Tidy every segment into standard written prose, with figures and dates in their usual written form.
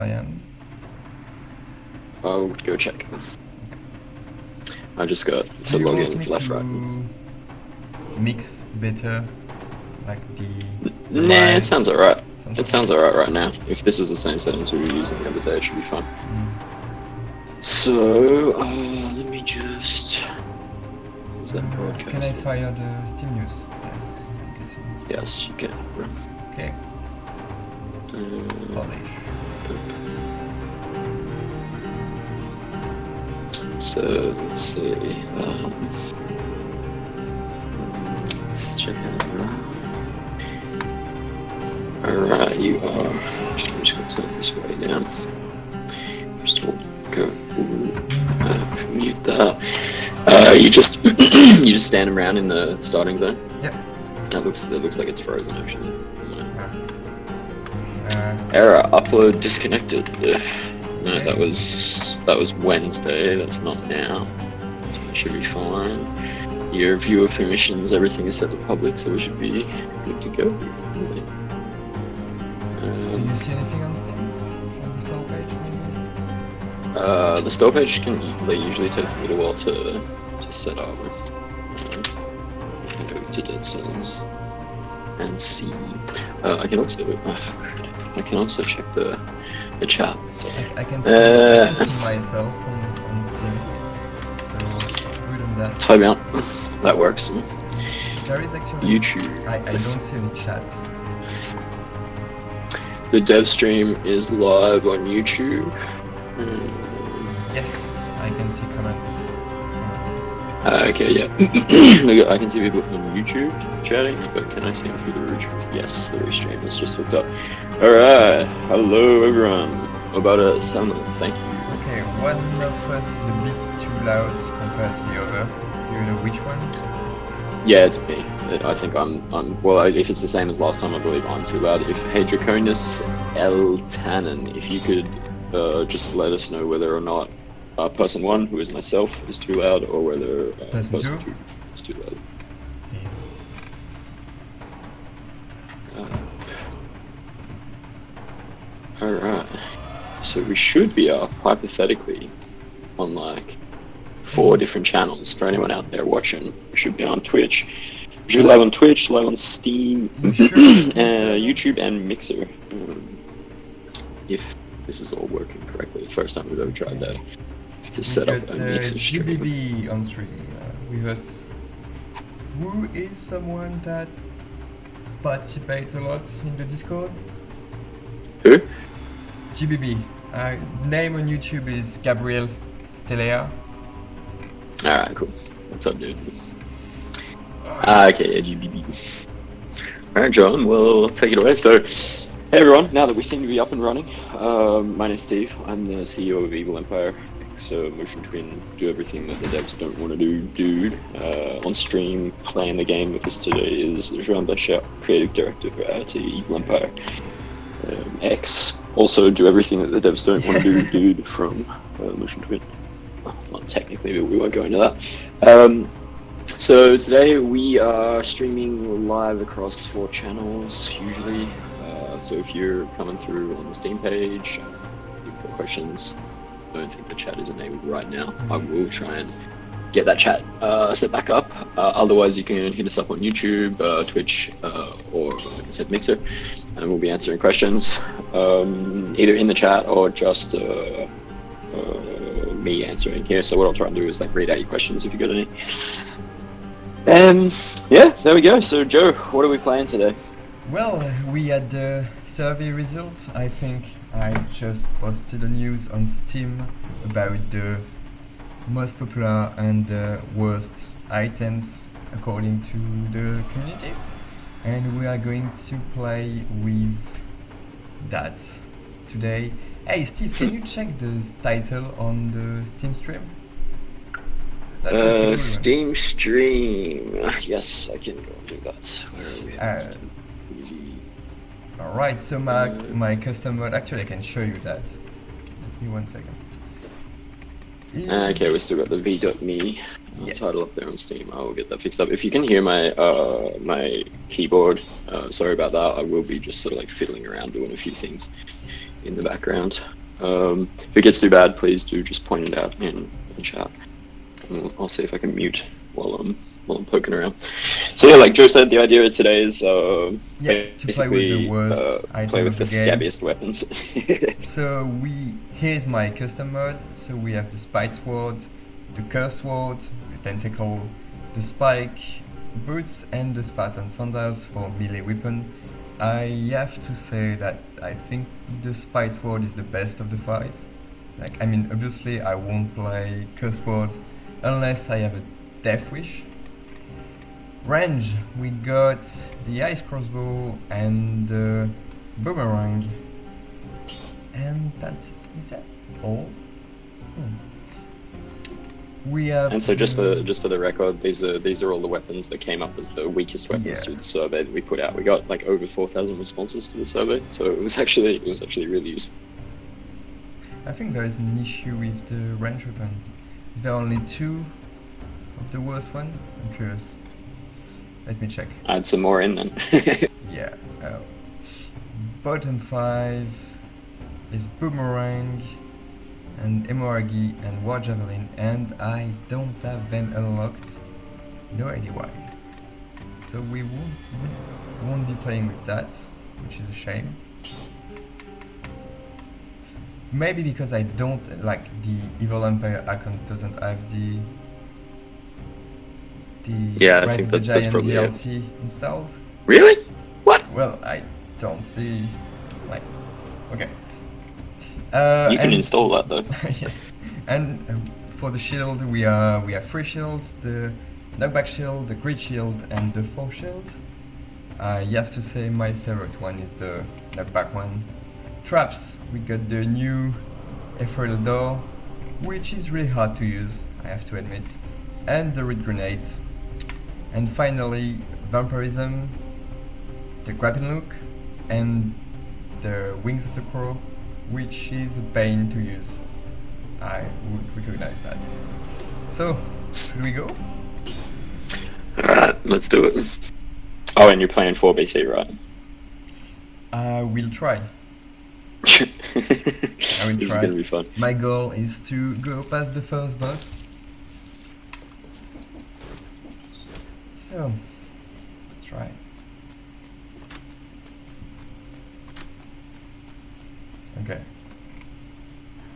I am. I'll go check. I just got Do to you log want in me left, to right. mix better, like the Nah, it mic? sounds alright. Sounds It okay. sounds alright right now. If this is the same settings we were using the other day, it should be fine. So, let me just... Was that broadcast? Can I fire the Steam news? Yes, I'm guessing. Yes, you can. Okay. Publish. So, let's see. Let's check out. Alright, you are. I'm just going to turn this way down. Just go. Mute that. You just you just stand around in the starting zone. Yep. That looks like it's frozen actually. Uh, Error, upload disconnected. No, okay. that was Wednesday. That's not now. So it should be fine. Your viewer permissions, everything is set to public, so we should be good to go. Do you see anything on Steam? On the store page, maybe? The store page usually takes a little while to set up. Go to Dead Cells and see. I can also check the chat. I can see myself on Steam. So good on that. Time out. That works. There is actually YouTube. I don't see any chat. The dev stream is live on YouTube. Yes, I can see comments. Okay, yeah. I can see people on YouTube chatting, but can I see them through the roof? Yes, the restream is just hooked up. Alright, hello everyone. About summer, thank you. Okay, one of us is a bit too loud compared to the other. Do you know which one? Yeah, it's me. I think I'm well, if it's the same as last time, I believe I'm too loud. If Hey Draconis L Tannen, if you could just let us know whether or not person 1, who is myself, is too loud, or whether person 2 is too loud. Alright, so we should be up, hypothetically, on like 4 different channels for anyone out there watching. We should be on Twitch. We should be live on Twitch, live on Steam, YouTube, and Mixer. If this is all working correctly, first time we've ever tried that. To set up a Mixer stream. GBB on stream with us. Who is someone that participates a lot in the Discord? Who? GBB. Name on YouTube is Gabriel Stelea. Alright, cool. What's up, dude? Okay, yeah, GBB. Alright, John, well, take it away. So, hey everyone, now that we seem to be up and running, my name's Steve. I'm the CEO of Evil Empire. Motion Twin, do everything that the devs don't want to do, dude. On stream, playing the game with us today is Jean Bachar, creative director at Evil Empire. X, also do everything that the devs don't want to do, dude, from Motion Twin. Well, not technically, but we won't go into that. So today we are streaming live across 4 channels, usually. So if you're coming through on the Steam page, you've got questions, I don't think the chat is enabled right now. I will try and get that chat set back up. Otherwise, you can hit us up on YouTube, Twitch, or like I said, Mixer, and we'll be answering questions either in the chat or just me answering here. So what I'll try and do is like read out your questions if you got any. Yeah, there we go. So Joe, what are we playing today? Well, we had the survey results. I think I just posted the news on Steam about the most popular and the worst items according to the community, and we are going to play with that today. Hey Steve, can you check the title on the Steam stream? Steam stream. Yes, I can go and do that. Where are we? Alright, so my custom mode, actually I can show you that. Give me 1 second. Okay, we still got the v.me title up there on Steam. I will get that fixed up. If you can hear my my keyboard, sorry about that. I will be just sort of like fiddling around doing a few things in the background. If it gets too bad, please do just point it out in chat. I'll see if I can mute while I'm poking around. So yeah, like Joe said, the idea of today is To play with the basically worst item play with of the the game. scabbiest weapons. So here's my custom mode. So we have the spike sword, the curse sword, the tentacle, the spike boots, and the Spartan sandals for melee weapon. I have to say that I think the spike sword is the best of the 5. Like, I mean, obviously I won't play curse sword unless I have a death wish. Range, we got the ice crossbow and the boomerang. And is that all? We have. And so just for the record, these are all the weapons that came up as the weakest weapons Yeah. through the survey that we put out. We got like over 4,000 responses to the survey, so it was actually really useful. I think there is an issue with the range weapon. Is there only 2 of the worst one? I'm curious. Let me check. Add some more in then. Yeah. Bottom 5 is boomerang and hemorrhagi and war javelin, and I don't have them unlocked. No idea why. So we won't be playing with that, which is a shame. Maybe because I don't like the Evil Empire account doesn't have the Yeah, I Rise think of the that's Giant probably it. DLC installed. Really? What? Well, I don't see like okay. You can and- install that though. Yeah. And for the shield, we have 3 shields: the knockback shield, the crit shield, and the force shield. You have to say my favorite one is the knockback one. Traps, we got the new Ethereal Door, which is really hard to use, I have to admit, and the red grenades. And finally, vampirism, the grappling hook, and the wings of the crow, which is a pain to use. I would recognize that. So, should we go? Alright, let's do it. Oh, and you're playing 4BC, right? We'll try. This will is try. gonna be fun. My goal is to go past the first boss. So, let's try. Okay.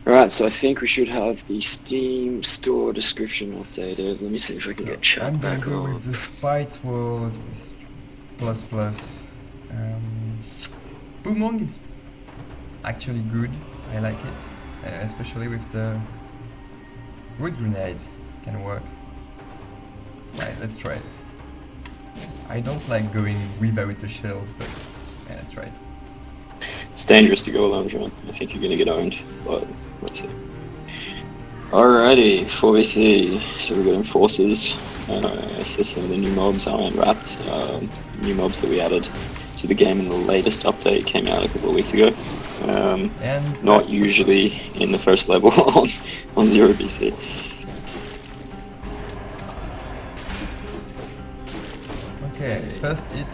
Alright, so I think we should have the Steam store description updated. Let me see if I can So get chat I'm gonna back go on. with the spike sword with plus plus. Boomerang is actually good. I like it, especially with the wood grenades. Can work. Right, let's try it. I don't like going without a shield, but yeah, let's try it. It's dangerous to go alone, John. I think you're gonna get owned, but let's see. Alrighty, 4BC. So we're getting forces. So some of the new mobs are unwrapped. New mobs that we added to the game in the latest update came out a couple of weeks ago. And Not that's- usually in the first level on 0BC. Okay, first hit,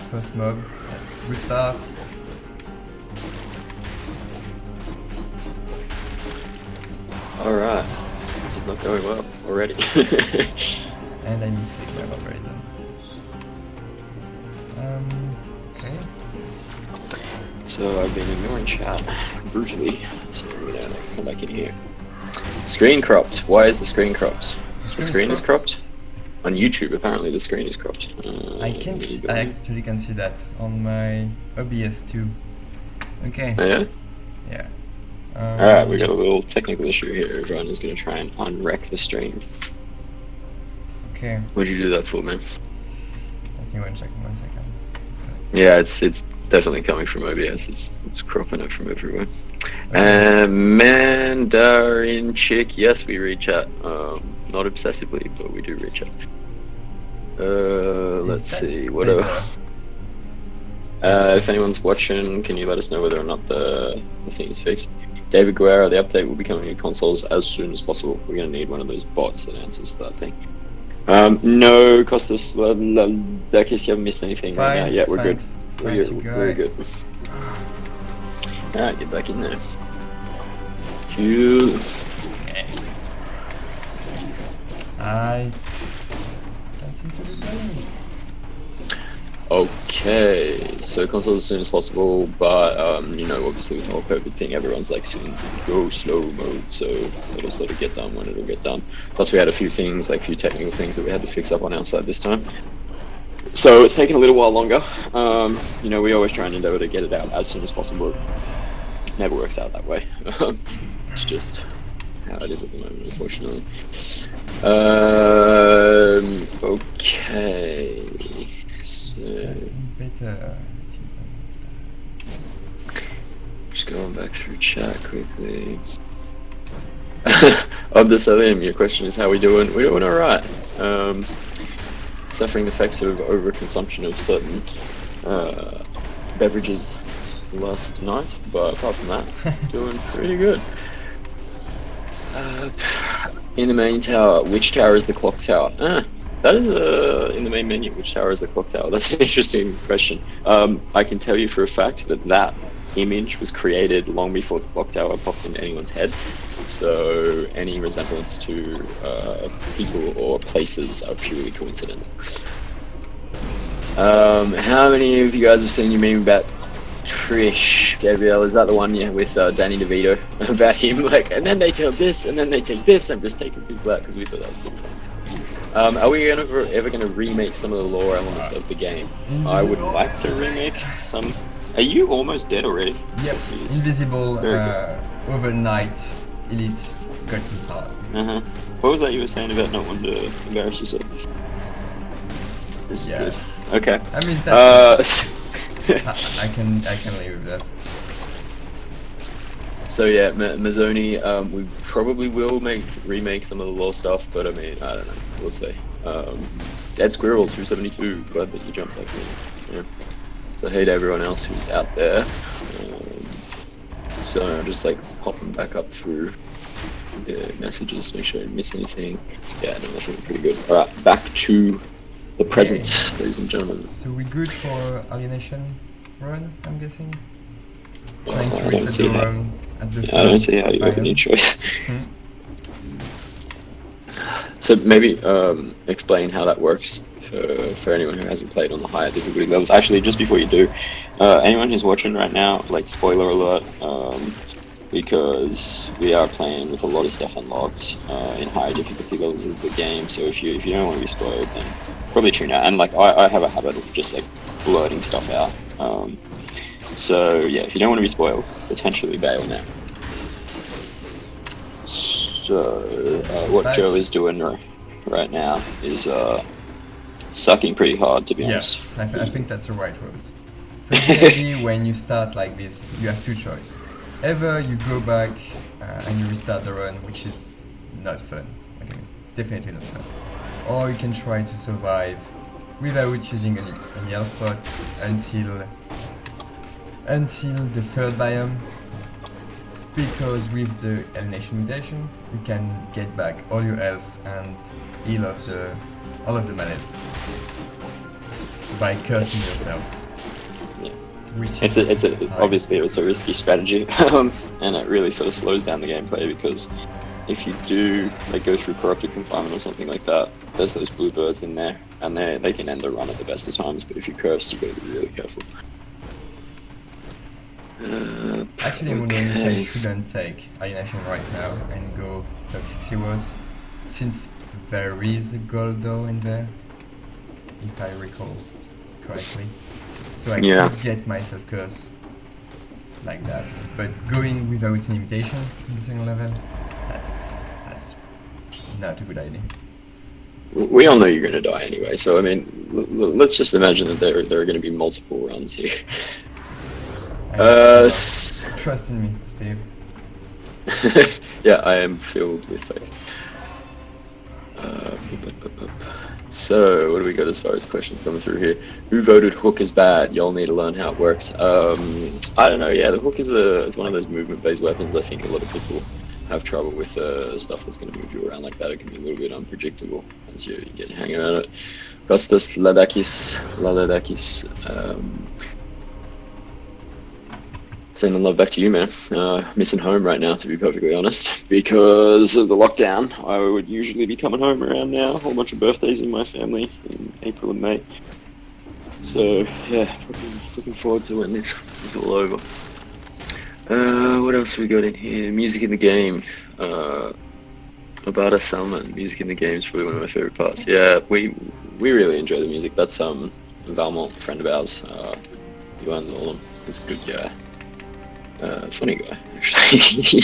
first mob. Let's restart. Alright. This is not going well already. And I misclicked my operator. Okay. So I've been ignoring chat brutally, so I'm gonna come back in here. Screen cropped. Why is the screen cropped? The screen is cropped? On YouTube, apparently the screen is cropped. I can see, I actually can see that on my OBS too. Okay. Oh, yeah? Yeah. Alright, we got a little technical issue here. Everyone is gonna try and unwreck the stream. Okay. What'd you do that for, man? Let me one second. Yeah, it's definitely coming from OBS. It's cropping up from everywhere. Mandarin chick, yes, we read chat. Not obsessively, but we do read chat. Let's see, what if anyone's watching, can you let us know whether or not the thing is fixed? David Guerra, the update will be coming to consoles as soon as possible. We're going to need one of those bots that answers that thing. No, Costas, Dakis, you haven't missed anything right now. Yeah, we're thanks. good. We're Thanks, you good. We're guys. good. Alright, get back in there. Cool. I don't seem to be playing. Okay, so consoles as soon as possible, but you know, obviously with the whole COVID thing, everyone's like soon go slow mode, so it'll sort of get done when it'll get done. Plus we had a few things, like a few technical things that we had to fix up on our side this time. So it's taken a little while longer. You know, we always try and endeavor to get it out as soon as possible. It never works out that way. It's just how it is at the moment, unfortunately. Okay. So, Better. just going back through chat quickly. Abdul Salim, your question is how we doing? We're doing alright. Suffering the effects of overconsumption of certain beverages last night, but apart from that, doing pretty good. In the main tower, which tower is the clock tower? That is in the main menu. Which tower is the clock tower? That's an interesting question. I can tell you for a fact that that image was created long before the clock tower popped into anyone's head. So any resemblance to people or places are purely coincidental. How many of you guys have seen your meme about Trish, Gabrielle? Is that the one, yeah, with Danny DeVito about him? Like, and then they tell this, and then they take this. I'm just taking people out because we thought that was pretty fun. Are we ever going to remake some of the lore elements of the game? I would like to remake some. Are you almost dead already? Yes, Invisible overnight elite got me hard. What was that you were saying about not wanting to embarrass yourself? This is good. Okay. I mean, that's I can live with that. So yeah, Mazzoni, we probably will remake some of the lore stuff, but I mean, I don't know. We'll see. Dead Squirrel 272. Glad that you jumped back in. Yeah. So hey to everyone else who's out there. So I'm just like popping back up through the messages, make sure I didn't miss anything. Yeah, no, I think pretty good. All right, back to the present, ladies and gentlemen. So we good for Alienation run, I'm guessing? I don't see how you have any choice. So maybe explain how that works for anyone who hasn't played on the higher difficulty levels. Actually, just before you do, anyone who's watching right now, like spoiler alert, because we are playing with a lot of stuff unlocked in higher difficulty levels of the game. So if you don't want to be spoiled, then probably tune out. And like I have a habit of just like blurting stuff out. So yeah, if you don't want to be spoiled, potentially bail now. So what Joe is doing right now is sucking pretty hard, to be honest. Yes, I think that's the right word. So maybe when you start like this, you have two choices. Either you go back and you restart the run, which is not fun. Okay, it's definitely not fun. Or you can try to survive without using any health pot until the third biome. Because with the Alienation mutation, you can get back all your health and heal all of the mana's by cursing yourself. Yeah. Obviously it's a risky strategy, and it really sort of slows down the gameplay because if you do like go through corrupted confinement or something like that, there's those bluebirds in there, and they can end the run at the best of times. But if you curse, you've got to be really careful. Actually, I'm wondering if I shouldn't take Alienation right now and go Toxic Heroes, since there is a gold door in there, if I recall correctly. So I could get myself cursed like that. But going without an invitation in the second level, that's not a good idea. We all know you're going to die anyway, so I mean, let's just imagine that there are going to be multiple runs here. Trust in me, Steve. Yeah, I am filled with faith. So, what do we got as far as questions coming through here? Who voted Hook is bad? Y'all need to learn how it works. I don't know. Yeah, the Hook is it's one of those movement-based weapons. I think a lot of people have trouble with stuff that's going to move you around like that. It can be a little bit unpredictable once you get your hang of it. Costas Ladakis. Sending love back to you, man. Missing home right now, to be perfectly honest, because of the lockdown. I would usually be coming home around now. A whole bunch of birthdays in my family in April and May. So yeah, looking forward to when this is all over. What else we got in here? Music in the game. About a Salmon. Music in the game is probably one of my favorite parts. Yeah, we really enjoy the music. That's Valmont, a friend of ours. Ivan Nolan. He's a good guy. Funny guy, actually.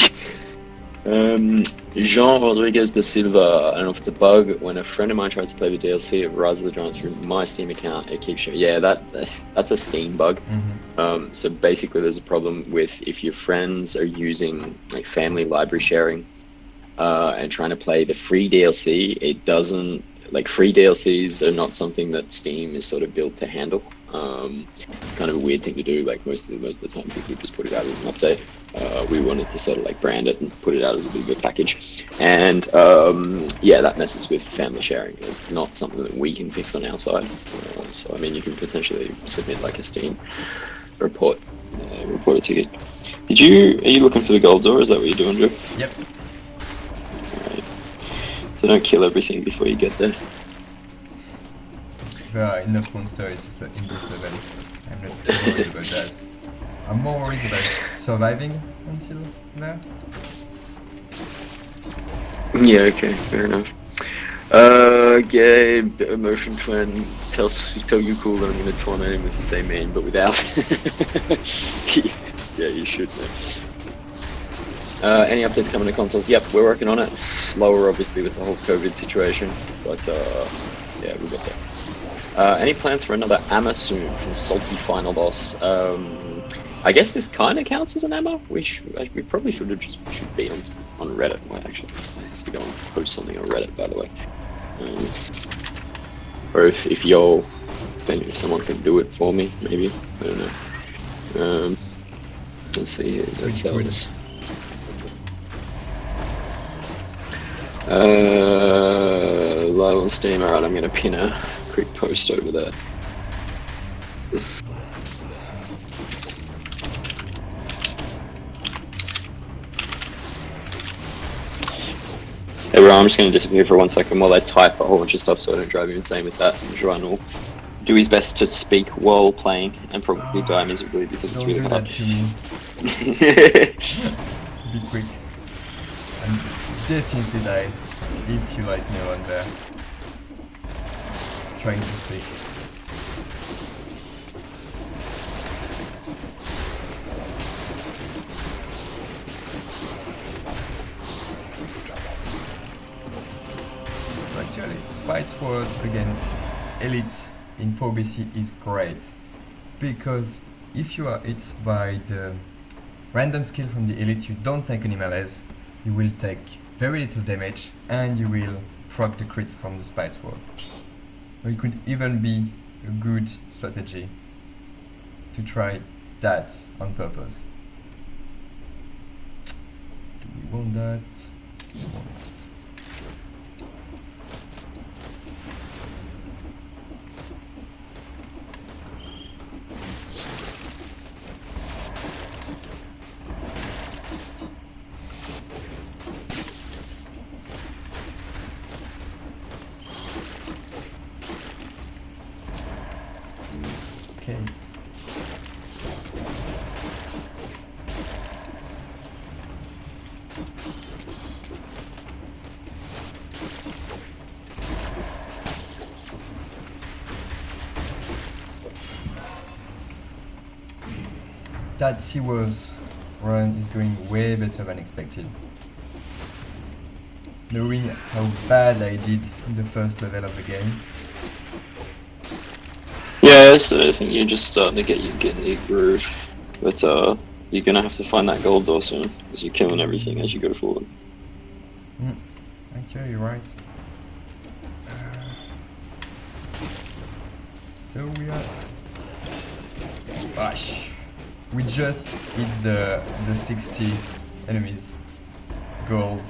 Jean Rodriguez da Silva. I don't know if it's a bug. When a friend of mine tries to play the DLC of Rise of the Giants through my Steam account, it keeps showing. Yeah, that's a Steam bug. So basically, there's a problem with if your friends are using like family library sharing and trying to play the free DLC. It doesn't like free DLCs are not something that Steam is sort of built to handle. It's kind of a weird thing to do. Like most of the time, people just put it out as an update. We wanted to sort of like brand it and put it out as a bigger package. And yeah, that messes with family sharing. It's not something that we can fix on our side. So I mean, you can potentially submit like a Steam report a ticket. Are you looking for the gold door? Is that what you're doing, Joe? Yep. Alright. So don't kill everything before you get there. There are enough monsters just in this level. I'm not too worried about that. I'm more worried about surviving until there. Yeah, okay, fair enough. Gabe, Emotion Twin, tell you cool that I'm gonna torment him with the same name, but without. Yeah, you should, man. Any updates coming to consoles? Yep, we're working on it. Slower, obviously, with the whole COVID situation, but yeah, we got there. Any plans for another AMA soon from Salty Final Boss? I guess this kind of counts as an AMA. We probably should be on Reddit. Well, actually, I have to go and post something on Reddit, by the way. Or if someone can do it for me, maybe. I don't know. Let's see here. Let's sell this. Live on Steam. Alright, I'm gonna pin a quick post over there. Hey, bro, I'm just gonna disappear for 1 second while I type a whole bunch of stuff so I don't drive you insane with that. Joanne will do his best to speak while playing and probably die miserably because it's really hard. Don't do that to me. Be quick. And definitely die if you like me on there. Trying to speak. So actually, Spite Sword against Elites in 4BC is great, because if you are hit by the random skill from the Elite, you don't take any melees, you will take very little damage, and you will proc the crits from the Spite Sword. Or it could even be a good strategy to try that on purpose. Do we want that? We want it. Okay. That Seaworth run is going way better than expected. Knowing how bad I did in the first level of the game. Yeah, so I think you're just starting to get in the groove, but you're gonna have to find that gold door soon, because you're killing everything as you go forward. Actually, you're right. So we are... Gosh. We just hit the 60 enemies gold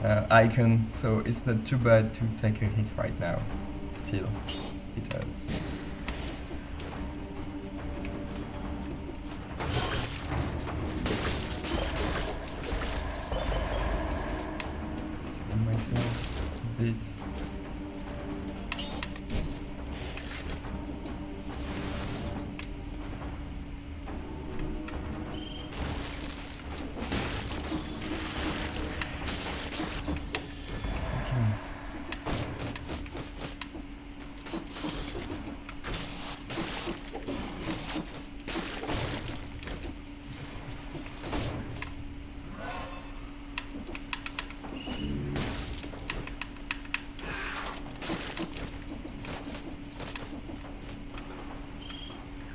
icon, so it's not too bad to take a hit right now. Still, it hurts. bit.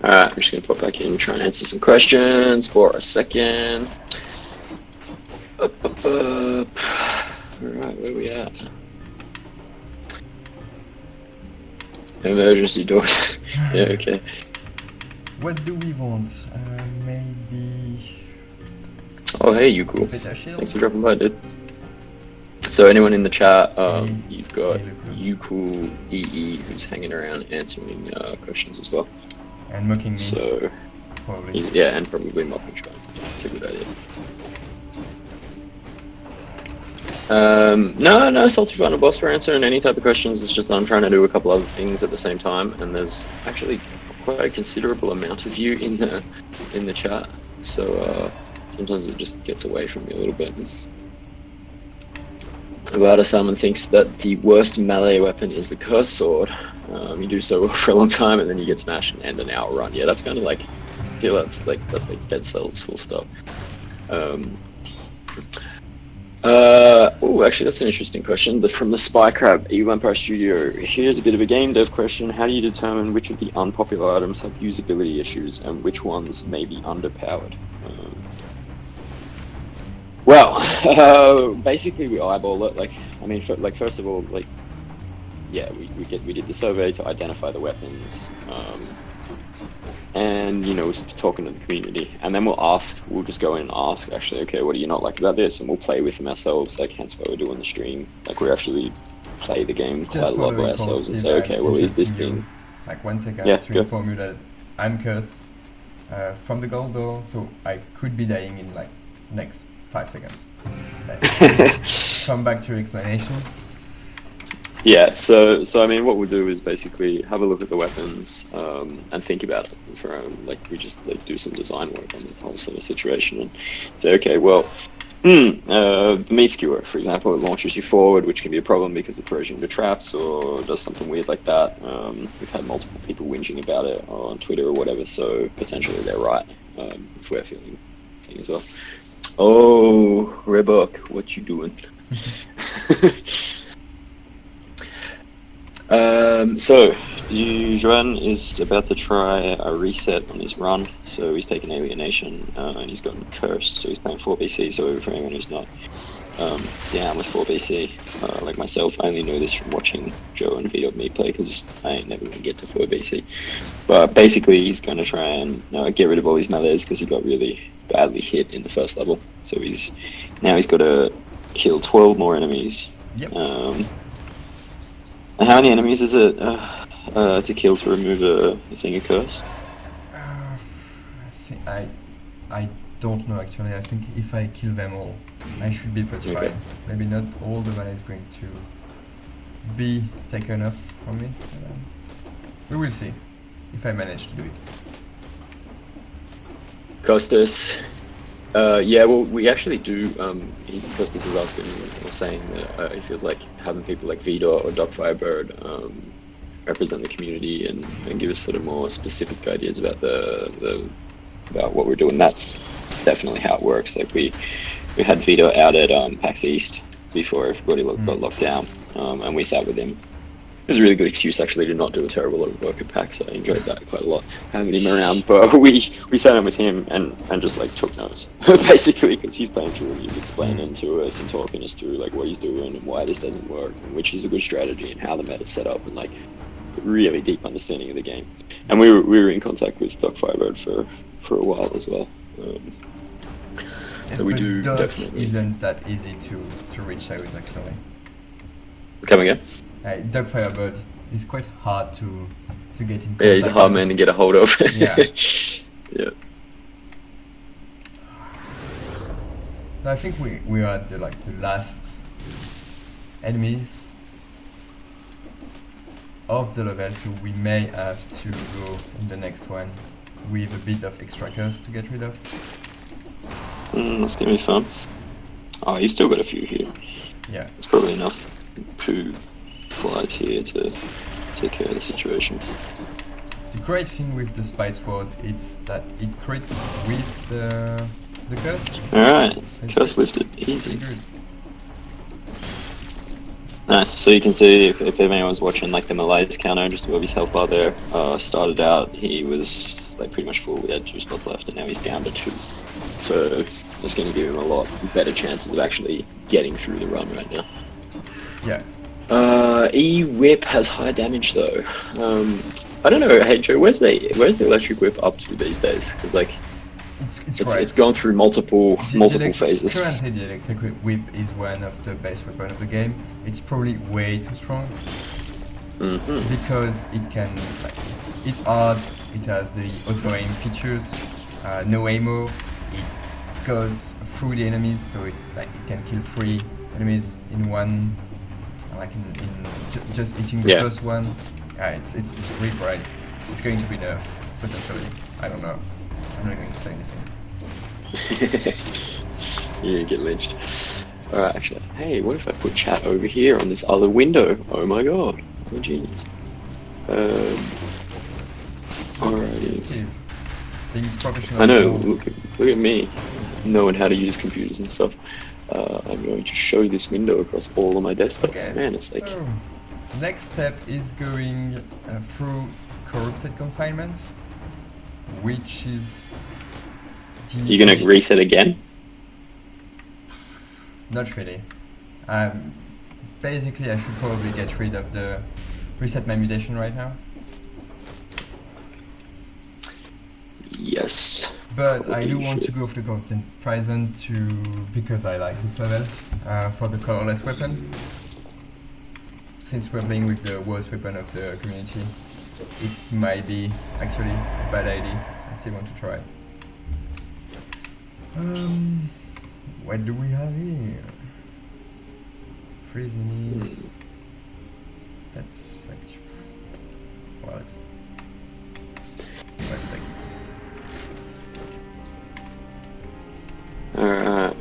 Alright, I'm just gonna pop back in and try and answer some questions for a second. Alright, where we at? Emergency doors. Yeah, okay. What do we want? Maybe Oh, hey, you cool. beta shield? Thanks for dropping by, dude. So anyone in the chat, you've got hey, Yuku EE who's hanging around answering questions as well. And mocking me, So probably. yeah, and probably mocking Sean. That's a good idea. No, Salty Final Boss for answering any type of questions. It's just that I'm trying to do a couple other things at the same time, and there's actually quite a considerable amount of you in the chat. So sometimes it just gets away from me a little bit. Avada Salmon thinks that the worst melee weapon is the Curse Sword. You do so well for a long time, and then you get smashed and end an hour run. Yeah, that's kind of like, I feel that's like Dead Cells, full stop. Oh, actually, that's an interesting question. From the Spy Crab, EU Empire Studio. Here's a bit of a game dev question. How do you determine which of the unpopular items have usability issues and which ones may be underpowered? Well, basically we eyeball it. Like, I mean, first of all, like, yeah, we did the survey to identify the weapons, and you know, we're talking to the community, and then we'll just go in and ask, actually, okay, what do you not like about this, and we'll play with them ourselves. Like, hence why we're doing the stream. Like, we actually play the game quite a lot by ourselves and say, okay, well, is this thing? Like, one second Yeah, to go. inform you that I'm cursed from the gold door, so I could be dying in like next 5 seconds. Like, come back to your explanation. Yeah, so I mean, what we'll do is basically have a look at the weapons and think about it. Like, we just like do some design work on the whole sort of situation and say, okay, well, the meat skewer, for example, it launches you forward, which can be a problem because it throws you into traps or does something weird like that. We've had multiple people whinging about it on Twitter or whatever, so potentially they're right if we're feeling things as well. Oh, Rebok, what you doing? So, Joan is about to try a reset on his run, so he's taken Alienation, and he's gotten Cursed, so he's playing 4 BC, so for anyone who's not down with 4 BC, like myself, I only know this from watching Joe and Vito me play, because I ain't never going to get to 4 BC. But basically, he's going to try and get rid of all his melees, because he got really badly hit in the first level, so he's got to kill 12 more enemies. Yep. How many enemies is it to kill to remove a thing of curse? I don't know actually. I think if I kill them all, I should be pretty Okay. fine. Maybe not all the mana is going to be taken off from me. We will see if I manage to do it. Costas. Yeah, well, we actually do. Costas is asking or saying that he feels like having people like Vidor or Doc Firebird represent the community and give us sort of more specific ideas about about what we're doing. That's definitely how it works. Like we had Vidor out at PAX East before everybody got locked down, and we sat with him. It was a really good excuse actually to not do a terrible lot of work at PAX. I enjoyed that quite a lot, having him around. But we sat in with him and just like took notes, basically, because he's playing through and he's explaining to us and talking us through like what he's doing and why this doesn't work and which is a good strategy and how the meta's set up and like really deep understanding of the game. And we were in contact with Doc Firebird for a while as well. So we But do Doc definitely. isn't that easy to reach out actually. Come again? Doc Firebird is quite hard to get in contact. Yeah, he's a hard man to get a hold of. Yeah. Yeah. I think we are at the last enemies, of the level, so we may have to go in the next one with a bit of extra curse to get rid of. That's gonna be fun. Oh, you've still got a few here. Yeah. It's probably enough poo flies here to take care of the situation. The great thing with the Spite Sword is that it crits with the curse. Alright, It's curse pretty- lifted, easy. pretty good. Nice, so you can see if anyone's watching like the Malaise counter, just above his health bar there, started out, he was like pretty much full, we had 2 spots left and now he's down to 2. So that's going to give him a lot better chances of actually getting through the run right now. Yeah. E-Whip has high damage though. I don't know, hey Joe, where's the electric whip up to these days? Because like, it's gone through multiple phases. Currently, the electric whip is one of the best weapons of the game. It's probably way too strong because it can, like, it's hard. It has the auto aim features, no ammo. It goes through the enemies, so it can kill 3 enemies in one, like just hitting the first one. It's really bright. It's going to be nerfed potentially. I don't know. I'm not going to say anything. You get lynched. Alright, actually, hey, what if I put chat over here on this other window? Oh my god, I'm a genius. Alrighty. Steve, being professional. I know, look at me, knowing how to use computers and stuff. I'm going to show this window across all of my desktops. Okay, Man, it's like... so, next step is going through corrupted confinements, which is... You're gonna reset again? Not really. Basically, I should probably get rid of the reset my mutation right now. Yes. But I Okay, do you want to should. go for the Corrupted Prison because I like this level for the colorless weapon. Since we're playing with the worst weapon of the community, it might be actually a bad idea. I still want to try. What do we have here? Freeze minis. That's actually... Well, let's take it. Alright.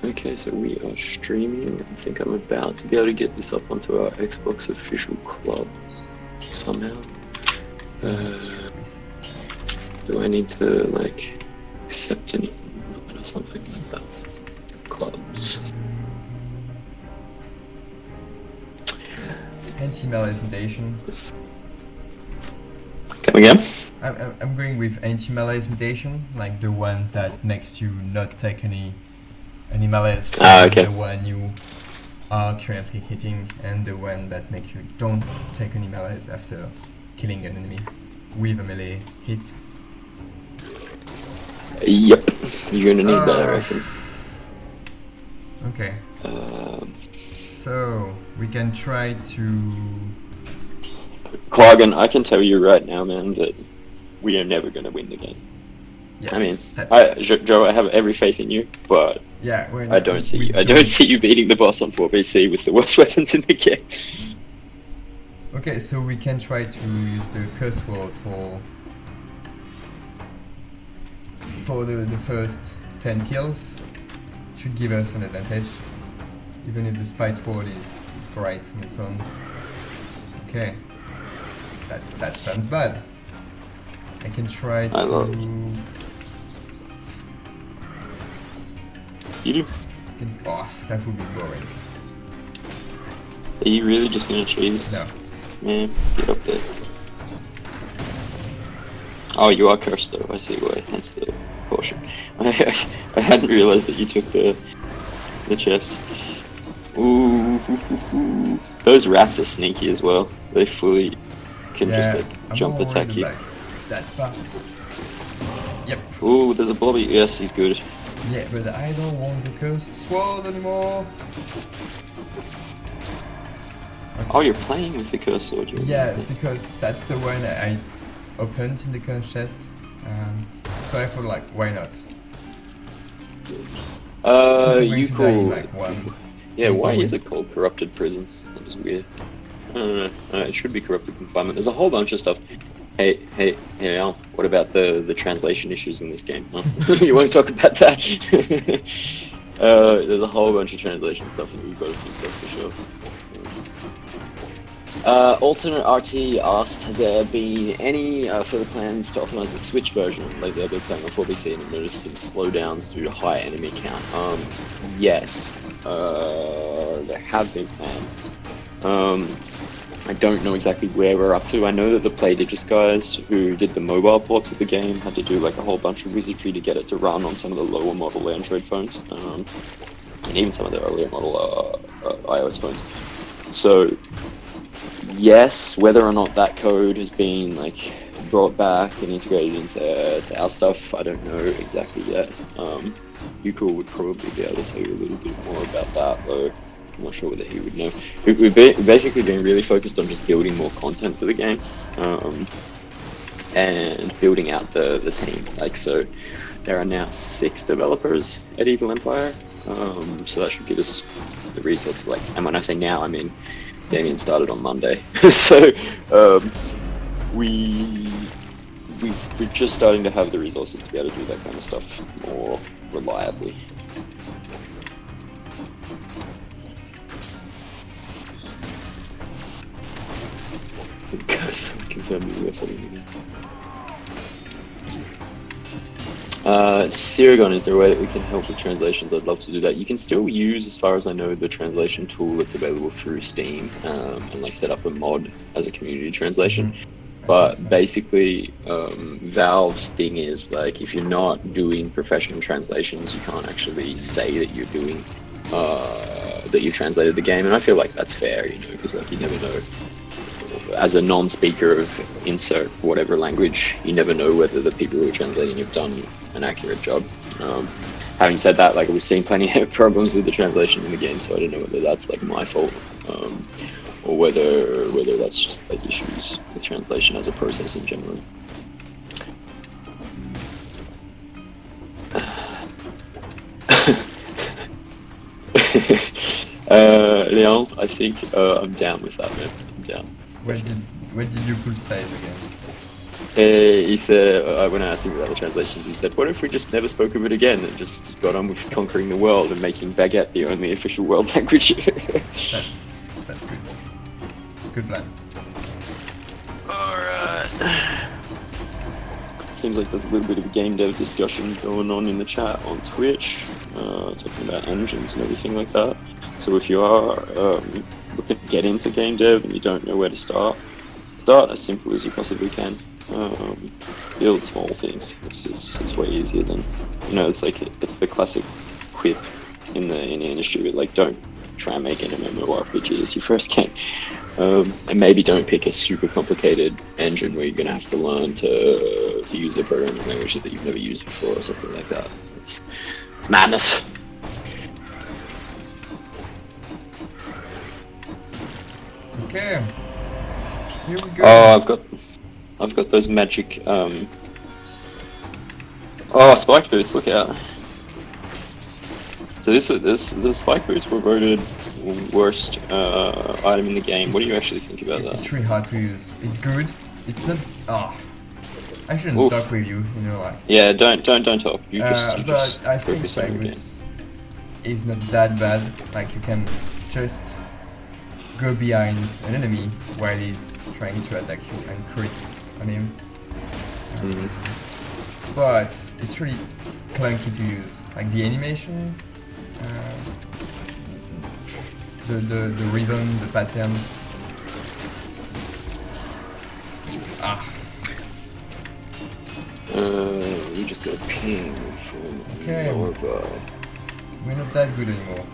Okay, so we are streaming. I think I'm about to be able to get this up onto our Xbox official club somehow. Do I need to like accept any or something like that? Clubs. Anti-malaise mutation. Come again? I'm going with anti-malaise mutation, like the one that makes you not take any malaise from okay. the one you are currently hitting, and the one that makes you don't take any malaise after killing an enemy with a melee hit. Yep. You're gonna need that, I reckon. Okay. So we can try to... Clogan, I can tell you right now, man, that we are never gonna win the game. Yeah, I mean, that's- Joe, I have every faith in you, but yeah, I don't see you beating the boss on 4BC with the worst weapons in the game. Okay, so we can try to use the curse word for the first 10 kills. Should give us an advantage, even if the Spite Sword is great on its own. Okay, that sounds bad. I can try I love to... You? Oh, that would be boring. Are you really just gonna cheese? No. Man, get up there. Oh, you are cursed though, I see why, hence the caution. I hadn't realized that you took the chest. Ooh, those rats are sneaky as well. They fully can just like I'm jump more attack worried you. about that part. Yep. Ooh, there's a blobby. Yes, he's good. Yeah, but I don't want the cursed sword anymore. Oh, you're playing with the curse sword. Yeah, it's because that's the one I opened in the current chest. So I thought, like, why not? Since I'm going You to die in call. like one. Yeah, why before is it called corrupted prison? That is weird. I don't know. It should be corrupted confinement. There's a whole bunch of stuff. Hey, Al. What about the translation issues in this game? Huh? You want to talk about that? There's a whole bunch of translation stuff in Ubo, that's for sure. Alternate RT asked, has there been any further plans to optimize the Switch version? Like they've been playing on 4BC and noticed some slowdowns due to high enemy count. Yes, there have been plans. I don't know exactly where we're up to. I know that the PlayDigits guys who did the mobile ports of the game had to do like a whole bunch of wizardry to get it to run on some of the lower model Android phones, and even some of the earlier model iOS phones. So yes, whether or not that code has been like brought back and integrated into our stuff, I don't know exactly yet. Yuko would probably be able to tell you a little bit more about that, though. I'm not sure whether he would know. We've basically been really focused on just building more content for the game, and building out the team. Like, so there are now 6 developers at Evil Empire, so that should give us the resources. Like, and when I say now, I mean Damien started on Monday, so we're just starting to have the resources to be able to do that kind of stuff more reliably. Because confirm the US one. Sirigon, is there a way that we can help with translations? I'd love to do that. You can still use, as far as I know, the translation tool that's available through Steam, and like set up a mod as a community translation. But basically, Valve's thing is like, if you're not doing professional translations, you can't actually say that you're doing that you translated the game, and I feel like that's fair, you know, because like you never know. As a non-speaker of insert whatever language, you never know whether the people who are translating have done an accurate job. Having said that, like we've seen plenty of problems with the translation in the game, so I don't know whether that's like my fault, or whether that's just like issues with translation as a process in general. Leon, I think I'm down with that, man. I'm down. What did you pull size again? He said, when I asked him about the translations, he said, what if we just never spoke of it again and just got on with conquering the world and making Baguette the only official world language? That's good. Good plan. Alright. Seems like there's a little bit of a game dev discussion going on in the chat on Twitch, talking about engines and everything like that. So if you are looking to get into game dev and you don't know where to start as simple as you possibly can. Build small things. It's way easier than, you know, it's like, it's the classic quip in the industry, but like, don't try and make an MMORPG as your first game. And maybe don't pick a super complicated engine where you're gonna have to learn to use a programming language that you've never used before or something like that. It's madness. Okay. Here we go. Oh, I've got those magic oh, spike boots, look out. So the spike boots were voted worst item in the game. What do you actually think about that? It's really hard to use. It's good. It's not. I shouldn't talk with you. You know, like. Yeah, don't talk. You just but I think focus on your game. is not that bad. Like you can just go behind an enemy while he's trying to attack you and crit on him. But it's really clunky to use. Like the animation, the rhythm, the pattern. We just got a ping from Okay. Norva. We're not that good anymore.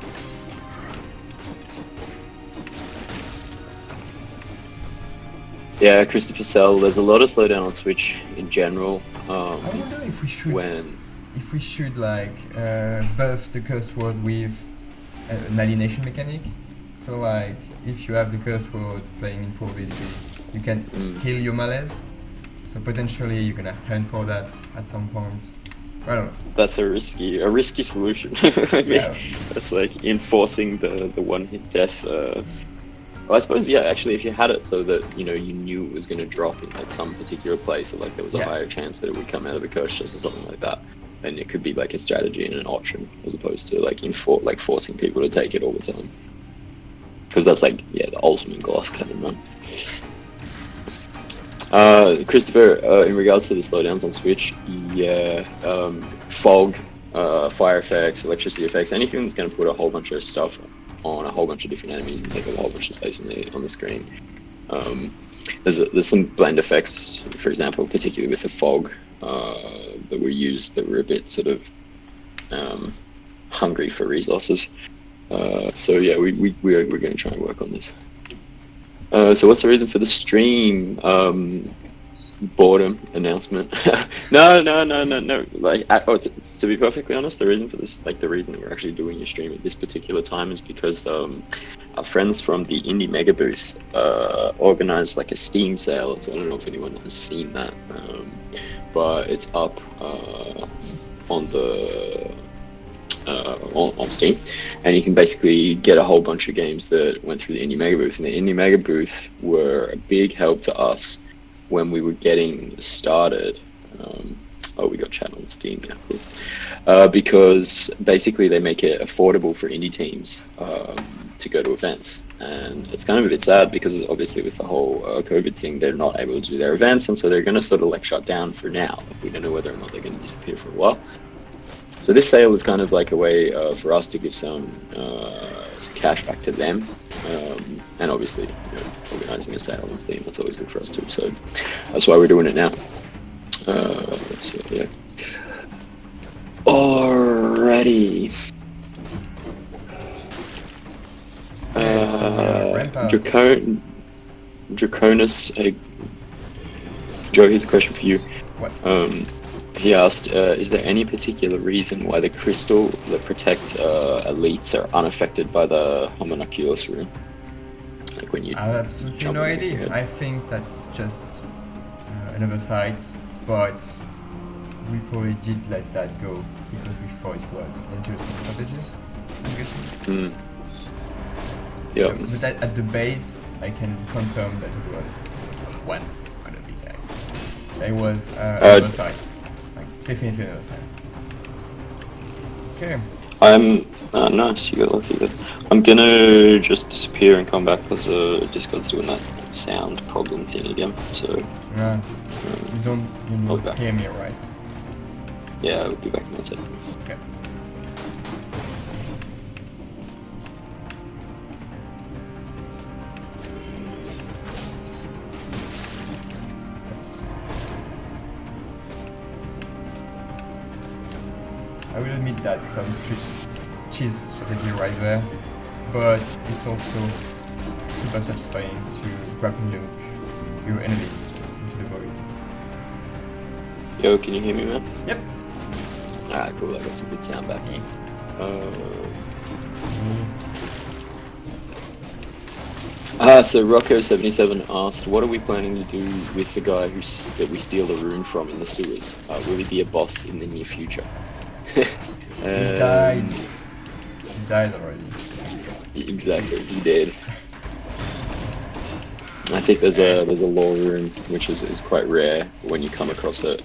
Yeah, Christopher Sell, there's a lot of slowdown on Switch in general. I wonder if we should like buff the curse word with an alienation mechanic. So like if you have the curse word playing in 4VC, you can kill your malaise. So potentially you're gonna hunt for that at some point. I don't know. That's a risky solution. I mean, Yeah. that's like enforcing the one hit death. Well, I suppose yeah. Actually, if you had it so that you knew it was going to drop in at some particular place, or like there was a Yeah. higher chance that it would come out of a curse chest or something like that, then it could be like a strategy and an option as opposed to like forcing people to take it all the time. Because that's like the ultimate glass cannon run. Christopher, in regards to the slowdowns on Switch, fog, fire effects, electricity effects, anything that's going to put a whole bunch of stuff on a whole bunch of different enemies and take up a whole bunch of space on the screen. There's some blend effects, for example, particularly with the fog that were used that were a bit sort of hungry for resources. So yeah, we're going to try and work on this. So what's the reason for the stream? Boredom announcement. No. Like, to be perfectly honest, the reason for this, like the reason that we're actually doing a stream at this particular time is because our friends from the Indie Mega Booth organized like a Steam sale. So I don't know if anyone has seen that, but it's up on the on Steam, and you can basically get a whole bunch of games that went through the Indie Mega Booth. And the Indie Mega Booth were a big help to us when we were getting started. We got chat on Steam now, cool. Because basically they make it affordable for indie teams to go to events. And it's kind of a bit sad because obviously with the whole COVID thing, they're not able to do their events, and so they're going to sort of like shut down for now. We don't know whether or not they're going to disappear for a while. So this sale is kind of like a way for us to give some cash back to them, and obviously organising a sale on Steam, that's always good for us too. So that's why we're doing it now. So yeah. Alrighty. Draconis. Joe, here's a question for you. What? He asked, is there any particular reason why the crystal that protect elites are unaffected by the homunculus rune? Like when you I have absolutely no idea. I think that's just another site, but we probably did let that go because we thought it was an interesting strategy. I'm guessing. Yeah. But at the base, I can confirm that it was once gonna be there. It was another site. Definitely another side. Okay. Nice, you got lucky there. I'm gonna just disappear and come back because Discord's doing that sound problem thing again, so... Yeah. You don't hear me, right? Yeah, I'll be back in a second. Okay. I will admit that some cheese strategy right there, but it's also super satisfying to grappling hook your enemies into the void. Yo, can you hear me, man? Yep. Alright, cool, I got some good sound back. So Rocco77 asked, what are we planning to do with the guy that we steal the rune from in the sewers? Will he be a boss in the near future? He died. He died already. Exactly, he did. I think there's a lore rune which is quite rare. When you come across it,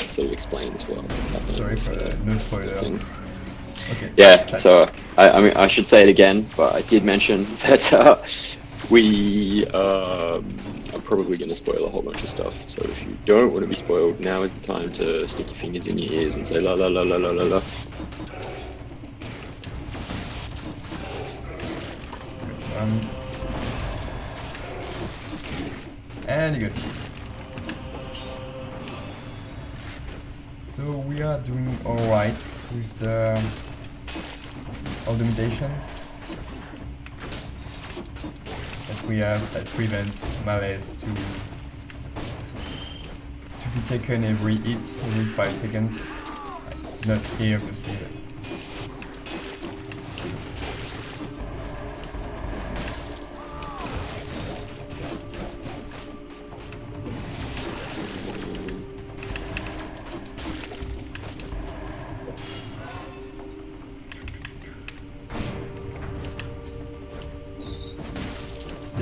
sort of explains what's happening. Sorry for no spoiler. Okay. Yeah, so I mean I should say it again, but I did mention that we are probably going to spoil a whole bunch of stuff. So if you don't want to be spoiled, now is the time to stick your fingers in your ears and say la la la la la la la. And good. So we are doing alright with the augmentation that we have that prevents malaise to be taken every hit, every 5 seconds. Not here, obviously.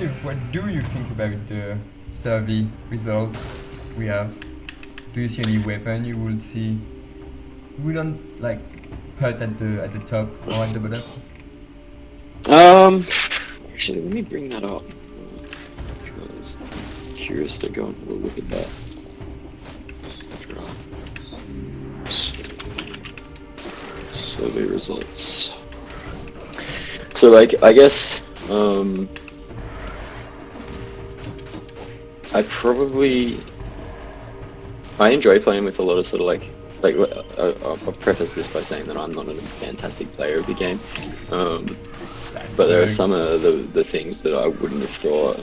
Steve, what do you think about the survey results we have? Do you see any weapon you would see? You wouldn't like put at the top or at the bottom? Actually, let me bring that up because I'm curious to go and have a look at that. Survey results. So, like, I guess I enjoy playing with a lot of sort of like I'll preface this by saying that I'm not a fantastic player of the game, but there are some of the things that I wouldn't have thought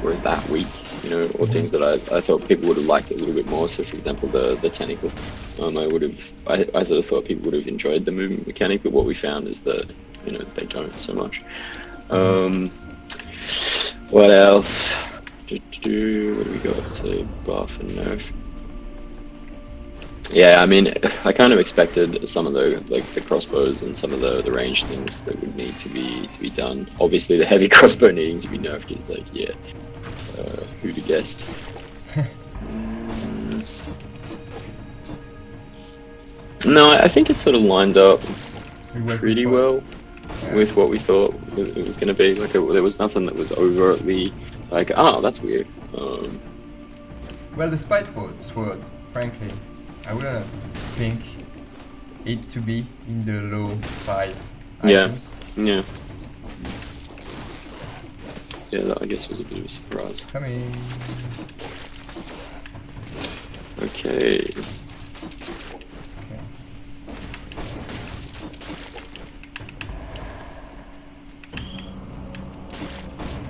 were that weak, you know, or things that I thought people would have liked a little bit more. So, for example, the tentacle, I sort of thought people would have enjoyed the movement mechanic, but what we found is that, you know, they don't so much. What else? What do we got to buff and nerf? Yeah, I mean, I kind of expected some of the crossbows and some of the range things that would need to be done. Obviously, the heavy crossbow needing to be nerfed is like, yeah, who'd have guessed? No, I think it sort of lined up pretty well with what we thought it was going to be. Like, there was nothing that was overtly like, oh, that's weird. Well, the sword, frankly, I wouldn't think it to be in the low 5 items. Yeah. Yeah, that I guess was a bit of a surprise. Coming. Okay.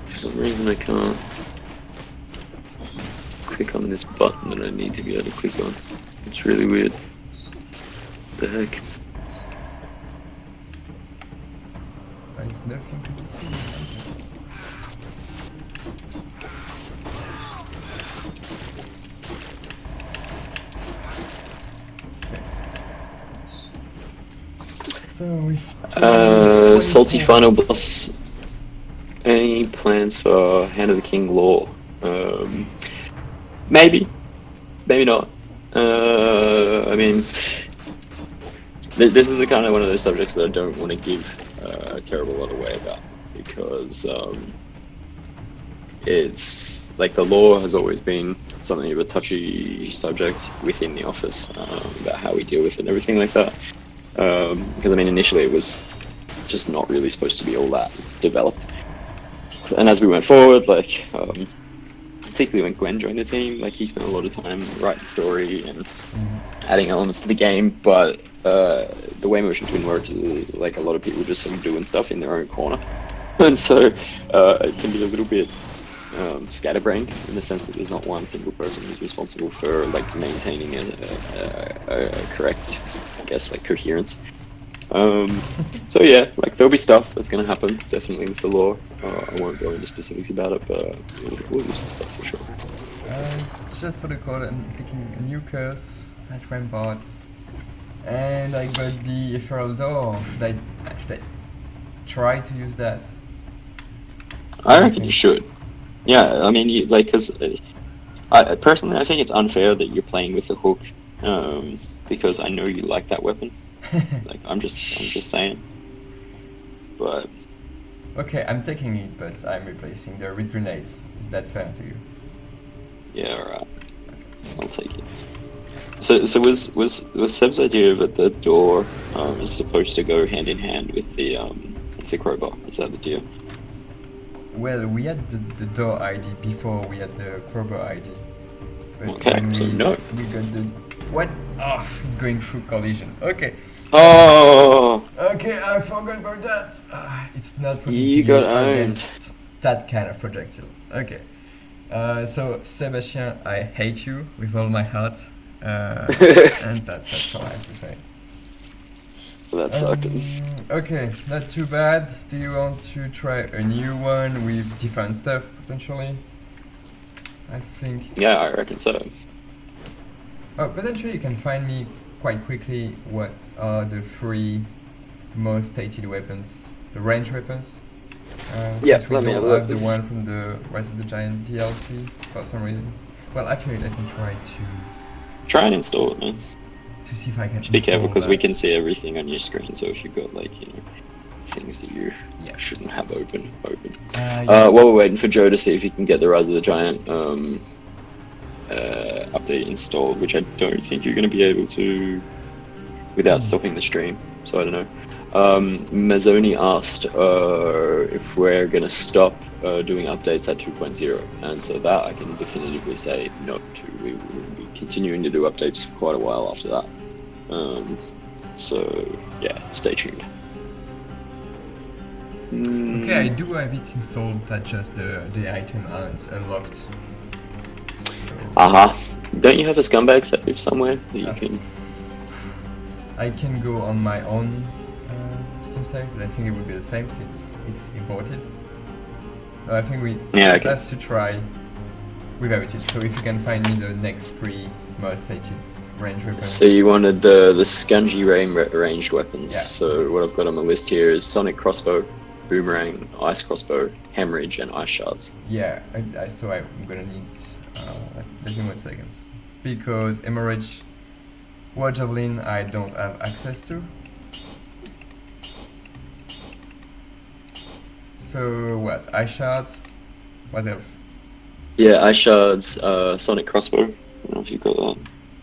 For some reason I can't click on this button that I need to be able to click on. It's really weird. The heck? There's nothing to be seen. So Salty final boss. Any plans for Hand of the King lore? Maybe not. I mean, this is a kind of one of those subjects that I don't want to give a terrible lot away about, because it's like the lore has always been something of a touchy subject within the office, about how we deal with it and everything like that. Because I mean, initially it was just not really supposed to be all that developed, and as we went forward, like particularly when Gwen joined the team, like he spent a lot of time writing the story and adding elements to the game, but the way Motion Twin works is like a lot of people just sort of doing stuff in their own corner, and so it can be a little bit scatterbrained in the sense that there's not one single person who's responsible for like maintaining a correct, I guess, like coherence. So yeah, like there'll be stuff that's gonna happen definitely with the lore. I won't go into specifics about it, but we'll do some stuff for sure. Just for the code, I'm taking a new curse at Ramparts, and I got the Ethereal Door. Should I try to use that? I reckon you should. Yeah, I mean, because I personally, I think it's unfair that you're playing with the hook, because I know you like that weapon. Like, I'm just saying. But okay, I'm taking it, but I'm replacing the reed grenades. Is that fair to you? Yeah, alright. I'll take it. So was Seb's idea that the door is supposed to go hand in hand with the crowbar? Is that the deal? Well, we had the door ID before we had the crowbar ID. But okay, so no. We got the... What? Oh, it's going through collision. Okay. Oh! Okay, I forgot about that. It's not protecting you got against that kind of projectile. Okay. So, Sebastian, I hate you with all my heart. And that's all I have to say. That sucked. Okay, not too bad. Do you want to try a new one with different stuff, potentially? I think... Yeah, I reckon so. Oh, potentially you can find me quite quickly what are the 3 most hated weapons, the range weapons. Yeah, Since we let me don't have a have the look. one from the Rise of the Giant DLC for some reasons. Well, actually, let me try Try and install it, man. to see if I can Just be careful install because we that. can see everything on your screen. So if you've got like things that you Yeah. shouldn't have open. Yeah. While we're waiting for Joe to see if he can get the Rise of the Giant update installed, which I don't think you're going to be able to without stopping the stream. So I don't know. Mazzoni asked if we're going to stop doing updates at 2.0, and so that I can definitively say no to. We will be continuing to do updates for quite a while after that. So yeah, stay tuned. Okay, I do have it installed. That just the item aren't unlocked. So Don't you have a scumbag save somewhere that you can? I can go on my own Steam save, but I think it would be the same since it's imported. I think we just have to try without it. So if you can find me the next free most stated range weapons. So you wanted the Scungy ranged weapons. Yeah. So what I've got on my list here is Sonic Crossbow, Boomerang, Ice Crossbow, Hemorrhage, and Ice Shards. Yeah, so I'm gonna need let me 1 second, because Hemorrhage, War Javelin I don't have access to. So what? Ice Shards? What else? Yeah, Ice Shards, Sonic Crossbow. I don't know if you got that.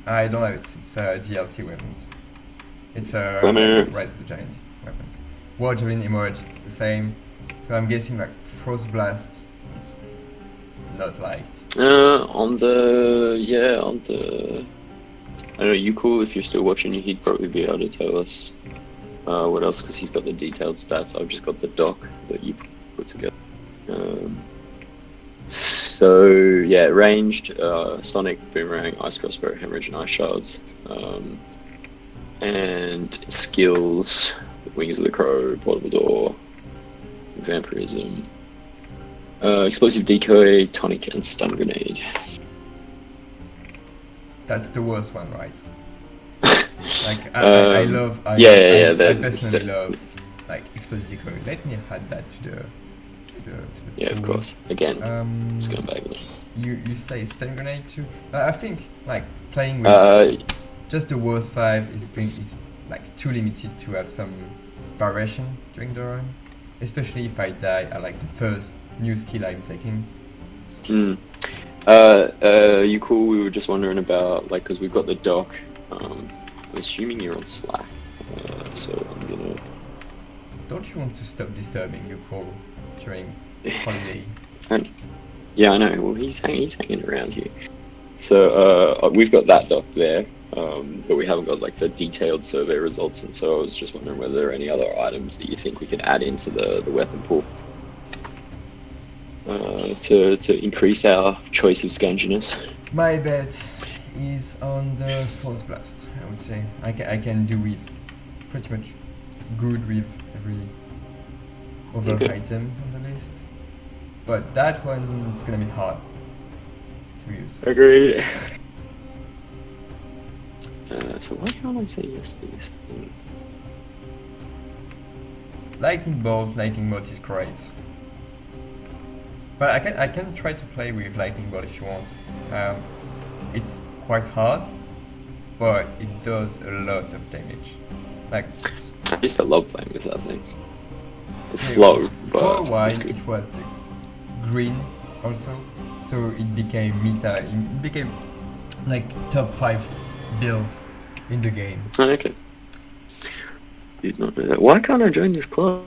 I don't have it. It's DLC weapons. It's Rise of the Giant weapons. War Javelin, Hemorrhage, it's the same. So I'm guessing like Frost Blast is not liked. On the I don't know, you cool if you're still watching, he'd probably be able to tell us what else, because he's got the detailed stats. I've just got the doc that you put together. So yeah, ranged, Sonic, Boomerang, Ice Crossbow, Hemorrhage, and Ice Shards. And skills, Wings of the Crow, Portable Door, Vampirism, Explosive Decoy, Tonic, and Stun Grenade. That's the worst one, right? Like I love. I personally love like Explosive Decoy. Let me add that to the yeah, of course. Again, scumbag. You say Stun Grenade too? I think like playing with just the worst 5 is like too limited to have some variation during the run. Especially if I die at like the first new skill I'm taking. You cool? We were just wondering about, like, because we've got the doc. I'm assuming you're on Slack, so I'm gonna. Don't you want to stop disturbing your call during holiday? Yeah, I know. Well, he's hanging around here. So we've got that doc there, but we haven't got like the detailed survey results, and so I was just wondering whether there are any other items that you think we could add into the weapon pool to increase our choice of scunginess. My bet is on the Force Blast, I would say. I can do with pretty much good with every other item on the list. But that one is gonna be hard to use. Agreed. So why can't I say yes to this thing? Lightning Bolt is great. But I can try to play with Lightning Bolt if you want. It's quite hard, but it does a lot of damage. Like I used to love playing with that thing. It's slow, but for a while it's good. it was the green also, so it became meta. It became like top 5 build in the game. Oh, okay. Did not know that. Why can't I join this club?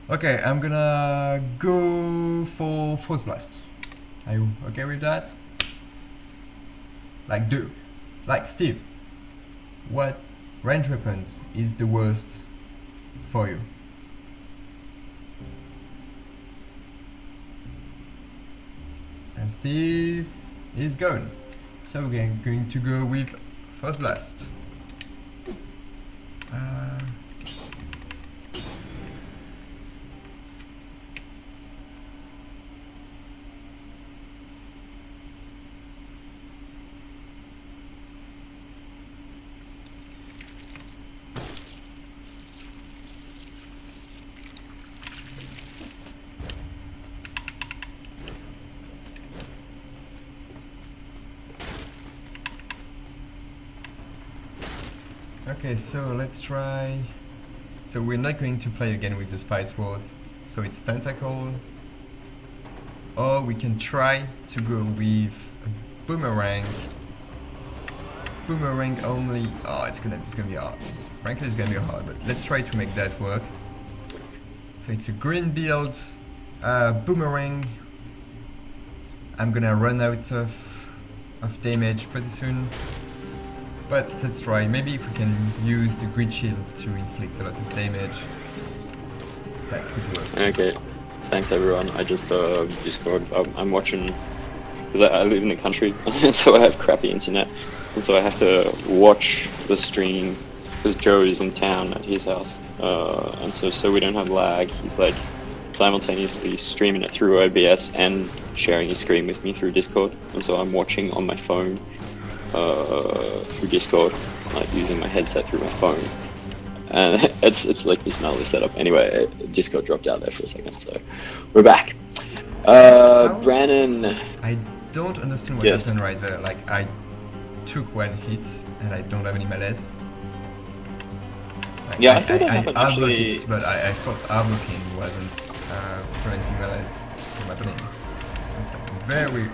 Okay, I'm gonna go for Force Blast. Are you okay with that? Like Steve, what range weapons is the worst for you? And Steve is gone. So we're going to go with Force Blast. Okay, so let's try. So we're not going to play again with the Spy Swords. So it's Tentacle. Or we can try to go with a Boomerang. Boomerang only. Oh, it's gonna be hard. Frankly, it's gonna be hard, but let's try to make that work. So it's a green build. Boomerang. I'm gonna run out of damage pretty soon. But let's try. Maybe if we can use the grid shield to inflict a lot of damage, that could work. Okay, thanks everyone. I just Discord. I'm watching because I live in the country, so I have crappy internet, and so I have to watch the stream because Joe is in town at his house, and so we don't have lag. He's like simultaneously streaming it through OBS and sharing his screen with me through Discord, and so I'm watching on my phone through Discord, like using my headset through my phone. And it's like this gnarly setup. Anyway, Discord dropped out there for a second, so we're back. Brandon. I don't understand what Yes. happened right there. Like I took one hit and I don't have any melee. Like, Yeah, I saw that happen, I actually. it, but I thought arblocking wasn't preventing melee from happening. It's like very.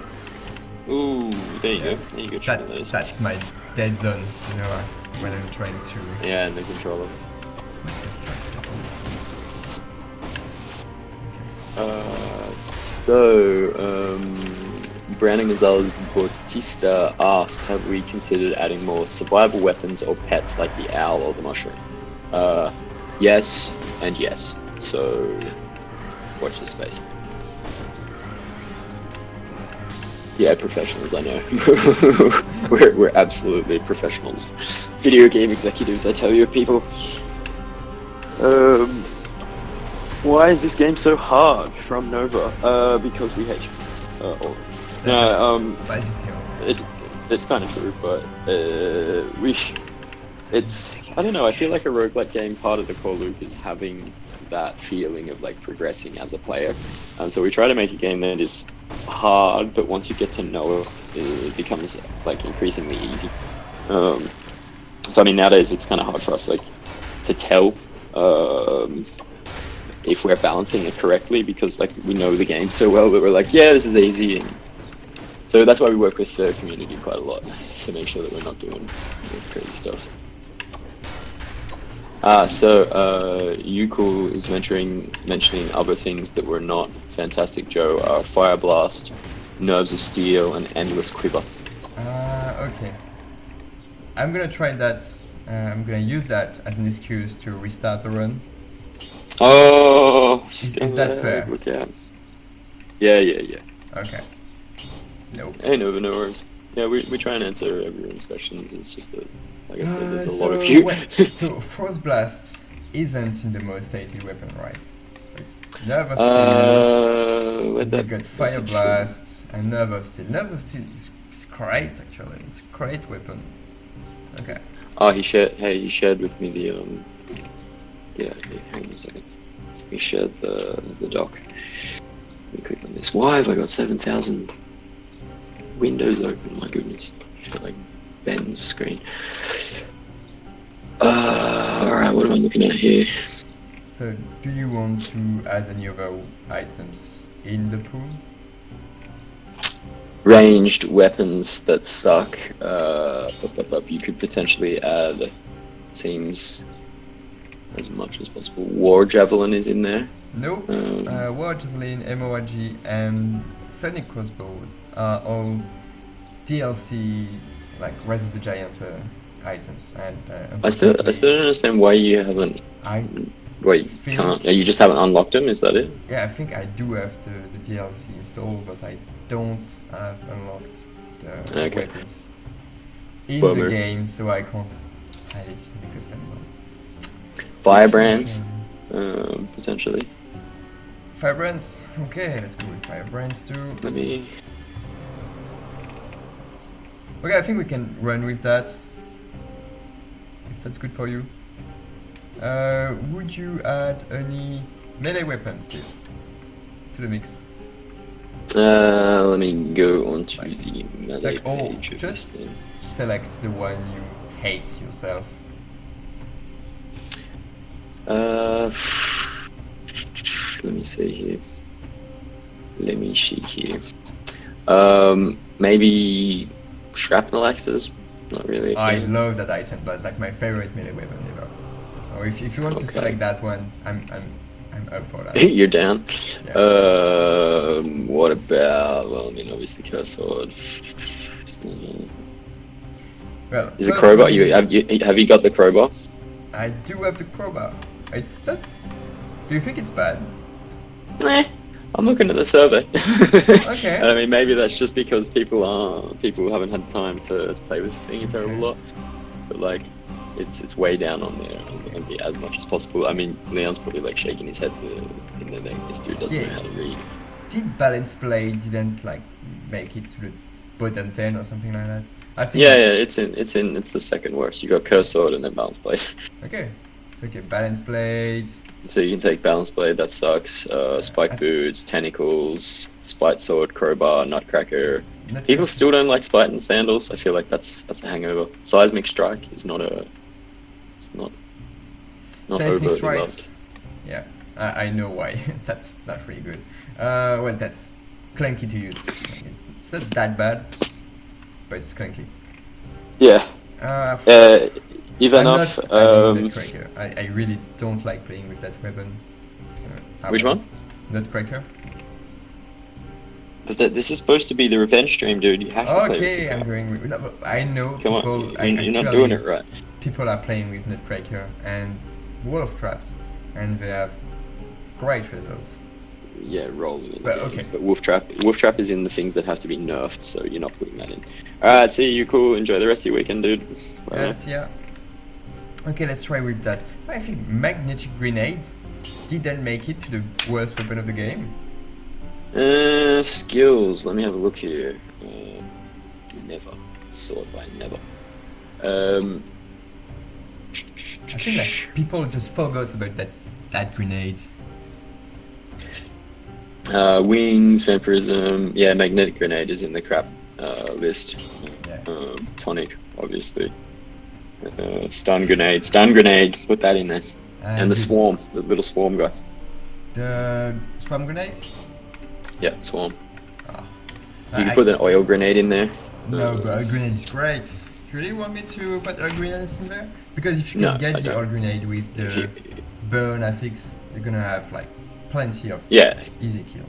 Ooh, there you Yeah. go. There you go. That's my dead zone, you know, when I'm trying to. Yeah, and the controller. Brandon Gonzalez Bautista asked, have we considered adding more survival weapons or pets like the owl or the mushroom? Yes and yes. So watch this space. Yeah, professionals, I know. we're absolutely professionals. Video game executives, I tell you, people. Why is this game so hard from Nova? Because we hate you. Basically. It's kind of true, but I don't know, I feel like a roguelike game, part of the core loop is having that feeling of like progressing as a player. And so we try to make a game that is hard, but once you get to know it, it becomes like increasingly easy. So I mean, nowadays it's kind of hard for us like to tell if we're balancing it correctly, because like we know the game so well that we're like, yeah, this is easy. And so that's why we work with the community quite a lot to make sure that we're not doing crazy stuff. Yukul is mentioning other things that were not Fantastic Joe are Fire Blast, Nerves of Steel, and Endless Quiver. Okay. I'm gonna try that. I'm gonna use that as an excuse to restart the run. Oh, Is that fair? Look out. Yeah. Okay. Nope. Hey, no worries. Yeah, we try and answer everyone's questions. It's just that, like I said, there's a lot of you. So Frost Blast isn't in the most hated weapon, right? So it's Nerve of Steel. With We that got Fire Blast and Nerve of Steel. Nerve of Steel is great, actually. It's a great weapon. Okay. Oh, he shared with me the Yeah, hang on a second. He shared the doc. Let me click on this. Why have I got 7,000 windows open? My goodness. Should like Ben's screen. Alright, what am I looking at here? So, do you want to add any other items in the pool? Ranged weapons that suck. You could potentially add, seems, as much as possible. War Javelin is in there. Nope. War Javelin, MORG, and Sonic Crossbows are all DLC, like Rise of the Giant items. And I still don't understand why you haven't. Why you can't? You just haven't unlocked them. Is that it? Yeah, I think I do have the DLC installed, but I don't have unlocked the weapons in the game, so I can't add it because I'm not. Firebrands, potentially. Firebrands? Okay, let's go with Firebrands too. Let me. Okay, I think we can run with that. If that's good for you. Would you add any melee weapons still to the mix? Let me go onto the melee Like, page of this just thing. select the one you hate yourself. Uh, let me see here. Let me see here. Maybe shrapnel axes. Not really. A I fan. love that item, but like my favorite melee weapon ever. So if you want to Okay. select that one, I'm up for that. You're down. Yeah. What about? Well, I mean, obviously, curse sword. Well, Is a crowbar? personally, Have you got the crowbar? I do have the crowbar. It's not. Do you think it's bad? Eh, I'm looking at the survey. Okay. I mean, maybe that's just because people haven't had time to play with the thing a terrible lot. But like, it's way down on there and be as much as possible. I mean, Leon's probably like shaking his head in the this dude doesn't know Yeah. how to read. Did Balance Play didn't like make it to the bottom 10 or something like that? I think. Yeah, it's the second worst. You got curse sword and then balance blade. Okay. It's okay. Balance Blade. So you can take balance blade, that sucks. Spike boots, tentacles, spite sword, crowbar, nutcracker. Not People still don't like spite and sandals. I feel like that's a hangover. Seismic strike is not Seismic overtly Strikes. loved. Yeah, I know why. That's not really good. Well, that's clunky to use. It's not that bad, but it's clunky. Yeah. Ivanov. Nutcracker. I really don't like playing with that weapon. Which one? Nutcracker. But this is supposed to be the revenge stream, dude. You have to play with Okay, it. I'm going with. No, but I know Come people. on, you're not doing it right. People are playing with Nutcracker and Wall of Traps, and they have great results. Yeah, rolling in But, the game. okay. But Wolf Trap is in the things that have to be nerfed, so you're not putting that in. Alright, see you, cool. Enjoy the rest of your weekend, dude. Bye. Yes, yeah. Okay, let's try with that. I think Magnetic Grenade didn't make it to the worst weapon of the game. Skills. Let me have a look here. Never. Sword by never. I think like people just forgot about that grenade. Wings, vampirism. Yeah, magnetic grenade is in the crap list. Yeah. Tonic, obviously. Stun grenade. Put that in there. And the swarm, the little swarm guy. The swarm grenade? Yeah, swarm. Oh. You can put an oil grenade in there. No, but a grenade is great. You really want me to put a grenade in there? Because if you can No, get I the don't. oil grenade with If the you- burn affix, you're gonna have like plenty of Yeah. easy kill.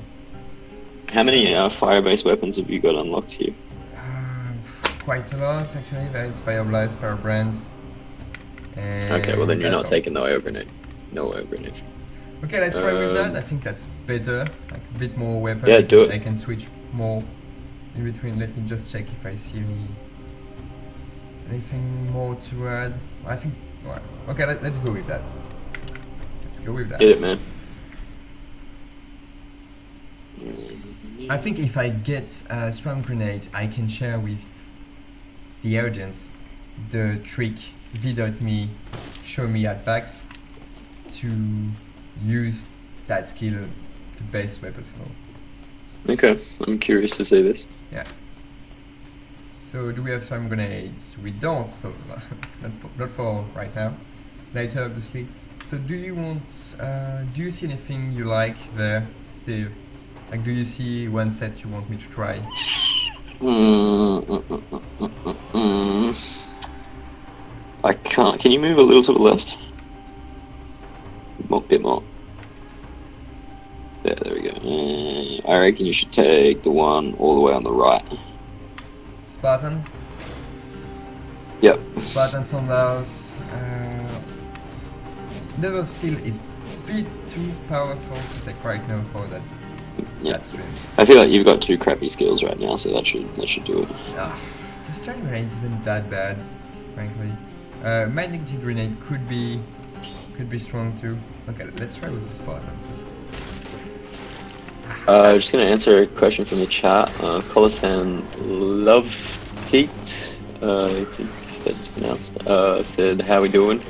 How many fire-based weapons have you got unlocked here? Quite a lot actually. There's Fire Blast, Fire Brands. And Okay, well then you're not that's all. taking the oil grenade. No oil grenade. Okay, let's try with that. Um, I think that's better. Like a bit more weapon. Yeah, do it. I can switch more in between. Let me just check if I see anything more to add. I think. Well, okay, let's go with that. Let's go with that. Get it, man. I think if I get a Swarm Grenade, I can share with the audience the trick without me show me at backs to use that skill the best way possible. Okay, I'm curious to see this. Yeah. So do we have Swarm Grenades? We don't, so not for right now. Later, obviously. So do you want? Do you see anything you like there, Steve? Like, do you see one set you want me to try? I can't. Can you move a little to the left? Bit more. There we go. I reckon you should take the one all the way on the right. Spartan? Yep. Spartan Sandals. Nerve of Steel is a bit too powerful to take right now for that. Yeah. That's really. I feel like you've got two crappy skills right now, so that should do it. The Stun Grenade isn't that bad, frankly. Magnetic Grenade could be strong too. Okay, let's try with the Spartan first. Just gonna answer a question from the chat. Colasan Loveteat, I think that's pronounced, said, "How we doing?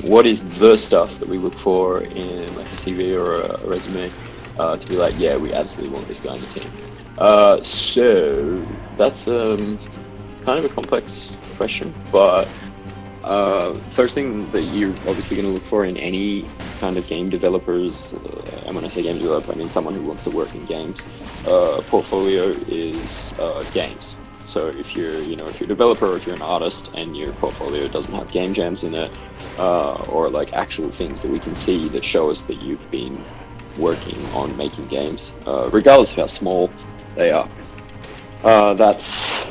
What is the stuff that we look for in like a CV or a resume to be like, yeah, we absolutely want this guy in the team?" So that's kind of a complex question, but First thing that you're obviously going to look for in any kind of game developers, and when I say game developer, I mean someone who wants to work in games, portfolio is games. So if you're a developer or if you're an artist and your portfolio doesn't have game jams in it, or like actual things that we can see that show us that you've been working on making games, regardless of how small they are, that's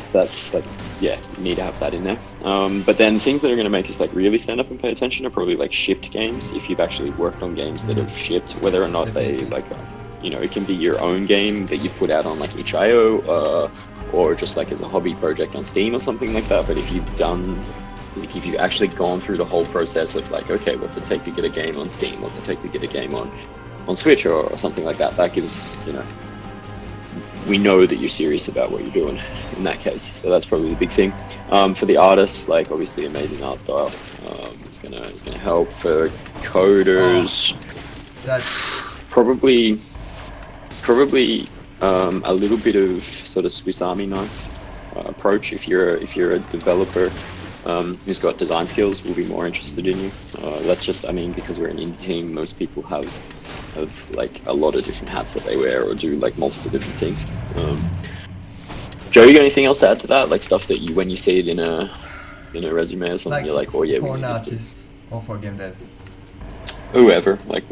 like, yeah, you need to have that in there. But then things that are going to make us like really stand up and pay attention are probably like shipped games. If you've actually worked on games that have shipped, whether or not they like, it can be your own game that you've put out on like itch.io, or just like as a hobby project on Steam or something like that. But if you've actually gone through the whole process of like, okay, what's it take to get a game on Steam? What's it take to get a game on Switch or something like that? That gives, we know that you're serious about what you're doing in that case. So that's probably the big thing. For the artists, like obviously amazing art style is gonna help. For coders, probably a little bit of sort of Swiss Army knife approach. If you're a developer who's got design skills, will be more interested in you. That's just, because we're an indie team, most people have like a lot of different hats that they wear or do like multiple different things. Joe, you got anything else to add to that? Like stuff that you, when you see it in a resume or something, you're like, oh yeah, for an artist or for game dev. Whoever, like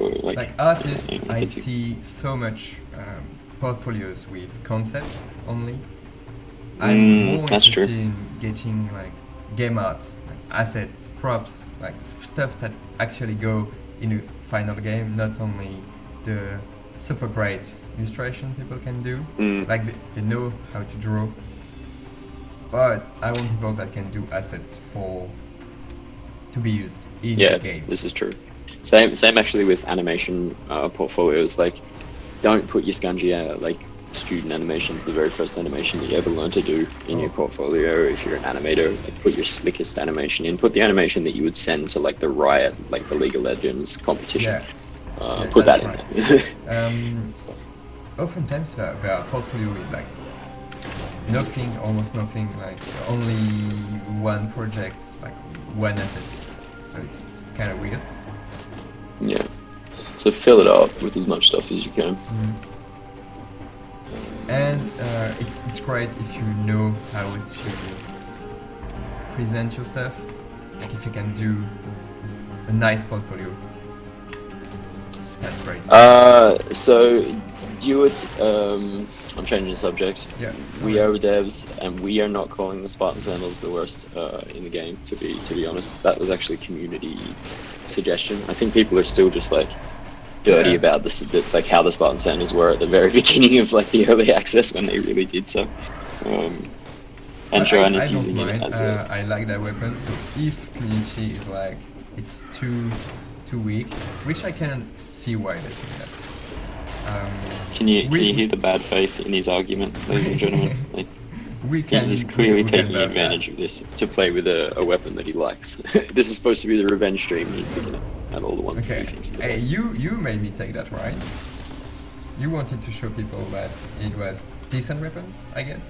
artists, I see so much portfolios with concepts only. I'm more interested in getting like game art, like assets, props, like stuff that actually go in a final game, not only the super great illustration people can do, like they know how to draw, but I want people that can do assets to be used in the game. This is true. Same actually with animation portfolios. Like, don't put your scungy like student animations, the very first animation that you ever learn to do in your portfolio. If you're an animator, like put your slickest animation in. Put the animation that you would send to like the Riot, like the League of Legends competition. Put that in there. Oftentimes the portfolio is like nothing, almost nothing, like only one project, like one asset. So it's kind of weird. Yeah. So fill it up with as much stuff as you can. And it's great if you know how to present your stuff. Like if you can do a nice portfolio, that's great. So do it. I'm changing the subject. Yeah. We are devs, and we are not calling the Spartan Sandals the worst in the game. To be honest, that was actually a community suggestion. I think people are still just like dirty about this, like how the Spartan Sandals were at the very beginning of like the early access when they really did so. And Joanne is using it as I like that weapon. So if community is like it's too weak, which I can see why they say that. Can you hear the bad faith in his argument, ladies and gentlemen? Like, he's clearly taking advantage of this to play with a weapon that he likes. This is supposed to be the revenge stream, and he's picking at all the ones that he thinks. Hey, you made me take that, right? You wanted to show people that it was decent weapons, I guess?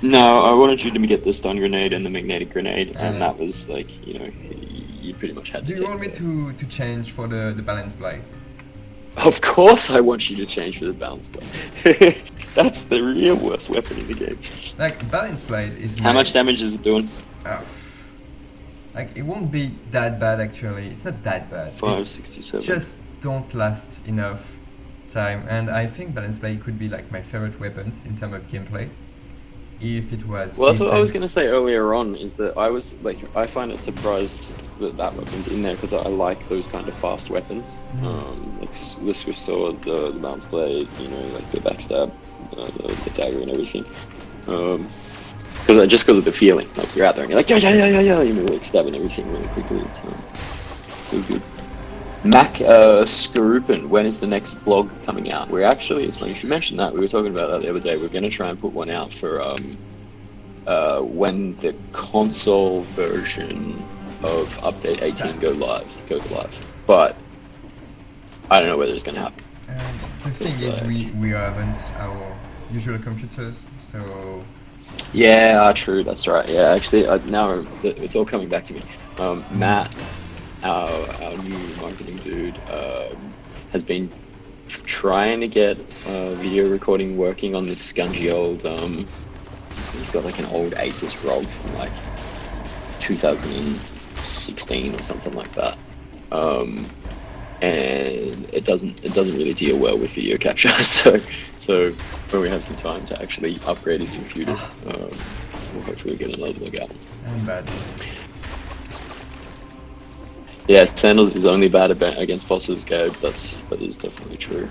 No, I wanted you to get the stun grenade and the magnetic grenade, and that was like, you pretty much had to. Do you want me to change for the balance blade? Of course I want you to change for the balance blade. That's the real worst weapon in the game. Like, balance blade is... How much damage is it doing? Like, it won't be that bad actually. It's not that bad. 567. Just don't last enough time. And I think balance blade could be like my favorite weapons in terms of gameplay. If it was well, that's what I was going to say earlier on, is that I find it surprised that weapon's in there, because I like those kind of fast weapons. Like the Swift Sword, the Bounce Blade, like the Backstab, the Dagger and everything. Because of the feeling, like you're out there and you're like, yeah, like stabbing everything really quickly. It feels good. Mac Skarupen, when is the next vlog coming out? We're actually, it's funny you should mention that, we were talking about that the other day. We're going to try and put one out for when the console version of Update 18 goes live. But I don't know whether it's going to happen. The thing is, we haven't our usual computers, so... Yeah, true, that's right. Yeah, actually, now it's all coming back to me. Matt, our new marketing dude, has been trying to get video recording working on this scungy old. He's got like an old Asus ROG from like 2016 or something like that. And it doesn't really deal well with video capture. So when we have some time to actually upgrade his computer, we'll hopefully get another look out. I'm bad. Yeah, Sandals is only bad against bosses, Gabe. That is definitely true.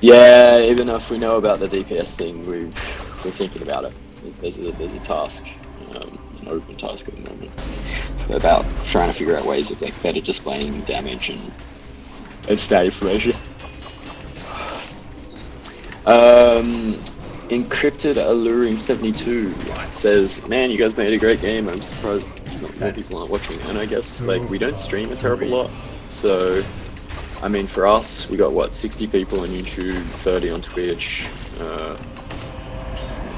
Yeah, even if we know about the DPS thing, we're thinking about it. There's a task, an open task at the moment, about trying to figure out ways of like better displaying damage and stat information. Encrypted Alluring 72 says, "Man, you guys made a great game. I'm surprised not more people aren't watching." And I guess like we don't stream a terrible lot, so I mean for us we got what 60 people on YouTube, 30 on Twitch,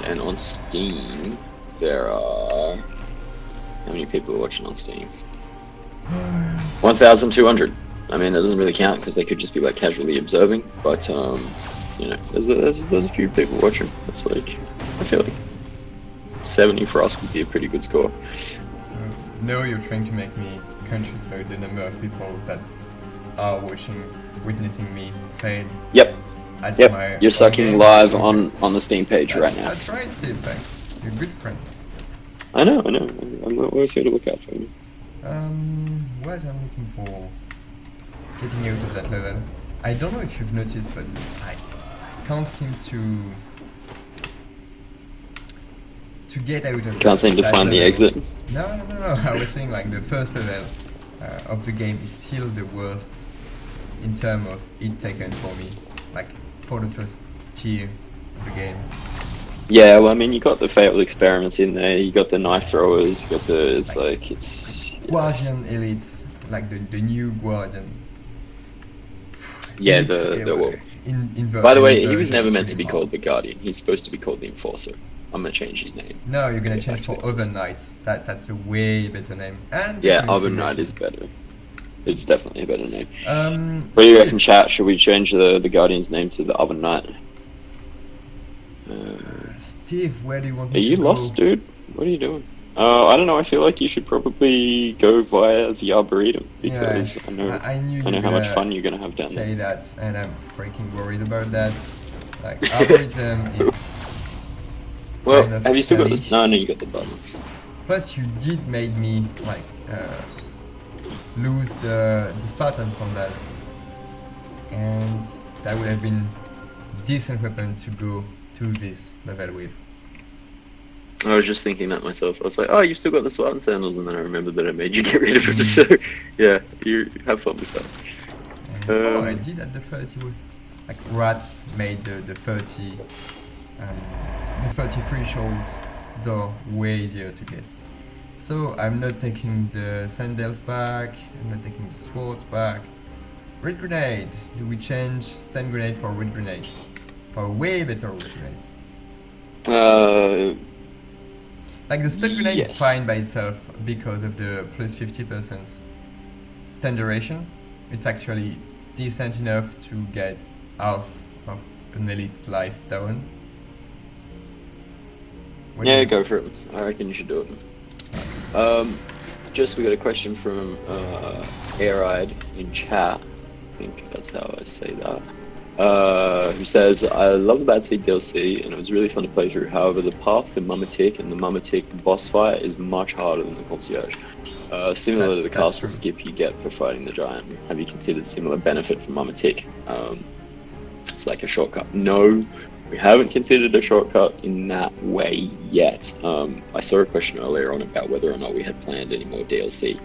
and on Steam there are how many people are watching on Steam? 1,200. I mean that doesn't really count because they could just be like casually observing, but you know, there's a few people watching. It's like, I feel like 70 for us would be a pretty good score. No, you're trying to make me conscious about the number of people that are watching, witnessing me fail. Yep. At Yep. my You're sucking game. live on the Steam page right now. That's right, Steve. Thanks. You're a good friend. I know. I'm always here to look out for you. What I'm looking for? Getting out of that level. I don't know if you've noticed, but I can't seem to get out of. Can't seem to that find the level. exit. No. I was saying like the first level of the game is still the worst in terms of it taken for me. Like for the first tier of the game. Yeah, well, I mean, you got the failed experiments in there. You got the knife throwers. You got the. It's like it's. Guardian elites, like the new Guardian. Yeah, Elite, the well. in By the way, he version, was never it's meant to really be hard. called the Guardian. He's supposed to be called the Enforcer. I'm gonna change his name. No, you're gonna Get change back for to it. Overnight. That's a way better name. And Yeah, better Oven Knight is integration. better. It's definitely a better name. Steve, What do you reckon, chat? Should we change the Guardian's name to the Oven Knight? Steve, where do you want Are me you to lost, go? dude? What are you doing? I don't know. I feel like you should probably go via the Arboretum because I know I knew how you much gonna fun you're gonna have down there. say that, and I'm freaking worried about that. Like Arboretum is. Well, kind of have you still got this? hellish. No, you got the buttons. Plus, you did made me like lose the Spartan sandals, and that would have been decent weapon to go to this level with. I was just thinking that myself. I was like, oh, you've still got the Spartan sandals, and then I remembered that I made you get rid of them. So, yeah, you have fun with that. And, I did at the 30 wood. Like rats made the 30, the 33 thresholds door way easier to get. So I'm not taking the sandals back. I'm not taking the swords back. Red grenade. Do we change stun grenade for red grenade? For a way better red grenade. Like the stun grenade is Yes. fine by itself because of the plus 50% stun duration. It's actually decent enough to get half of an elite's life down. What do Yeah, you- go for it. I reckon you should do it. Just we got a question from Airide in chat. I think that's how I say that. Who says, I love the Bad Seed DLC and it was really fun to play through. However, the path to Mamatik and the Mamatik boss fight is much harder than the Concierge. Similar to the That's castle true. skip you get for fighting the giant. Have you considered similar benefit from Mamatik? It's like a shortcut. No, we haven't considered a shortcut in that way yet. I saw a question earlier on about whether or not we had planned any more DLC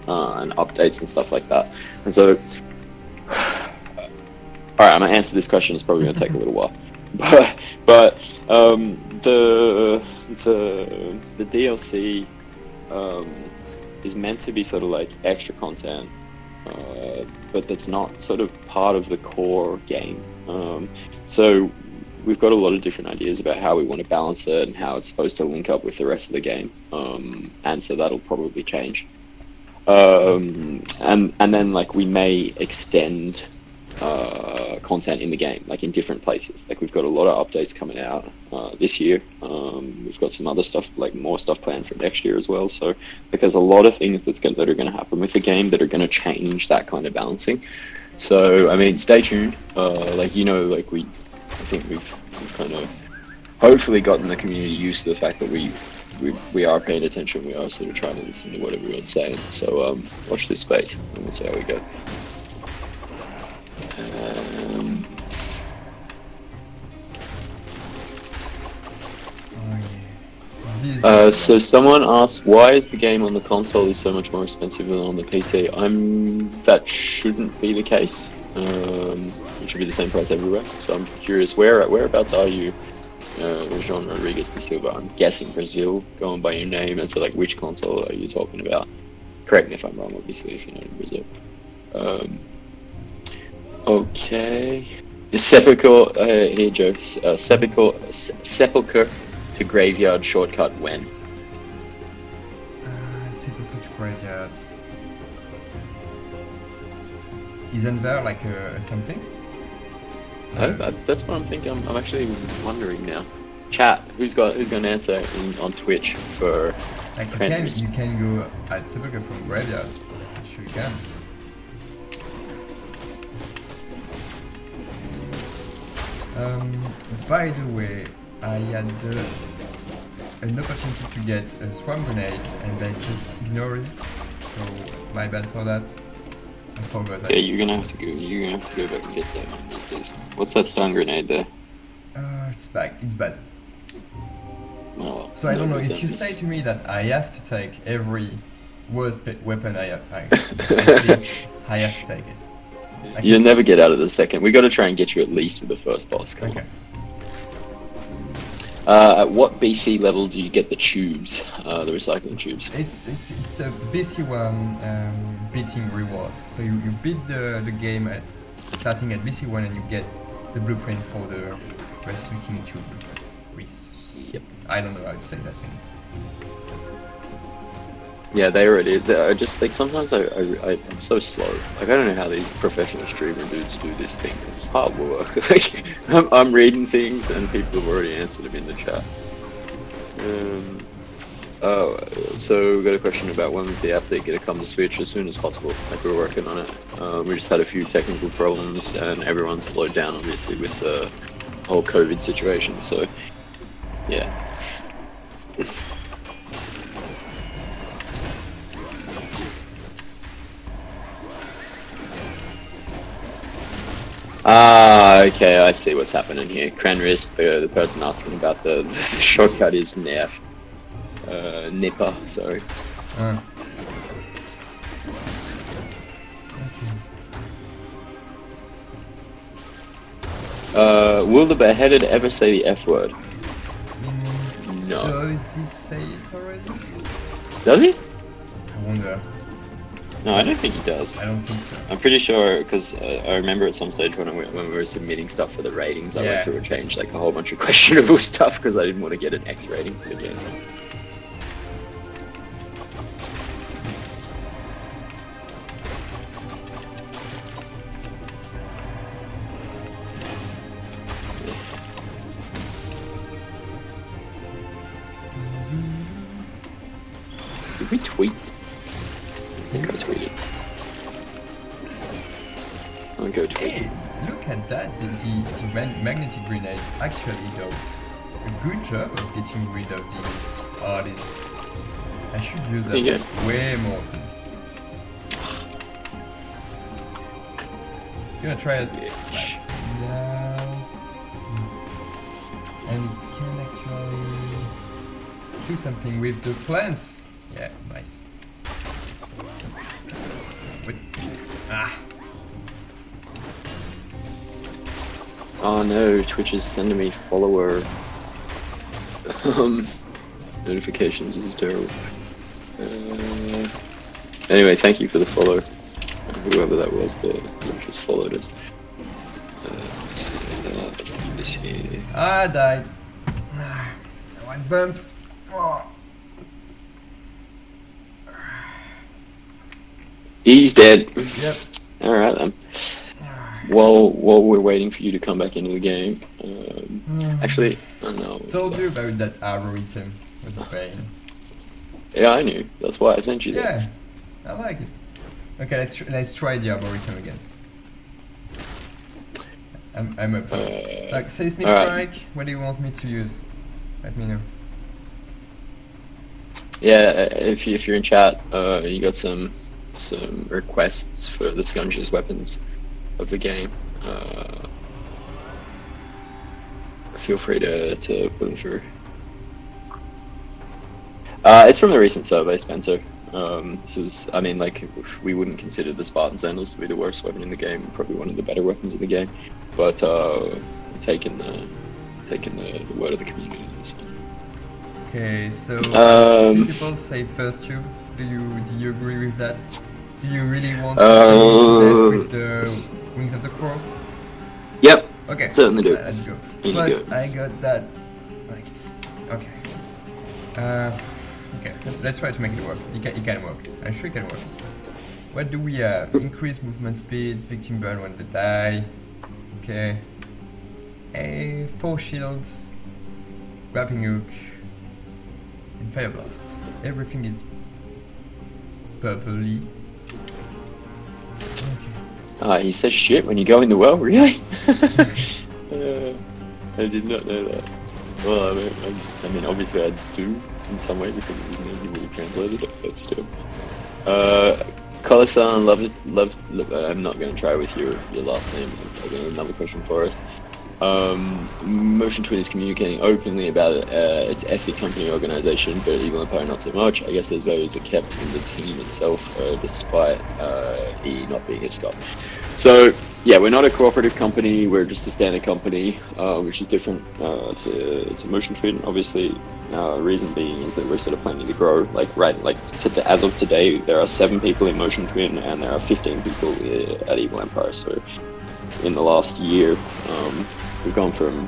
and updates and stuff like that. And so, alright, I'm gonna answer this question. It's probably gonna take a little while, but the DLC is meant to be sort of like extra content, but that's not sort of part of the core game. So we've got a lot of different ideas about how we want to balance it and how it's supposed to link up with the rest of the game. And so that'll probably change. And then like we may extend content in the game, like in different places. Like we've got a lot of updates coming out this year. We've got some other stuff, like more stuff planned for next year as well. So like there's a lot of things that are going to happen with the game that are going to change that kind of balancing. So I mean, stay tuned. Like like I think we've kind of hopefully gotten the community used to the fact that we are paying attention. We are sort of trying to listen to what everyone's saying. So watch this space and we'll see how we go. So someone asked, why is the game on the console is so much more expensive than on the PC? That shouldn't be the case. It should be the same price everywhere. So I'm curious, whereabouts are you, Jean Rodriguez da Silva? I'm guessing Brazil, going by your name. And so like, which console are you talking about? Correct me if I'm wrong, obviously, if you're not in Brazil. Okay. Sepulchre, here Joe. Sepulchre to Graveyard shortcut when? Sepulchre to Graveyard. Isn't there like something? That's what I'm thinking. I'm actually wondering now. Chat, who's going to answer on Twitch for? Like you can go at Sepulchre from Graveyard. Sure you can. By the way, I had an opportunity to get a swarm grenade and I just ignored it, so my bad for that. I forgot that. Yeah, you're gonna have to go back and get that. What's that stun grenade there? It's back. It's bad. Oh, so I don't know if you say to me that I have to take every worst weapon I see, I have to take it. You'll never get out of the second. We got to try and get you at least to the first boss. Come on. At what BC level do you get the tubes, the recycling tubes? It's the BC one beating reward. So you beat the game starting at BC one and you get the blueprint for the recycling tube. Yep. I don't know how to say that thing. Yeah, they already. I just like sometimes I'm so slow. Like I don't know how these professional streamer dudes do this thing. It's hard work. Like I'm reading things and people have already answered them in the chat. So we got a question about when was the update going to come to Switch? As soon as possible. Like we're working on it. We just had a few technical problems and everyone's slowed down obviously with the whole COVID situation. So yeah. Okay, I see what's happening here. Cranrisp, the person asking about the shortcut is Nerf. Nipper, sorry. Will the beheaded ever say the F word? No. Does he say it already? Does he? I wonder. No, I don't think he does. I don't think so. I'm pretty sure, because I remember at some stage when we were submitting stuff for the ratings, I went through and changed like a whole bunch of questionable stuff because I didn't want to get an X rating for the game. Did we tweet? I think I tweeted. I'll go tweet. Hey, look at that. The magnetic grenade actually does a good job of getting rid of the artists. I should use that way more often. You're gonna try it now. And you can actually do something with the plants. Yeah, nice. Wait. Oh no, Twitch is sending me follower notifications. This is terrible. Anyway, thank you for the follow. Whoever that was that just followed us. this here. I died. I was bumped. Oh. He's dead. Yep. All right then. While we're waiting for you to come back into the game, actually, oh no. Told you about that algorithm with the pain. Yeah, I knew. That's why I sent you there. Yeah, I like it. Okay, let's try the algorithm again. I'm up for it. Like seismic alright. strike. What do you want me to use? Let me know. Yeah, if you're in chat, you got some requests for the scunchiest weapons of the game. Feel free to put them through. It's from the recent survey, Spencer. This is, I mean, like, we wouldn't consider the Spartan Sandals to be the worst weapon in the game, probably one of the better weapons in the game, but taking the word of the community on this one. Okay, so some people say first tube. Do you agree with that? Do you really want to see me to death with the Wings of the Crow? Yep. Okay. Certainly do. Let's go. You Plus, go. I got that. Like, okay. Okay. Let's try to make it work. It can work. I'm sure it can work. What do we have? Increased movement speed, victim burn when they die. Okay. 4 shields, grappling hook, and fire blast. Everything is purpley. Okay. He says shit when you go in the well, really? I did not know that. Well, I mean, obviously I do in some way because it wasn't easily translated, but still. Kolasan, love. I'm not going to try with your last name. So I've got another question for us. Motion Twin is communicating openly about its ethnic company organization, but Evil Empire not so much. I guess those values are kept in the team itself, despite he not being a Scot. So, yeah, we're not a cooperative company, we're just a standard company, which is different to Motion Twin, obviously. Reason being is that we're sort of planning to grow. As of today, there are 7 people in Motion Twin, and there are 15 people at Evil Empire. So, in the last year, we've gone from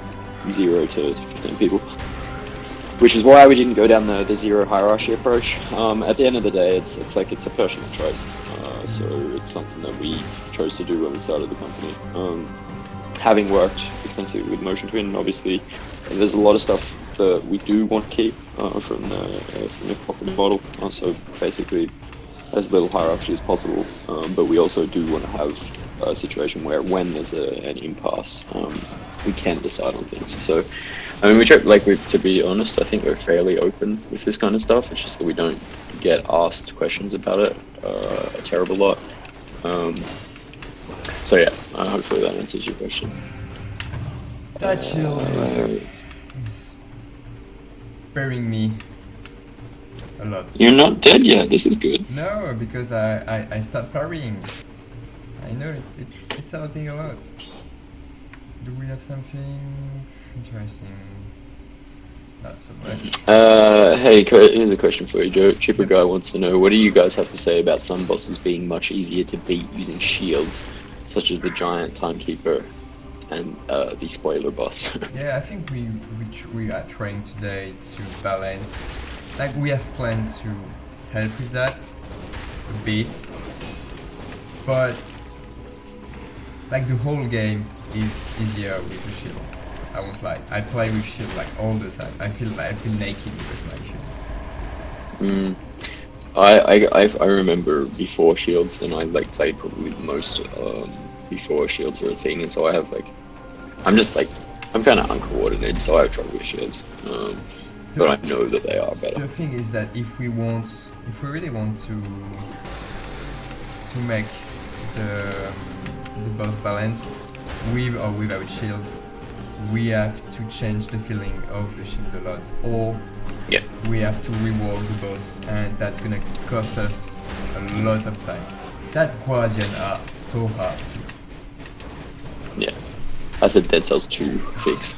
0 to 15 people, which is why we didn't go down the zero hierarchy approach. At the end of the day, it's a personal choice. So it's something that we chose to do when we started the company. Having worked extensively with Motion Twin, obviously, there's a lot of stuff that we do want to keep from the cooperative model. So basically, as little hierarchy as possible. But we also do want to have a situation where when there's an impasse, we can decide on things. So, I mean, to be honest, I think we're fairly open with this kind of stuff. It's just that we don't get asked questions about it a terrible lot. So yeah, hopefully that answers your question. That shield is sparing me a lot. You're not dead yet. This is good. No, because I stopped parrying. I know it's helping a lot. Do we have something interesting? Not so much. Hey, here's a question for you, Joe. Chipper Guy wants to know, what do you guys have to say about some bosses being much easier to beat using shields, such as the giant timekeeper and the spoiler boss? Yeah, I think we are trying today to balance. Like, we have planned to help with that a bit, but like the whole game is easier with the shield. I won't lie. I play with shield like all the time. I feel naked with my shield. I remember before shields, and I played probably the most before shields were a thing, and so I have I'm kind of uncoordinated, so I have trouble with shields. But I know that they are better. The thing is that if we really want to make the boss balanced, with or without shield, we have to change the feeling of the shield a lot, or we have to rework the boss, and that's gonna cost us a lot of time. That Guardian are so hard too. Yeah, that's a Dead Cells 2 fix.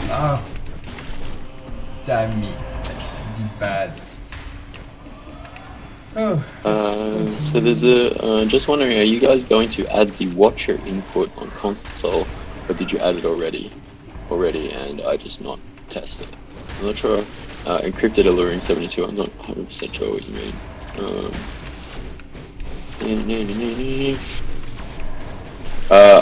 Ah, damn me, I did bad. Oh. So there's just wondering, are you guys going to add the Watcher input on console or did you add it already, and I just not test it? I'm not sure. Encrypted alluring 72. I'm not 100% sure what you mean.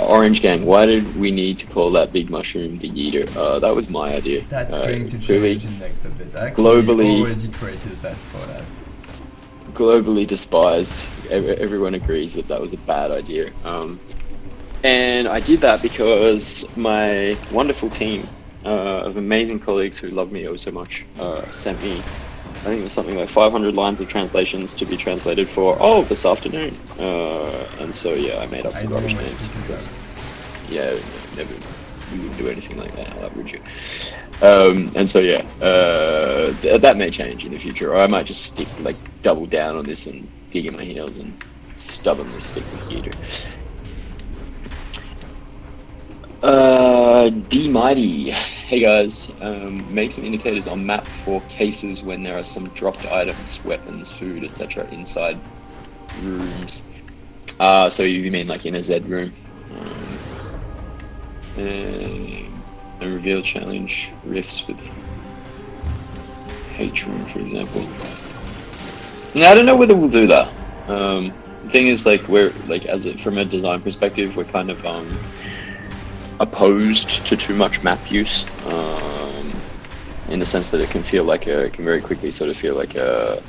Orange Gang, why did we need to call that big mushroom the Yeeter? That was my idea. That's going to clearly change in next update. I globally- already created a task for that. globally despised. Everyone agrees that that was a bad idea. And I did that because my wonderful team of amazing colleagues who love me oh so much sent me, I think it was something like 500 lines of translations to be translated for this afternoon. And so yeah, I made up some rubbish names because never you wouldn't do anything like that, would you? And so yeah, that may change in the future, or I might just double down on this and dig in my heels and stubbornly stick with Yeeter. D Mighty, hey guys, make some indicators on map for cases when there are some dropped items, weapons, food, etc. inside rooms. So you mean like in a Z room? And reveal challenge rifts with H room, for example. Now, I don't know whether we'll do that. The thing is, we're from a design perspective, we're kind of opposed to too much map use, in the sense that it can very quickly sort of feel like a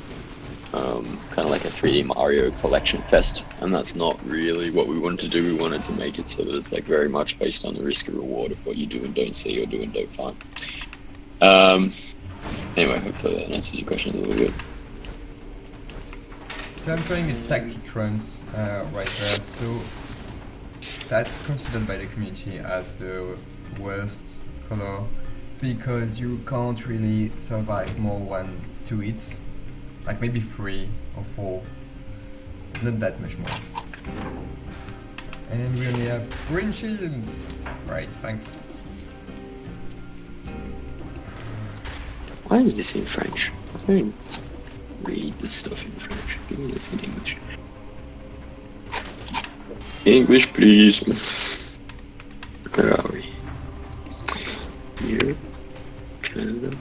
kind of like a 3D Mario collection fest, and that's not really what we wanted to do. We wanted to make it so that it's very much based on the risk and reward of what you do and don't see or do and don't find. Anyway, hopefully that answers your questions a little bit. So I'm trying the tactic runs right there. So that's considered by the community as the worst color because you can't really survive more 1-2 hits, like maybe 3 or 4, not that much more. And we only have green shields. Right, thanks. Why is this in French? I don't read this stuff in French. Give me this in English. English, please. Where are we? Here, Canada.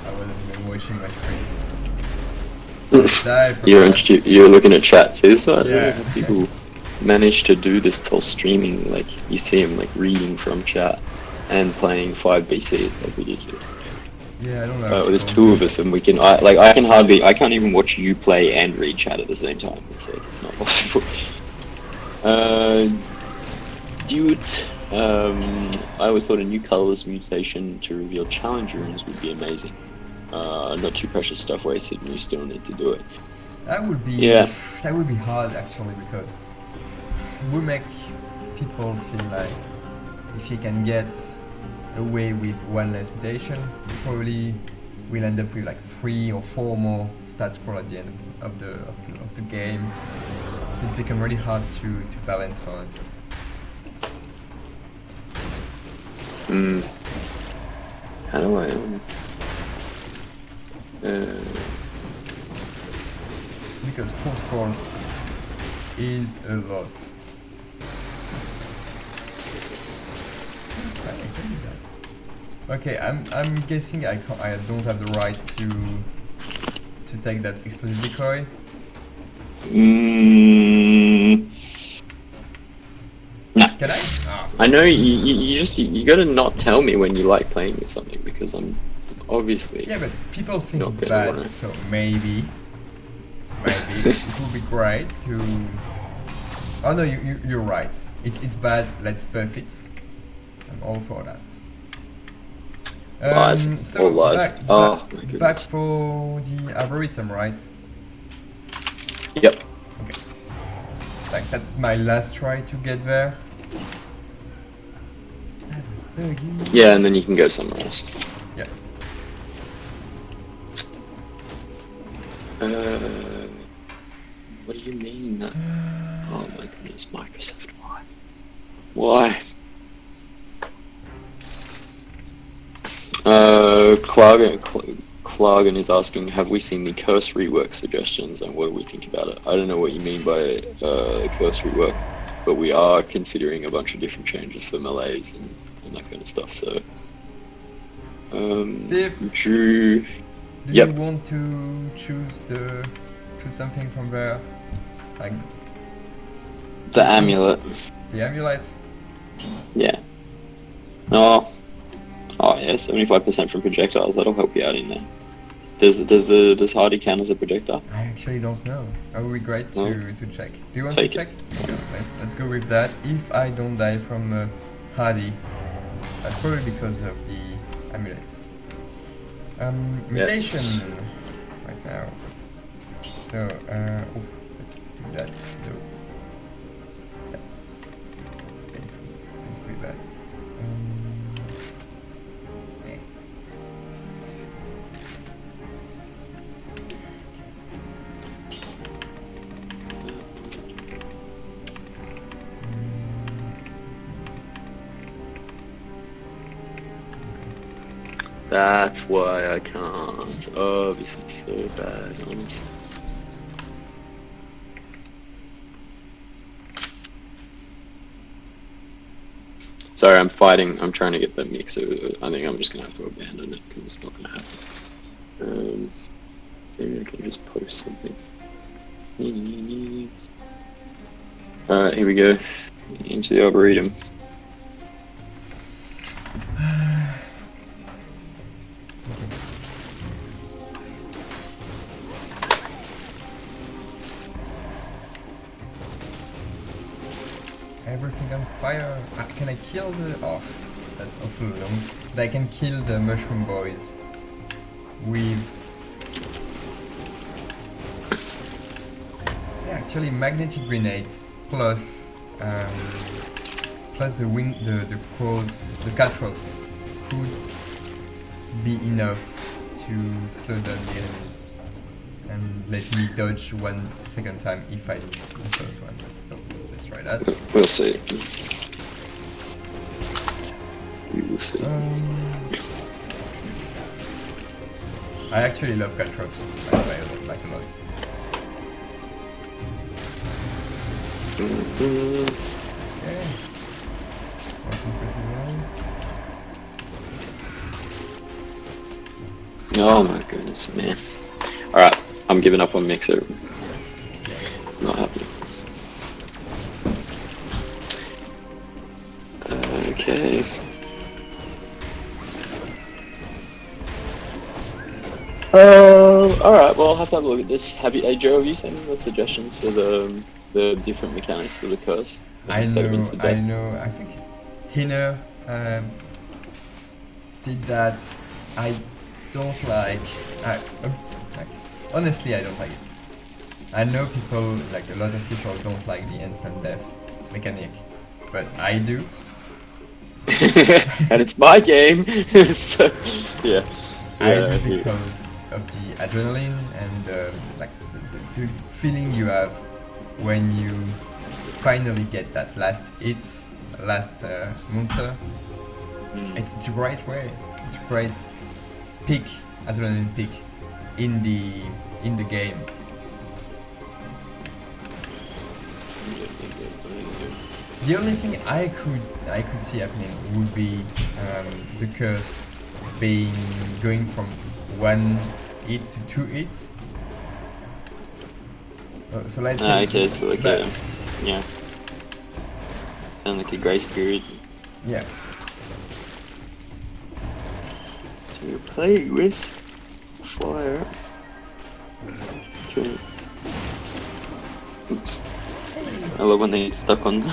I wasn't even watching my screen. You're looking at chat too, so I don't know Yeah. how people manage to do this till streaming. You see them reading from chat and playing 5BC. It's ridiculous. Yeah, I don't know. There's two of us, and we can. I can't even watch you play and read chat at the same time. It's not possible. Dude, I always thought a new colorless mutation to reveal challenge rooms would be amazing. Not too precious stuff wasted, and you still need to do it. That would be That would be hard actually, because it would make people feel like if you can get away with 1 less mutation, you probably will end up with 3 or 4 more stat scroll at the end of the game. It's become really hard to balance for us. How do I? Because 4 scrolls is a lot. I can do that. Okay, I'm guessing I don't have the right to take that explosive decoy. No. Can I? Ah. I know you gotta not tell me when you like playing with something, because I'm obviously. Yeah, but people think Not it's gonna bad, wanna. so maybe it would be great to. Oh no, you're right. It's bad. Let's buff it. I'm all for that. Lies. So All lies. back, Oh, back, my goodness. back for the algorithm, right? Yep. Okay. That's my last try to get there. That was buggy. Yeah, and then you can go somewhere else. Yeah. What do you mean that? Oh my goodness, Microsoft, why? Why? Clargan is asking, have we seen the curse rework suggestions and what do we think about it? I don't know what you mean by curse rework. but we are considering a bunch of different changes for melees and that kind of stuff. So, Steve? Drew, Do Yep. you want to choose something from there, like the amulet, the amulet? yeah. Oh yeah, 75% from projectiles. That'll help you out in there. Does Hardy count as a projectile? I actually don't know. Are we great to check? Do you want Take to it. check? Okay, let's go with that. If I don't die from Hardy, that's probably because of the amulets. Mutation right now. So let's do that. So that's painful. It's pretty bad. Eh. That's why I can't. Oh, this is so bad, honest. Sorry, I'm fighting. I'm trying to get that mixer. I think I'm just gonna have to abandon it because it's not gonna happen. Maybe I can just post something. Alright, here we go. Into the Arboretum. Everything on fire. Can I kill the... Oh, that's awful long. But I can kill the mushroom boys with... Yeah, actually magnetic grenades plus plus the wing, the crows, the caltrops could be enough to slow down the enemies and let me dodge 1 second time if I miss the first one. So let's try that. We'll see. We will see. I actually love caltrops. I like a lot. Okay. Working pretty well. Oh my goodness, man. Alright, I'm giving up on Mixer. It's not happening. Okay. Alright, well, I'll have to have a look at this. Hey Joe, have you seen the suggestions for the different mechanics of the curse? I know. I think Hiner did that. I don't like. Honestly, I don't like it. I know people, like a lot of people, don't like the instant death mechanic, but I do. And it's my game, so yeah. I do because of the adrenaline and like the feeling you have when you finally get that last hit, last monster. It's a great way. It's a great peak, adrenaline peak in the game. The only thing I could see happening would be the curse going from 1 hit to 2 hits. So let's say. Okay, so like yeah, and like a grace period. Yeah. So you're playing with fire. Okay. I love when they get stuck on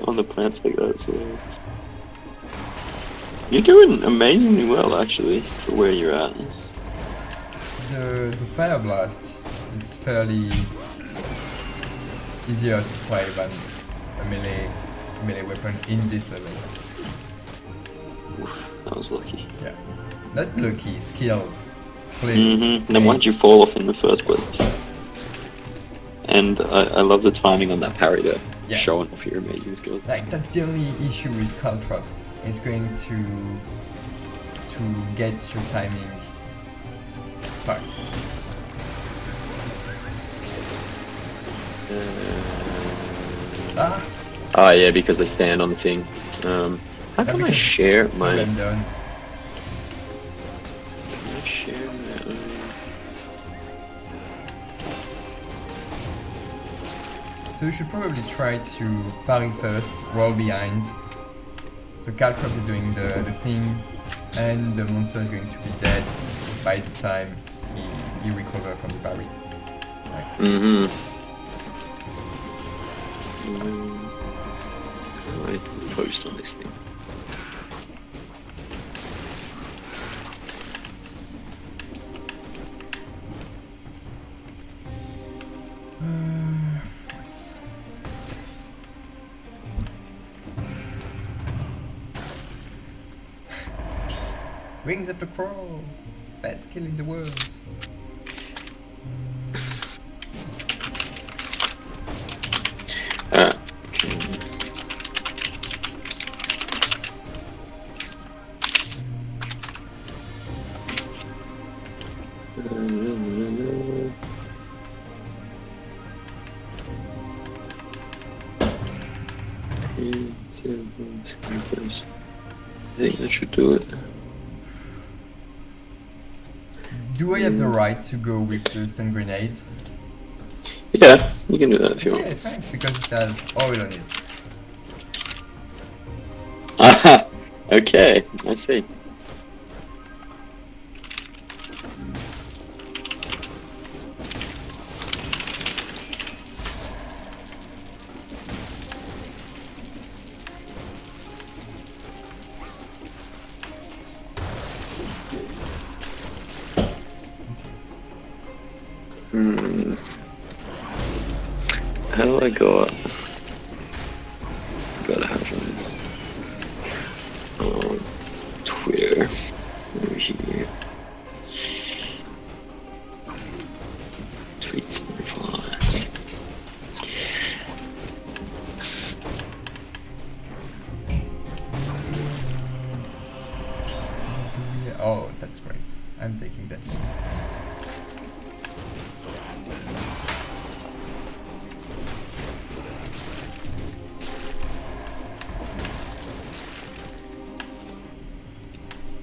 on the plants like that. So you're doing amazingly well, actually, for where you're at. The fire blast is fairly easier to play than a melee weapon in this level. Oof, that was lucky. Yeah, not lucky, skilled. Clearly. Then why did you fall off in the first place? And I love the timing on that parry there, showing off your amazing skills. Like that's the only issue with caltrops. It's going to get your timing fucked. Ah, Ah, yeah, because they stand on the thing. How can I because share it's my? random. Can I share my own? So you should probably try to parry first, roll behind. So Caltrop is doing the thing, and the monster is going to be dead by the time he recovers from the parry. Like, Mm-hmm. How do I post on this thing? what's next? Wings of the Crow! Best kill in the world! Uh, I think that should do it. Do I have the right to go with the stun grenade? Yeah, you can do that if you Yeah, want. thanks, because it has oil on it. Aha! Okay, I see. How do I go up? Gotta have him on Twitter. Over here. Tweets and replies. Oh, that's great. I'm taking that.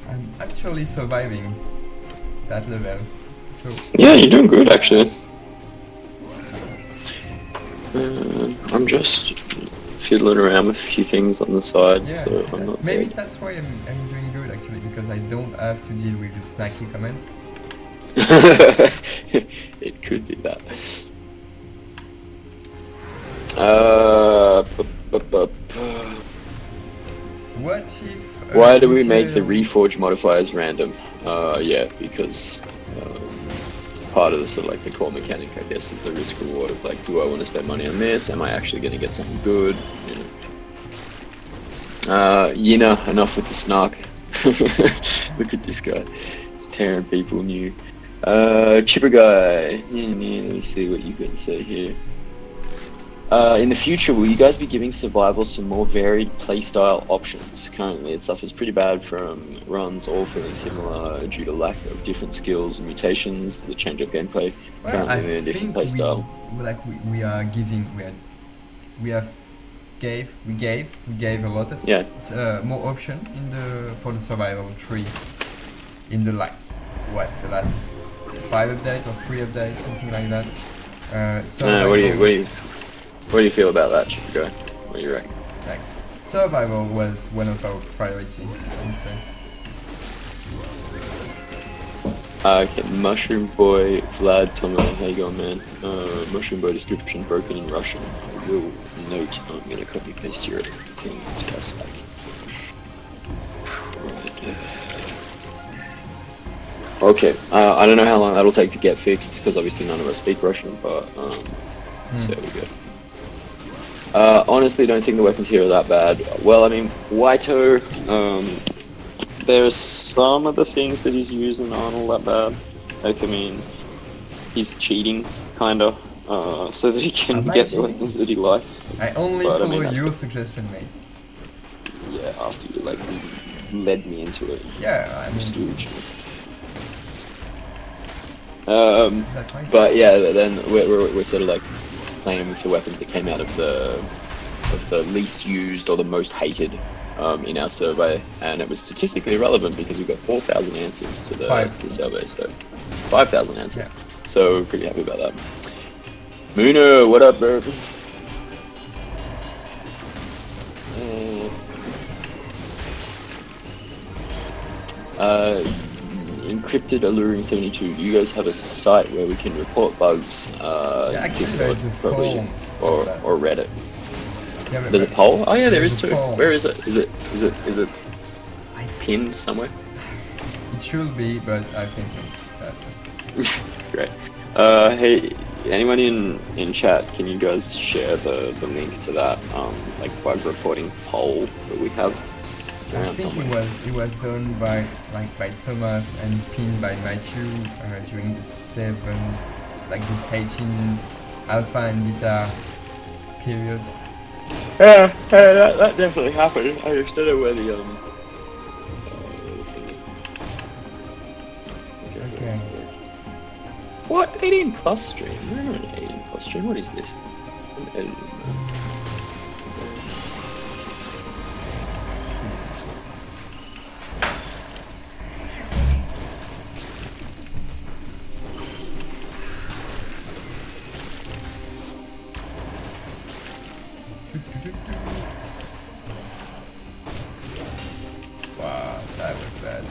I'm actually surviving that level. So Yeah, you're doing good actually. I'm just fiddling around with a few things on the side, yeah, so I'm not maybe dead. that's why I'm doing good actually, because I don't have to deal with the snacky comments. It could be that. What if? Why do we make the reforge modifiers random? Yeah, because part of the sort of like the core mechanic, I guess, is the risk reward of like, do I want to spend money on this? Am I actually going to get something good? You know. Yina, enough with the snark. Look at this guy, tearing people new. Chipper guy. Yeah, let me see what you got to say here. In the future, will you guys be giving survival some more varied playstyle options? Currently, it suffers pretty bad from runs all feeling similar due to lack of different skills and mutations that change up gameplay. Well, Currently, I we're in different think playstyle. we are giving we gave a lot of Yeah. more option in for the survival tree in the the last 5 update or 3 updates, something like that. What do you feel about that, Chipper guy? What do you reckon? Like, survival was one of our priority, I would say. Okay, Mushroom Boy, Vlad, Tomo, how you going, man? Mushroom Boy description broken in Russian. I will note, I'm gonna copy paste your thing to our Slack. Okay, I don't know how long that'll take to get fixed, because obviously none of us speak Russian, but, so there we go. Honestly, don't think the weapons here are that bad. Well, I mean, Waito, there's some of the things that he's using aren't all that bad. Like, I mean, he's cheating, kinda, so that he can get the weapons that he likes. I only But, I follow mean, your suggestion, mate. Yeah, after you, like, led me into it. Yeah, I mean, Stooge. that might But yeah, then we're sort of like playing with the weapons that came out of the of the least used or the most hated in our survey, and it was statistically irrelevant because we got 4,000 answers to the survey, so 5,000 answers. Yeah. So pretty happy about that. Muno, what up, bro? Encrypted Alluring 72. Do you guys have a site where we can report bugs? Actually, Discord, there's a probably, form or for that. or Reddit. Yeah, but- There's a poll. Oh yeah, there there's is a too. form. Where is it? Is it pinned somewhere? It should be, but I think that. Great. Hey, anyone in chat, can you guys share the link to that like bug reporting poll that we have? It's I around think somewhere. it was done by Thomas and pinned by Matthew during the 18 alpha and beta period. Yeah, that definitely happened. I just don't know where the thing is. Okay. What? 18 plus stream? We're not an 18 plus stream. What is this? Wow, that was bad.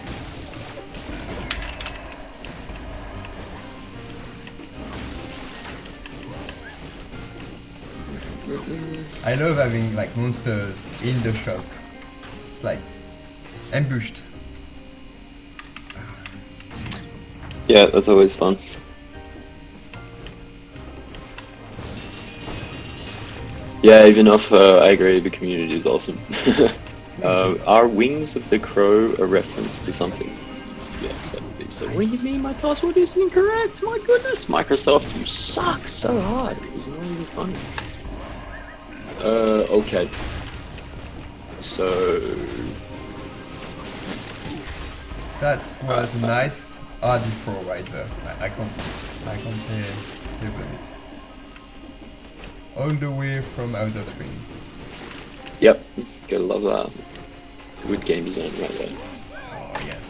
I love having like monsters in the shop. It's like ambushed. Yeah, that's always fun. Yeah, even if I agree, the community is awesome. Are Wings of the Crow a reference to something? Yes, I believe so. What do you mean my password is incorrect? My goodness, Microsoft, you suck so hard. It was not even funny. Okay. So... That was a nice RD4 right there. I can't say about it. All the way from outer screen. Yep, gotta love that. Good game design right there. Oh yes.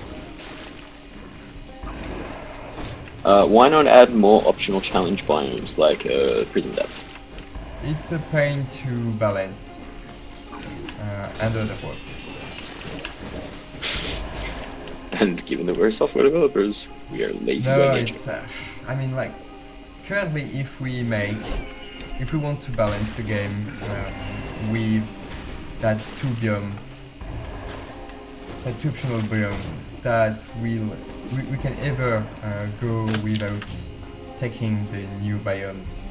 Why not add more optional challenge biomes like prison depths? It's a pain to balance under the work. And given that we're software developers, we are lazy No, by nature. it's. I mean, like, currently, if we want to balance the game with that two optional biome, that we can ever go without taking the new biomes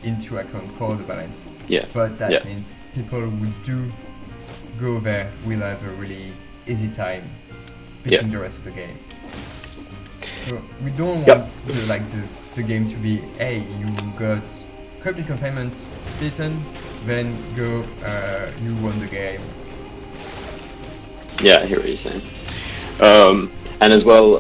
into account for the balance. Yeah. But that Yeah. means people who do go there will have a really easy time beating the rest of the game. So we don't Yep. want the game to be, hey, you got Cryptic Confinement beaten, then go, you won the game. Yeah, I hear what you're saying. And as well,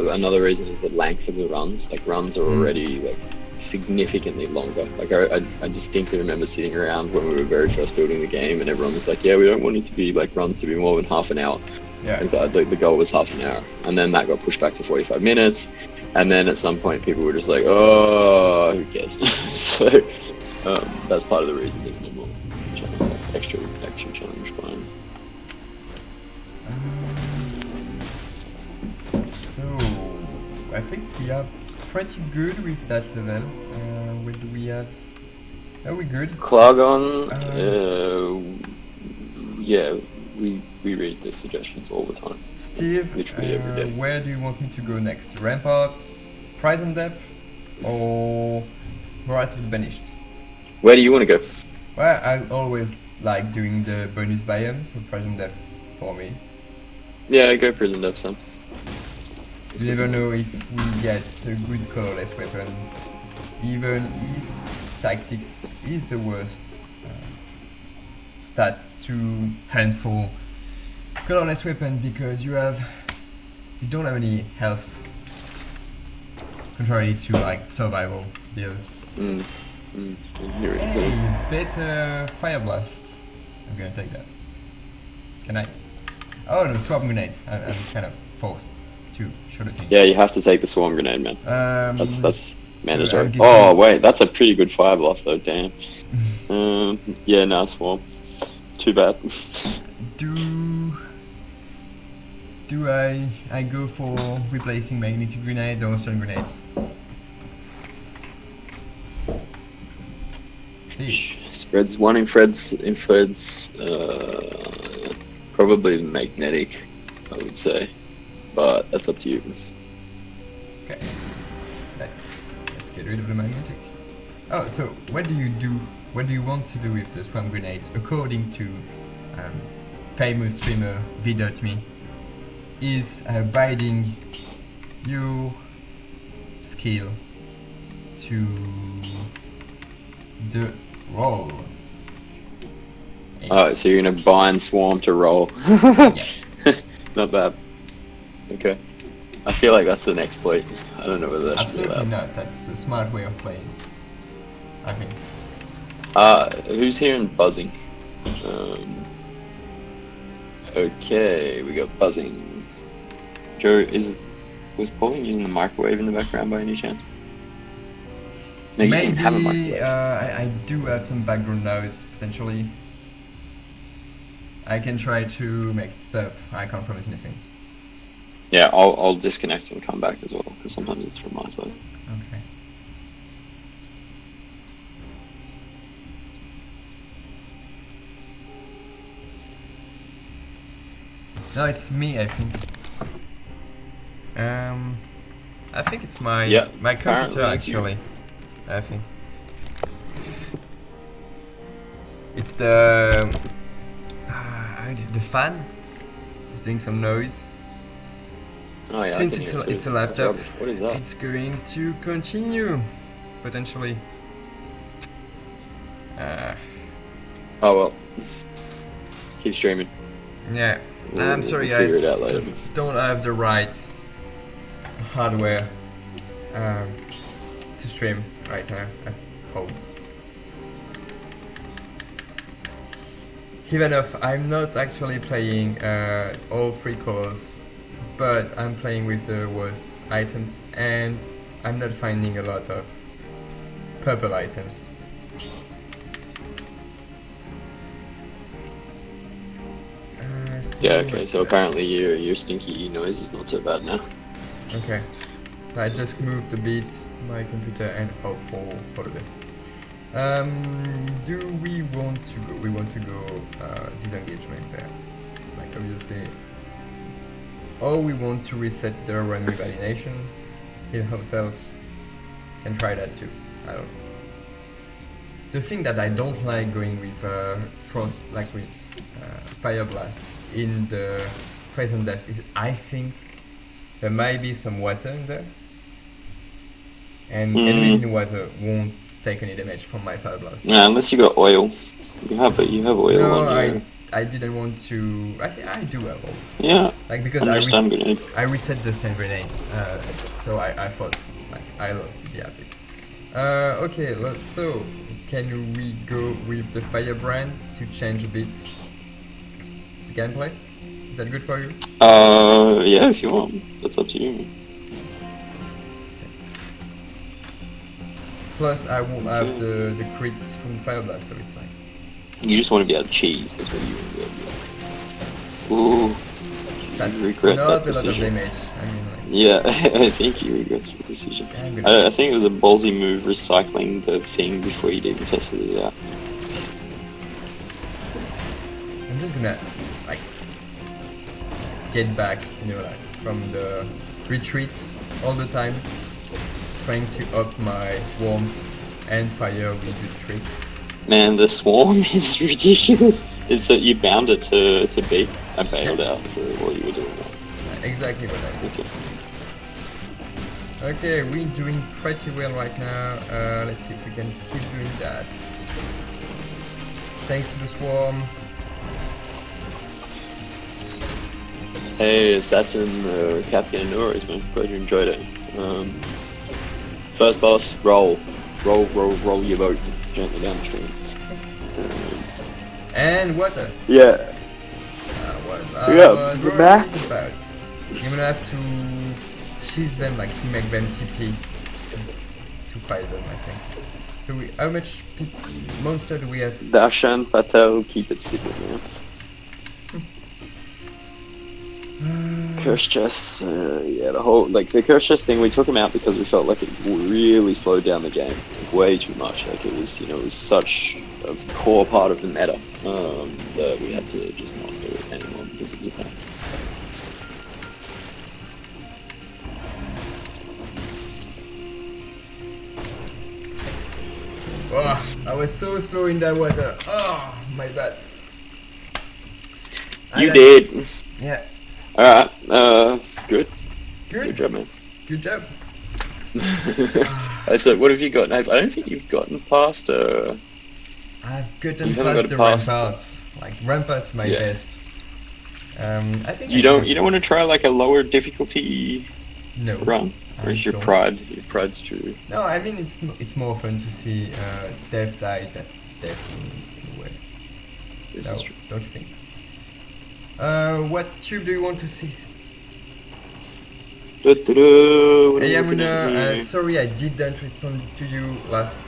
another reason is the length of the runs. Like runs are already like significantly longer. Like I distinctly remember sitting around when we were very first building the game, and everyone was like, "Yeah, we don't want it to be like runs to be more than half an hour." Yeah. And the goal was half an hour, and then that got pushed back to 45 minutes, and then at some point people were just like, "Oh, who cares?" So that's part of the reason there's no more extra challenge biomes. So I think we are pretty good with that level. What do we have? Are we good? Clogon, yeah, we read the suggestions all the time. Steve, Literally every day. where do you want me to go next? Ramparts, Prison Depth, or Horizon of the Banished? Where do you want to go? Well, I always like doing the bonus biomes, so Prison Depth for me. Yeah, go Prison Depths then. You never know if we get a good colorless weapon, even if tactics is the worst stat to hunt for colorless weapon, because you don't have any health, contrary to like survival builds. Here it is. Hey, better Fire Blast. I'm gonna take that. Can I? Oh, the Swamp Grenade. I'm kind of forced to shoot it. Yeah, you have to take the swarm grenade, man. That's So mandatory. I'm guessing- Oh wait, that's a pretty good fire blast though. Damn. Yeah, no swarm. Too bad. Do I go for replacing magnetic grenade or stun grenade? Steve. Spreads one in Fred's probably magnetic, I would say, but that's up to you. Okay. Let's get rid of the magnetic. Oh, so what do you do? What do you want to do with the swamp grenades? According to famous streamer V.me, is binding your skill to the roll. Oh, so you're gonna bind swarm to roll. Yeah. Not bad. Okay. I feel like that's an exploit. I don't know whether that should be Absolutely allowed. not. That's a smart way of playing, I think. Who's hearing buzzing? Okay, we got buzzing. Joe, was Pauline using the microwave in the background by any chance? No, you Maybe didn't have a microwave. I do have some background noise potentially. I can try to make it stop. I can't promise anything. Yeah, I'll disconnect and come back as well, because sometimes it's from my side. Okay. No, it's me. I think. I think it's my Yeah, my apparently computer it's you. actually. I think it's the fan is doing some noise. Oh yeah, Since I can hear it it's too. a That's laptop, rubbish. What is that? it's going to continue potentially. Oh well. Keep streaming. Yeah, We'll- I'm sorry we'll figure guys, it out later. just don't have the right hardware to stream right now at home. Even if I'm not actually playing all 3 colors, but I'm playing with the worst items and I'm not finding a lot of purple items. Yeah, okay, so apparently your stinky noise is not so bad now. Okay. I just moved a bit my computer and hope for the best. Do we want to go? We want to go disengagement there. Like obviously. Or we want to reset the run with alienation, heal ourselves. Can try that too. I don't know. The thing that I don't like going with frost, like with fire blast in the present death is I think there might be some water in there, and enemies in water won't take any damage from my fire blast. Yeah, unless you got oil. You have oil No, on your... I didn't want to. Actually, I do have all. Yeah, Like because on your stun grenade. I reset the same grenades, so I thought like I lost the habit. Okay, so can we go with the firebrand to change a bit the gameplay? Is that good for you? Yeah, if you want. That's up to you. Plus, I won't have the crits from the fire blast, so it's like. You just want to be able to cheese, that's what you want to be able to do. Ooh. That's You regret not that a lot of decision. damage. I mean, like. Yeah, I think he regrets the decision. Yeah, I'm gonna- I think it was a ballsy move recycling the thing before you'd even tested it out. I'm just gonna like get back, like from the retreats all the time, trying to up my warmth and fire with the trick. Man, the swarm is ridiculous. It's that you bound it to B. I bailed out for what you were doing. Exactly what I did. Okay. Okay, we're doing pretty well right now. Let's see if we can keep doing that. Thanks to the swarm. Hey, Assassin, Captain Norris, man. Glad you enjoyed it. First boss, roll. roll your boat gently down the stream. And water. Yeah. Was we're back. About. You're gonna have to cheese them, like to make them TP to fight them, I think. So how much monster do we have? Darshan Patel, keep it secret, man. Curse chests, yeah, the whole, like, the curse chest thing, we took them out because we felt like it really slowed down the game way too much. Like, it was, you know, it was such a core part of the meta that we had to just not do it anymore because it was a pain. Oh, I was so slow in that water. Oh, my bad. You did. Yeah. Alright, good. Good. Good job, man. Good job. So, what have you gotten? I don't think you've gotten past, I've gotten You haven't past got the past- ramparts. Like ramparts, my Yeah. best. I think you don't want to try like a lower difficulty No. run? Or is your don't. pride's too... No, I mean it's more fun to see death die than death in a way. This No, is true. don't you think? What tube do you want to see? What Hey are we looking at Yamuna, here? sorry I didn't respond to you last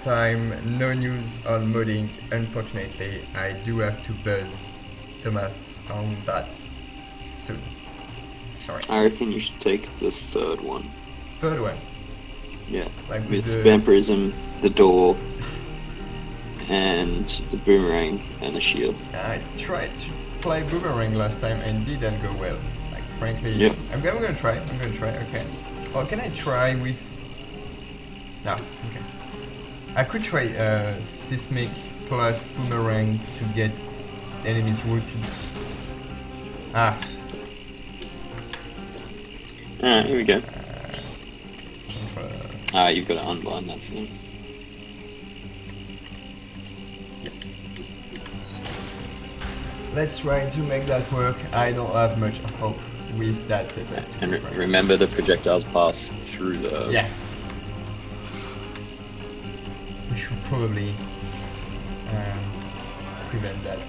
time. No news on modding, unfortunately. I do have to buzz Thomas on that soon. Sorry. I reckon you should take the third one. Third one. Yeah. Like With the vampirism, the door, and the boomerang, and the shield. I tried to play Boomerang last time and didn't go well. Like frankly, Yep. I'm gonna try. Okay. Or can I try with? No. Okay. I could try Seismic plus Boomerang to get enemies routed. Ah. Alright, here we go. Control. You've got to unblind that thing. Let's try to make that work. I don't have much hope with that setup. to And be frank. remember the projectiles pass through the... Yeah. We should probably prevent that.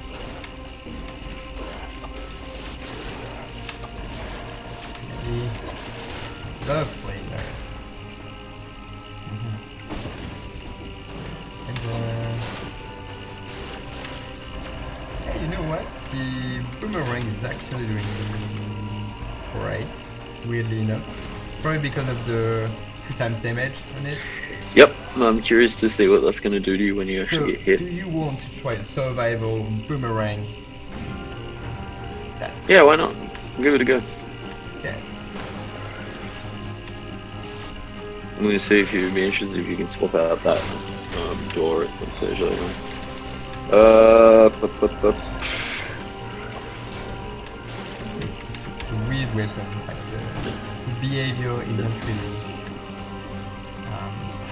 Maybe. Lovely night. And hey, you know what? The boomerang is actually doing great, weirdly enough. Probably because of the 2 times damage on it. Yep, I'm curious to see what that's going to do to you when you So, actually get hit. do you want to try a survival boomerang? That's... Yeah, why not? Give it a go. Okay. I'm going to see if you'd be interested if you can swap out that door at some stage later on. It's a weird weapon. Like the behavior isn't really...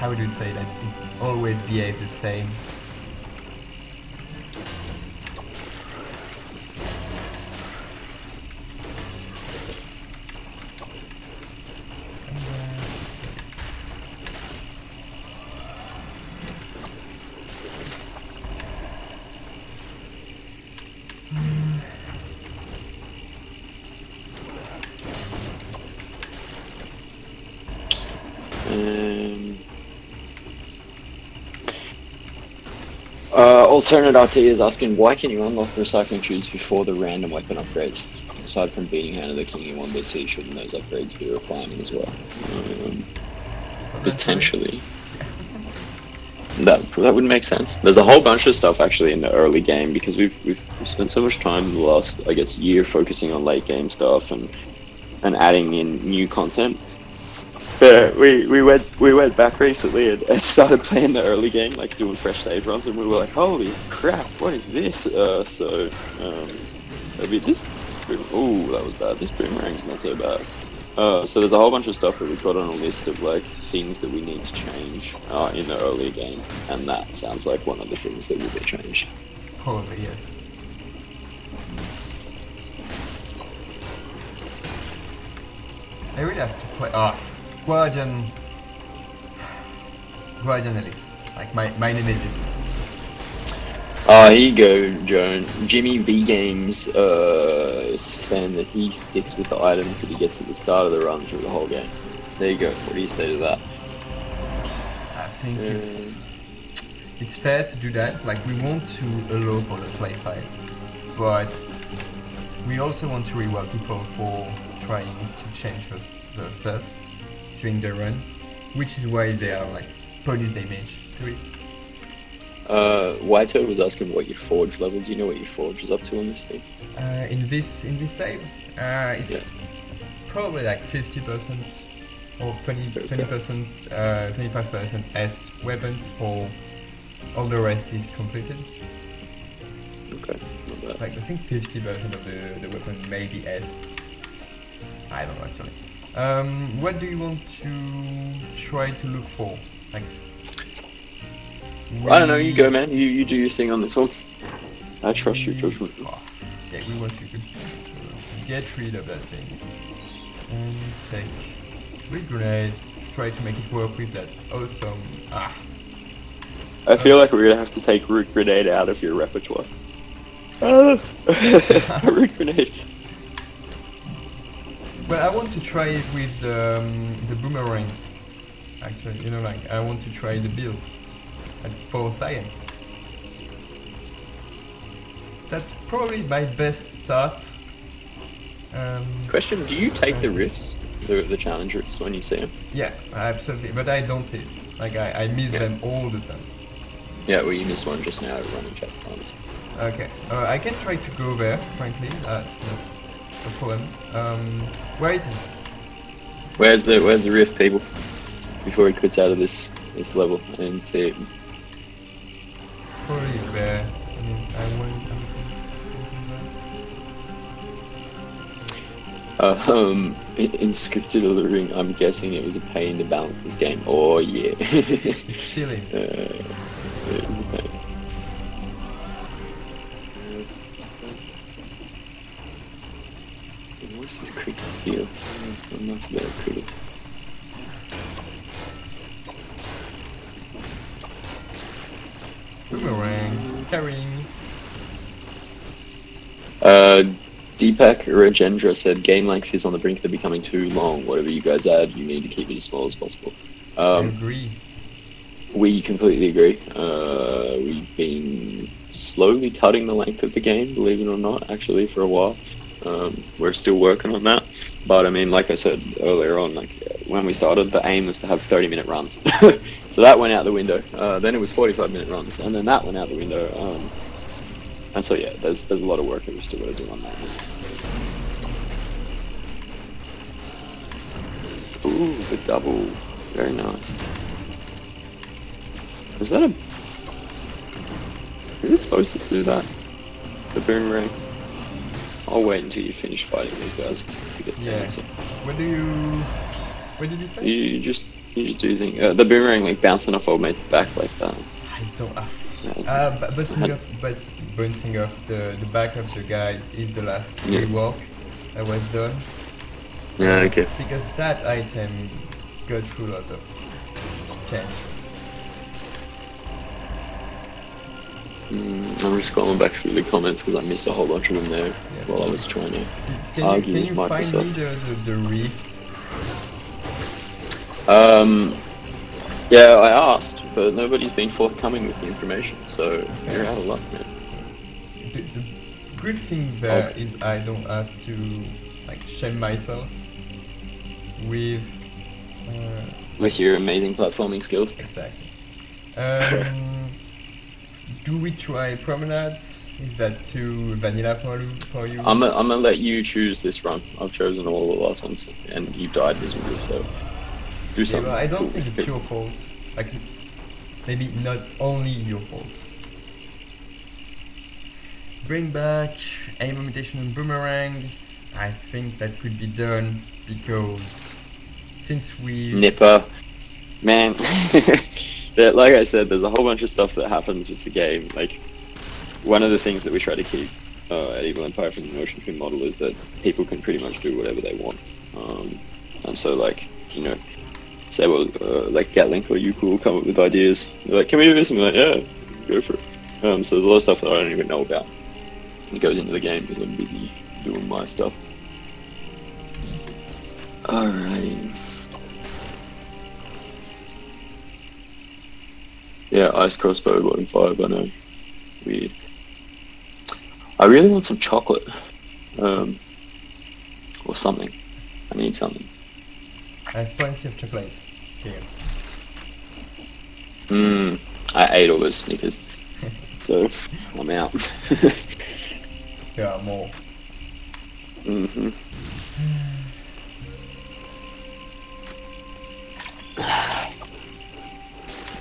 how do you say that? It always behaves the same. Alternate RT is asking, why can you unlock recycling tubes before the random weapon upgrades? Aside from beating Hand of the King in 1BC, shouldn't those upgrades be refining as well? Potentially. That would make sense. There's a whole bunch of stuff actually in the early game because we've spent so much time in the last, I guess, year focusing on late game stuff and adding in new content. But we went back recently and started playing the early game, like doing fresh save runs, and we were like, holy crap, what is this? I mean, ooh, that was bad. This boomerang's not so bad. So there's a whole bunch of stuff that we've got on a list of like things that we need to change in the early game, and that sounds like one of the things that will be changed. Probably, yes. I really have to play... Guardian... Guardian Helix, like my nemesis. Here you go, Joan. Jimmy B Games saying that he sticks with the items that he gets at the start of the run through the whole game. There you go. What do you say to that? I think it's fair to do that. Like, we want to allow for the playstyle, but we also want to reward people for trying to change the stuff during the run, which is why there are like bonus damage to it. Whiteo was asking what your forge level. Do you know what your forge is up to on this thing? In this save, it's probably like 50% or 20%, 25% S weapons. For all the rest is completed. Okay, not bad. Like, I think 50% of the weapon may be S. I don't know actually. What do you want to try to look for? Like, I don't know. You go, man. You do your thing on this one. I trust your judgment. Yeah, we want to get rid of that thing and take 3 grenades to try to make it work with that awesome. I feel like we're gonna have to take root grenade out of your repertoire. Root grenade. But I want to try it with the boomerang. Actually, you know, like, I want to try the build. That's for science. That's probably my best start. Question: do you take the riffs, the challenge riffs, when you see them? Yeah, absolutely. But I don't see it. Like, I miss them all the time. Yeah, well, you missed one just now running chest times. Okay, I can try to go there. Frankly, it's not a problem. Where it is? Where's the rift, people? Before he quits out of this level, I didn't see it. Probably there. I mean, I want. In scripted alluring, I'm guessing it was a pain to balance this game. Oh yeah. It still is. It was a pain. What's this cricket skill? It's gone nuts about crickets. Boomerang, carrying. Deepak Rajendra said, game length is on the brink of becoming too long. Whatever you guys add, you need to keep it as small as possible. I agree. We completely agree. We've been slowly cutting the length of the game, believe it or not, actually, for a while. We're still working on that. But I mean, like I said earlier on, like when we started, the aim was to have 30-minute runs. So that went out the window. Then it was 45-minute runs, and then that went out the window. And so yeah, there's a lot of work that we've still got to do on that. Ooh, the double, very nice. Is that a? Is it supposed to do that? The boomerang. I'll wait until you finish fighting these guys to get the answer. What did you say? You just do think the boomerang like bouncing off old mate's back like that. I don't. But bouncing off the back of the guys is the last rework that was done. Yeah, okay. Because that item got through a lot of change. I'm just scrolling back through the comments because I missed a whole bunch of them there while I was trying to argue with Microsoft. Can you find me the Rift? Yeah, I asked, but nobody's been forthcoming with the information, so you're out of luck, man. So, the good thing there is I don't have to like shame myself with your amazing platforming skills. Exactly. Do we try promenades? Is that too vanilla for you? I'm gonna let you choose this run. I've chosen all the last ones, and you died miserably, so do something. Well, I don't cool. think it's your fault. Like, maybe not only your fault. Bring back aim imitation and boomerang. I think that could be done because since we Nipper, man. Like I said, there's a whole bunch of stuff that happens with the game. Like, one of the things that we try to keep at Evil Empire from the Motion Twin model is that people can pretty much do whatever they want. And so, like, you know, say, well, like Gatlink or Yuku will come up with ideas. They're like, can we do this? And we're like, yeah, go for it. So there's a lot of stuff that I don't even know about. It goes into the game because I'm busy doing my stuff. Alrighty. Yeah, ice crossbow, bottom 5, I know. Weird. I really want some chocolate. Or something. I need something. I have plenty of chocolate here. I ate all those Snickers. So, I'm out. There are more. Mm-hmm.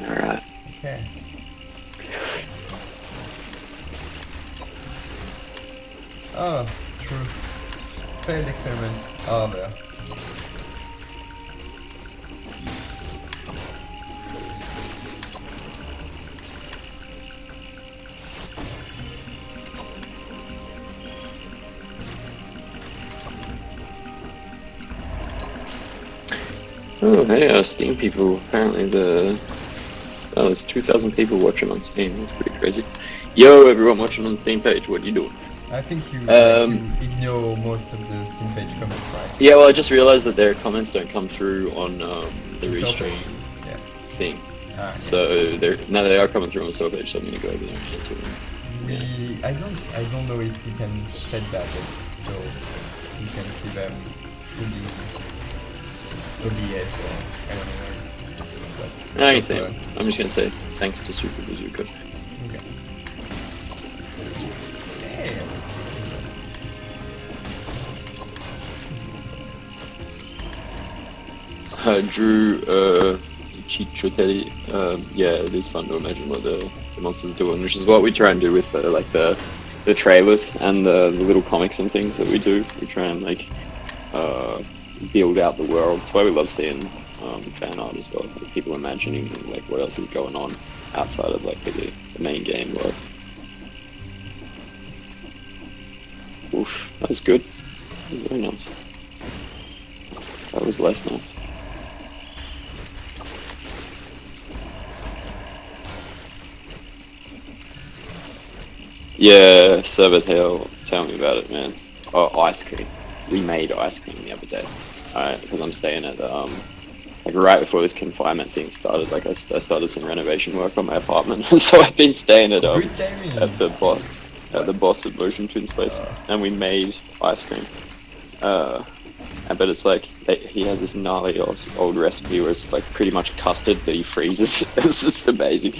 Alright. Okay. Oh, true. Failed experiments are there. Oh, hey, Steam people. Apparently there's 2,000 people watching on Steam. That's pretty crazy. Yo, everyone watching on the Steam page, what are you doing? I think you ignore most of the Steam page comments, right? Yeah, well, I just realized that their comments don't come through on the restream Yeah. thing. Okay. So now they are coming through on the store page, so I'm gonna go over there and answer them. I don't know if we can set that up so you can see them fully OBS or I don't know. But I can say it. I'm just gonna say thanks to Super Bazooka. Okay. Damn. Drew Chichotelli, yeah, it is fun to imagine what the monster's doing, which is what we try and do with like the trailers and the little comics and things that we do. We try and like build out the world. That's why we love seeing fan art as well. Like, people imagining like what else is going on outside of like the main game world. Oof, that was good. That was very nice. That was less nice. Yeah, Sabbath Hill, tell me about it, man. Oh, ice cream. We made ice cream the other day. Alright, because I'm staying at, like right before this confinement thing started, like I started some renovation work on my apartment, so I've been staying at the boss at Motion Twin Space, and we made ice cream. But it's like, he has this gnarly old recipe where it's like pretty much custard, but he freezes. It's just amazing.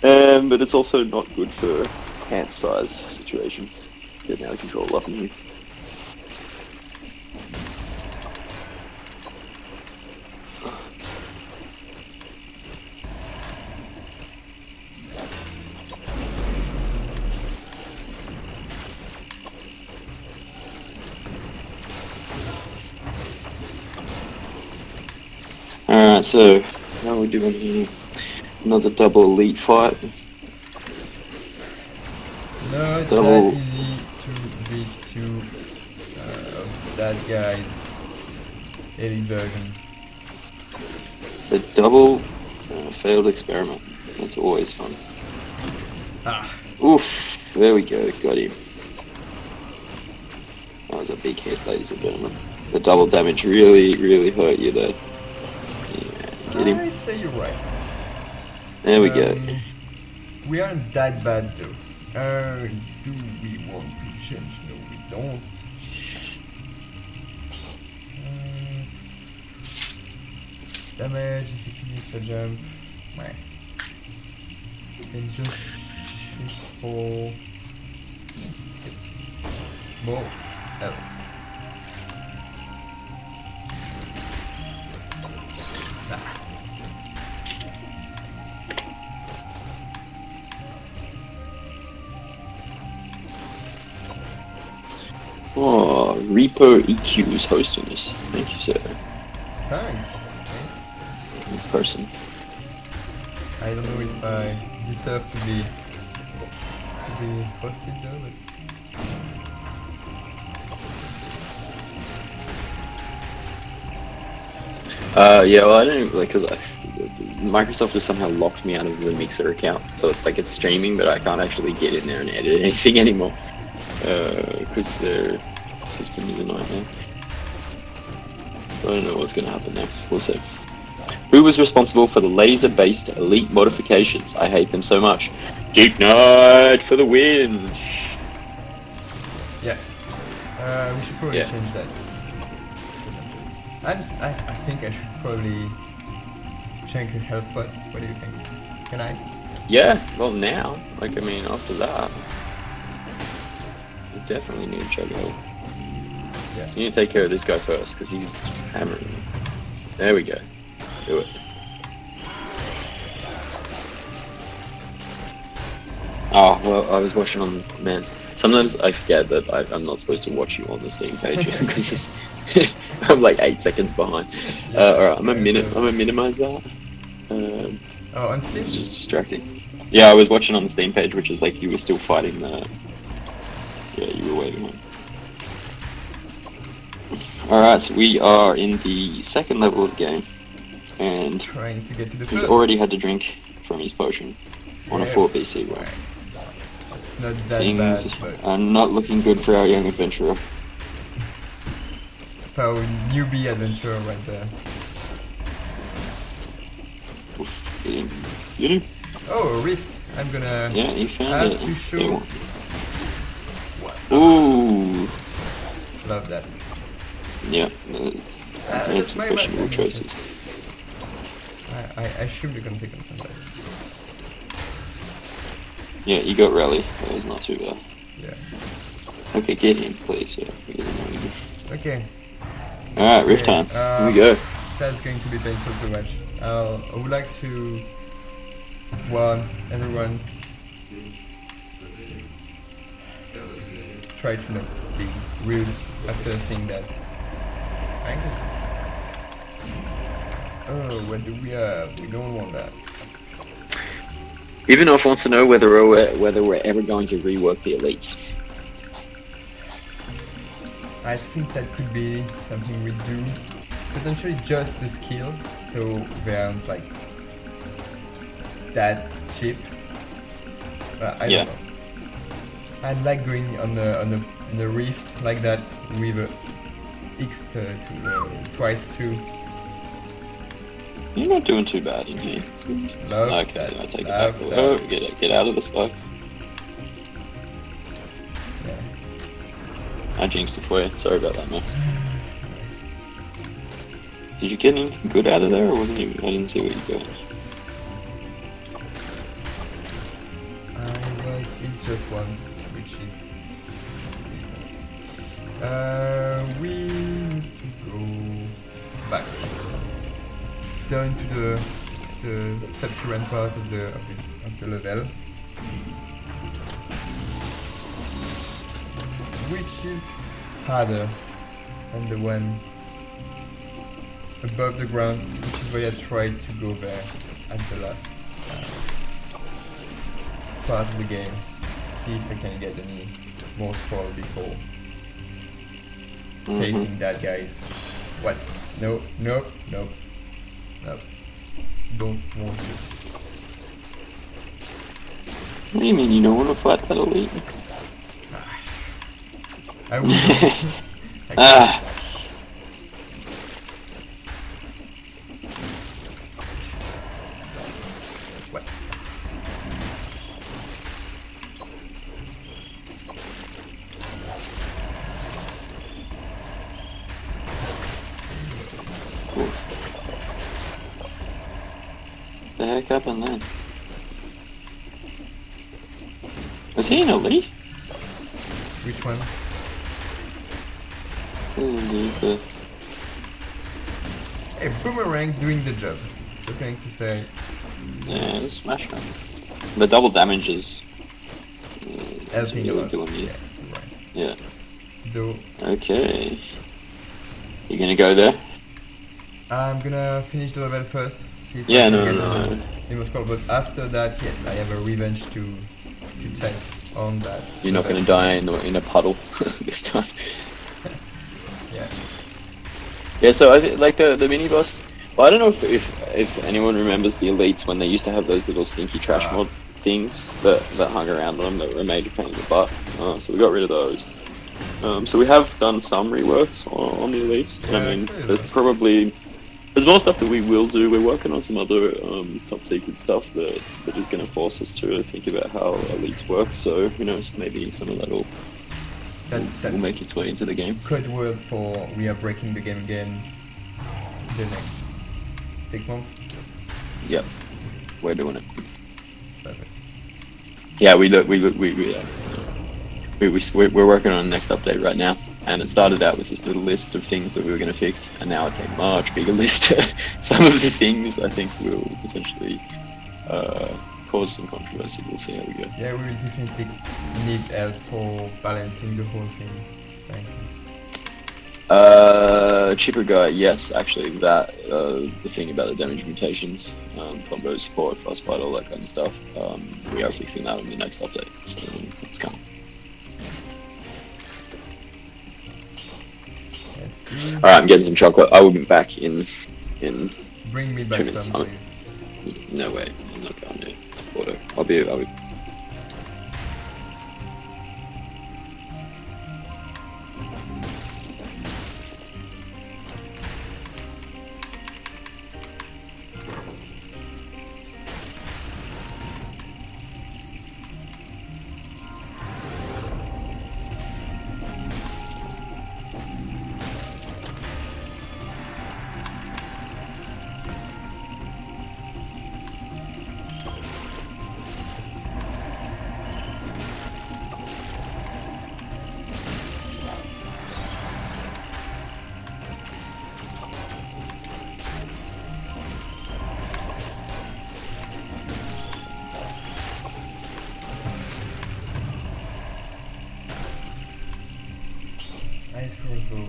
But it's also not good for hand size situation. Getting out of control up in here. Alright, so how are we doing here? Another double elite fight. No, it's Double. not easy to beat two of that guy's elite version. The double failed experiment. That's always fun. Ah. Oof, there we go, got him. That was a big hit, ladies and gentlemen. The double damage really hurt you there. Yeah, get him. I say you're right. There we go. We aren't that bad though. Do we want to change? No, we don't. Damage, effectively extra jump. Meh. Then just shoot for more health. Oh, Reaper EQ is hosting this. Thank you, sir. Thanks. In person. I don't know if I deserve to be hosted though, but Yeah, well, I don't like because Microsoft has somehow locked me out of the Mixer account, so it's like it's streaming, but I can't actually get in there and edit anything anymore because their system is a nightmare. I don't know what's gonna happen there. We'll see. Who was responsible for the laser-based elite modifications? I hate them so much. Deep Knight for the win! Yeah. We should probably Yeah. change that. I think I should probably change the health pots. What do you think? Can I? Yeah, well now, like I mean after that, you definitely need to chug help. Yeah. You need to take care of this guy first, because he's just hammering me. There we go. Do it. Oh, well, I was watching on, man, sometimes I forget that I'm not supposed to watch you on the Steam page, because I'm like 8 seconds behind. Alright, I'm gonna minimize that. Oh, on Steam? It's just distracting. Yeah, I was watching on the Steam page, which is like you were still fighting the... Yeah, you were way behind. Alright, so we are in the second level of the game, and Trying to get to the he's third. already had to drink from his potion on a Yeah. 4 BC run. It's not that Things bad, but are not looking good for our young adventurer. for our newbie adventurer right there. Oof, get him. Get him. Oh, Rift. I'm gonna Yeah, he found have it. to show. Yeah. Ooh. Love that. Yeah, That's made some my questionable bad. choices. I assume the consequence of that. Yeah, you got rally. That was not too bad. Yeah. Okay, get him, please. Yeah, he doesn't know you. Okay. Alright, rift Okay, time. Here we go. That's going to be painful to watch. I would like to warn everyone. Try to not be rude after seeing that. Thank you. Oh, what do we have? We don't want that. Ivanov wants to know whether we're ever going to rework the elites. I think that could be something we do. Potentially just the skill, so they aren't like that cheap. I Yeah. don't know. I like going on the rift like that with X to twice 2. You're not doing too bad in here. Love Okay, that, I take it love back. that. Oh, get out of the spike. Yeah. I jinxed it for you. Sorry about that, man. Nice. Did you get anything good out of there, or wasn't you? I didn't see what you got. I was hit just once, which is decent. We need to go back down to the subterranean part of the level, which is harder than the one above the ground, which is why I tried to go there at the last part of the game. See if I can get any more spoil before facing that, guys. What? No, no, no, no. Don't want to. What do you mean you don't want to fight that elite? I will. I Ah! What? The heck happened then? Was he an elite? Which one? Hey, Boomerang doing the job. Just going to say. Yeah, smash him. The double damage is Helping a really lot. doing me. Yeah, you're right. Yeah. Though Okay. You gonna go there? I'm gonna finish the level first. See if I Yeah, can no, get no. the most power. But after that, yes, I have a revenge to take on that. You're not gonna level. die in a puddle this time. Yeah. Yeah, so I like the mini boss. Well, I don't know if anyone remembers the elites when they used to have those little stinky trash mod things that hung around on them that were a major pain in the butt. So we got rid of those. So we have done some reworks on the elites. And I mean, there's more stuff that we will do. We're working on some other top secret stuff that is going to force us to think about how elites work. So who knows? Maybe some of that will make its way into the game. Code word for we are breaking the game again. The next 6 months. Yep, we're doing it. Perfect. Yeah, we're working on the next update right now, and it started out with this little list of things that we were going to fix, and now it's a much bigger list. Some of the things I think will potentially cause some controversy. We'll see how we go. Yeah, we will definitely need help for balancing the whole thing. Thank you. Cheaper guy, yes, actually, that the thing about the damage mutations, combo support, frostbite, all that kind of stuff. We are fixing that on the next update, so it's coming. Let's do. All right, I'm getting some chocolate. I will be back in. Bring me back 2 minutes. some, please. No way, I'm not going to auto. I'll be. Ice crossbow.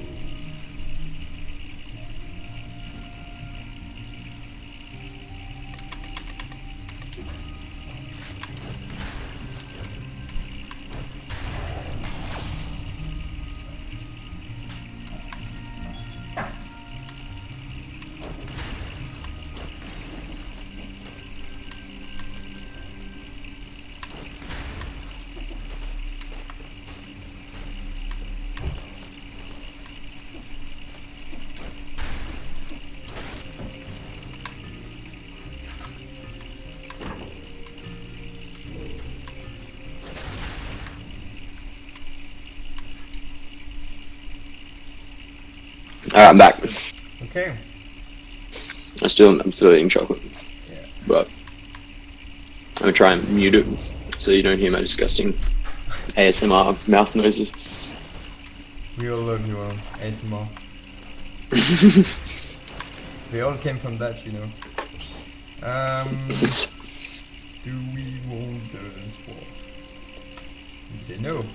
Alright, I'm back. Okay. I'm still eating chocolate, Yeah. but I'm gonna try and mute it so you don't hear my disgusting ASMR mouth noises. We all love your ASMR. We all came from that, you know. Do we want the sword? You'd say no.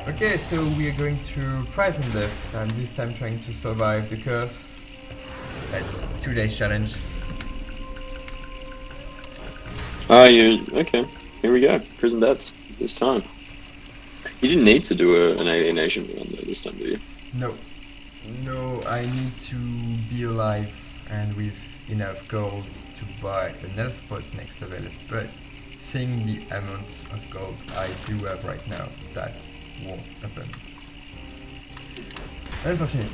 Okay, so we are going to Prize and Death, and this time trying to survive the curse. That's today's challenge. Okay, here we go. Prison Deaths this time. You didn't need to do an alienation one though this time, do you? No. No, I need to be alive and with enough gold to buy an elf pot next level, but seeing the amount of gold I do have right now, that won't happen. Unfortunately.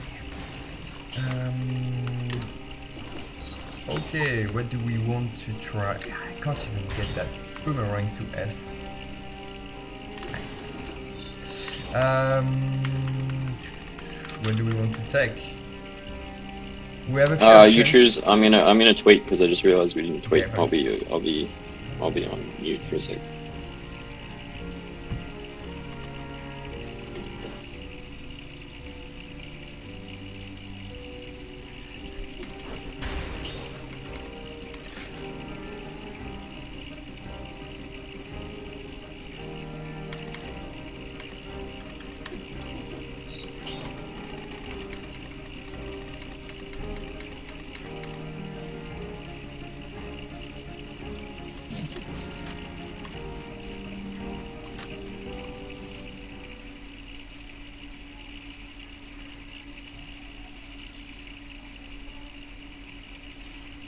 Okay, what do we want to try? I can't even get that boomerang to S. What do we want to take? We have a few You options. choose. I'm gonna tweet because I just realized we didn't tweet. Okay, I'll be on mute for a sec.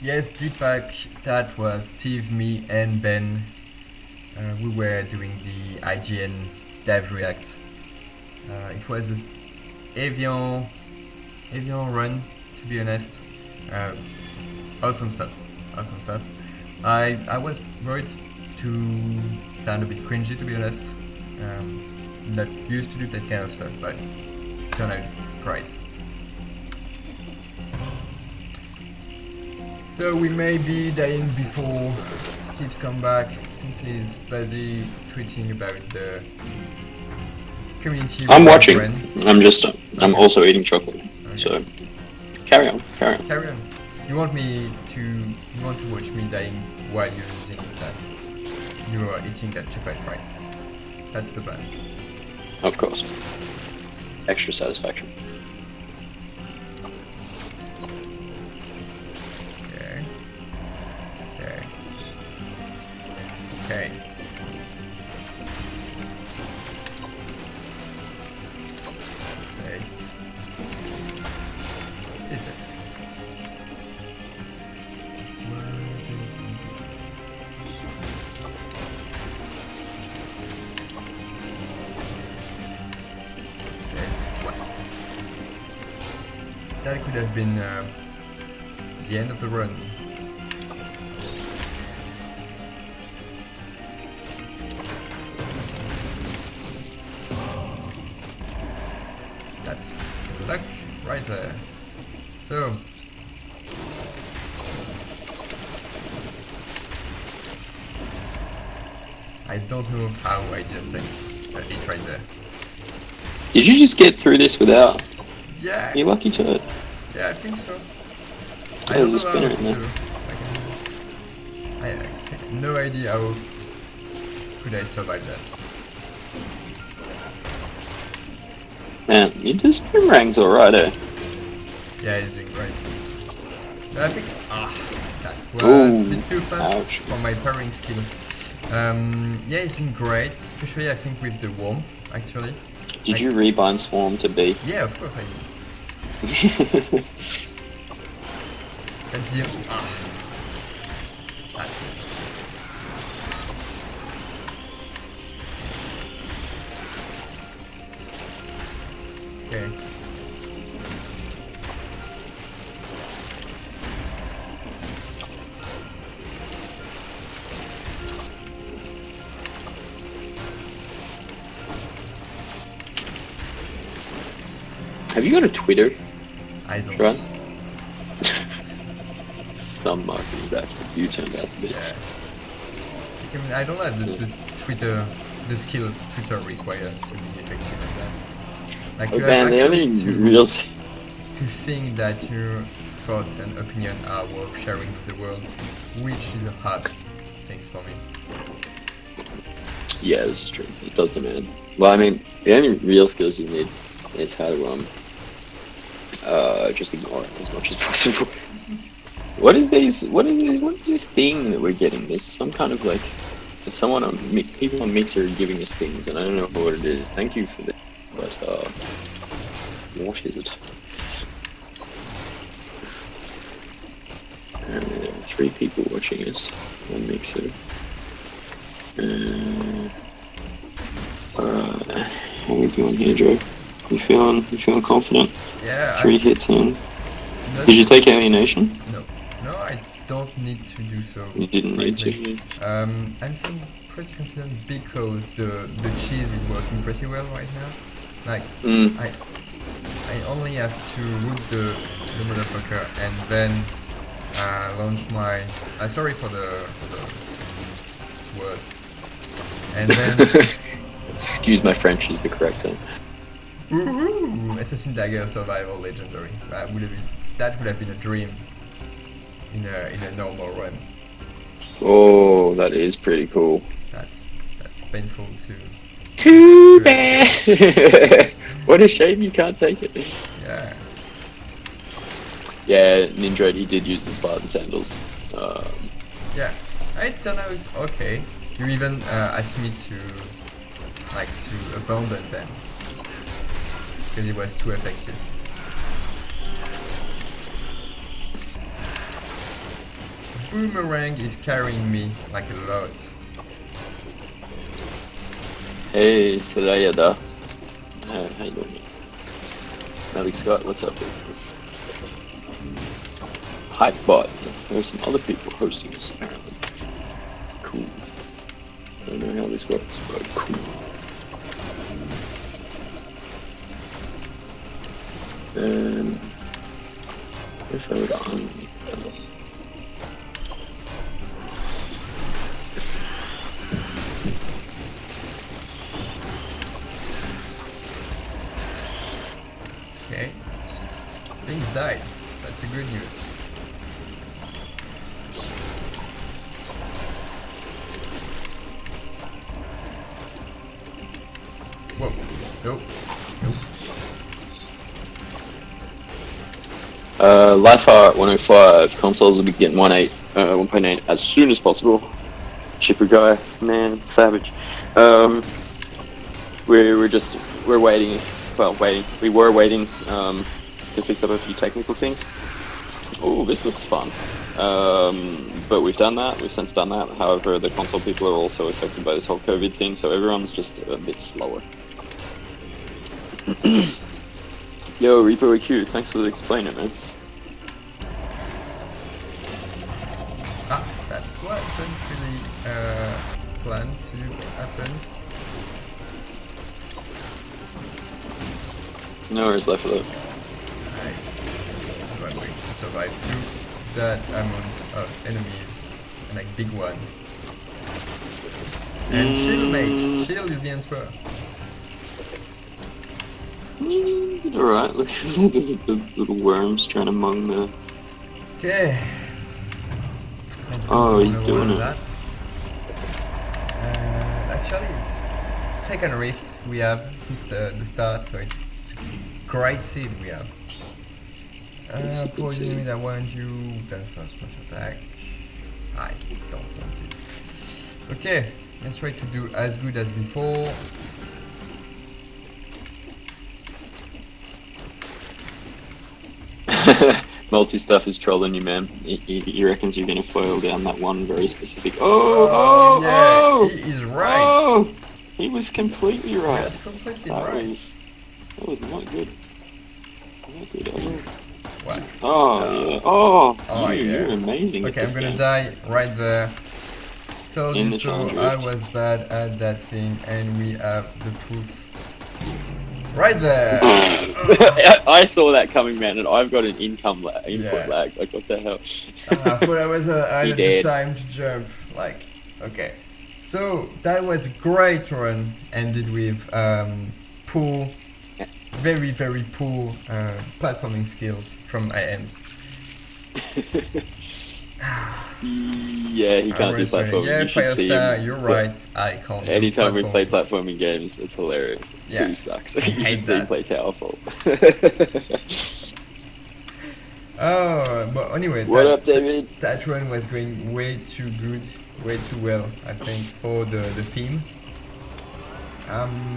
Yes, Deepak, that was Steve, me, and Ben. We were doing the IGN Dev React. It was a Avian run, to be honest. Awesome stuff. I was worried to sound a bit cringy, to be honest. Not used to do that kind of stuff, but it turned out great. So we may be dying before Steve's come back, since he's busy tweeting about the community. I'm watching. Run. I'm also eating chocolate. Okay. So carry on. Carry on. You want to watch me dying while you're using that? You are eating that chocolate, right? That's the plan. Of course. Extra satisfaction. Okay. Is it? That could have been the end of the run. That's luck right there. So I don't know how I didn't take a hit right there. Did you just get through this without? Yeah. You lucky turd. Yeah, I think so. I There's don't a spinner know in there. I have no idea how could I survive that. Man, your spin rang's alright, eh? Yeah, he's doing great. I think that was Ooh, a bit too fast ouch. for my parrying skill. Yeah, he's doing great, especially I think with the worms actually. Did you rebind Swarm to B? Yeah, of course I did. That's the that's it. Okay. Have you got a Twitter, I don't. Sean? Some marketing bastard you turned out to be. Yeah. I mean, I don't have the Twitter, the skills Twitter requires to be effective at that. Like Oh you man, have the only actually real. to think that your thoughts and opinion are worth sharing with the world, which is a hard thing for me. Yeah, this is true. It does demand. Well, I mean, the only real skills you need is how to just ignore it as much as possible. What is this thing that we're getting? There's some kind of like, there's someone on people on Mixer are giving us things, and I don't know what it is. Thank you for that. But what is it? Apparently there are 3 people watching us on Mixer. How we doing here, Joe? You feeling confident? Yeah. 3 hits in. Not Did you take Alienation? No, I don't need to do so. You didn't need frankly. to. I'm feeling pretty confident because the cheese is working pretty well right now. Like I only have to root the motherfucker and then launch my sorry for the word. And then Excuse my French is the correct term. woohoo! Assassin Dagger Survival Legendary. That would have been a dream in a normal run. Oh, that is pretty cool. That's painful too. Too bad. What a shame you can't take it. Yeah. Yeah, Ninja, he did use the Spartan sandals. Yeah. It turned out okay. You even asked me to abandon them because it was too effective. boomerang is carrying me like a lot. Hey, Sarayada. How you doing, man? Alex Scott, what's up, dude? Hypebot. There's some other people hosting us, apparently. Cool. I don't know how this works, but cool. If I would on. Okay. Things died. That's a good news. Whoa. Nope. Nope. Lifeheart 105. Consoles will be getting 1.8 as soon as possible. Shipper guy, man, savage. We're waiting. Well, waiting. We were waiting to fix up a few technical things. Oh, this looks fun. But we've done that. We've since done that. However, the console people are also affected by this whole COVID thing, so everyone's just a bit slower. Yo, Reaper AQ, thanks for explaining, man. Ah, that wasn't really planned to happen. No worries, left for that. I'm going to survive through that amount of enemies, and like big one. And shield, mate. Shield is the answer. Did alright, look at the little worms trying to mung the... Okay. Let's go Oh, for he's another doing one of it. that. Actually, it's second rift we have since the start, so it's a great seed we have. It's a good Poison seed. with I want you. Then first smash attack. I don't want it. Okay, let's try to do as good as before. Multi-stuff is trolling you, man. He reckons you're gonna foil down that one very specific... Oh! Yeah, he is right. Oh! He was completely right. That's completely That right. was not good. Not good at all. What? Oh, yeah. Oh, Oh, you're yeah. amazing at Okay, I'm this gonna game. die right there. Told In you the so. challenge I rift. was bad at that thing, and we have the proof. Right there. I saw that coming, man, and I've got an input Yeah. lag. Like, what the hell? I thought I was I You had the did. time to jump. Like, okay. So that was a great run. Ended with poor, very very poor platforming skills from my end. Yeah, he can't do platforming. Yeah, You should see Firestar, him. you're right. I can't. do Anytime we play platforming. platforming games, it's hilarious. Yeah. He sucks. I You hate should see him that. play Towerfall. Oh, but anyway, What up, David? that run was going way too good, way too well, I think, for the theme.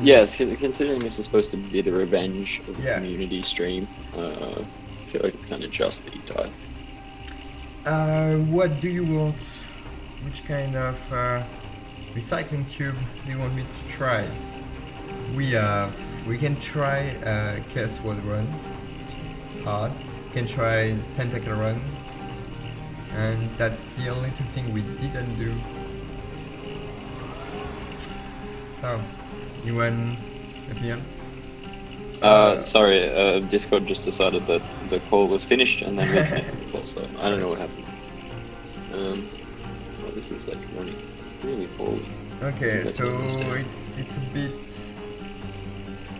Yes, considering this is supposed to be the revenge of the Yeah. community stream, I feel like it's kind of just that you died. What do you want? Which kind of recycling tube do you want me to try? We can try Curse World Run, which is hard. We can try Tentacle Run, and that's the only two things we didn't do. So, you want opinion? Sorry, Discord just decided that the call was finished and then reconnected the call, so I don't know what happened. Well, this is like running really poorly. Okay, That's so what I'm saying. it's a bit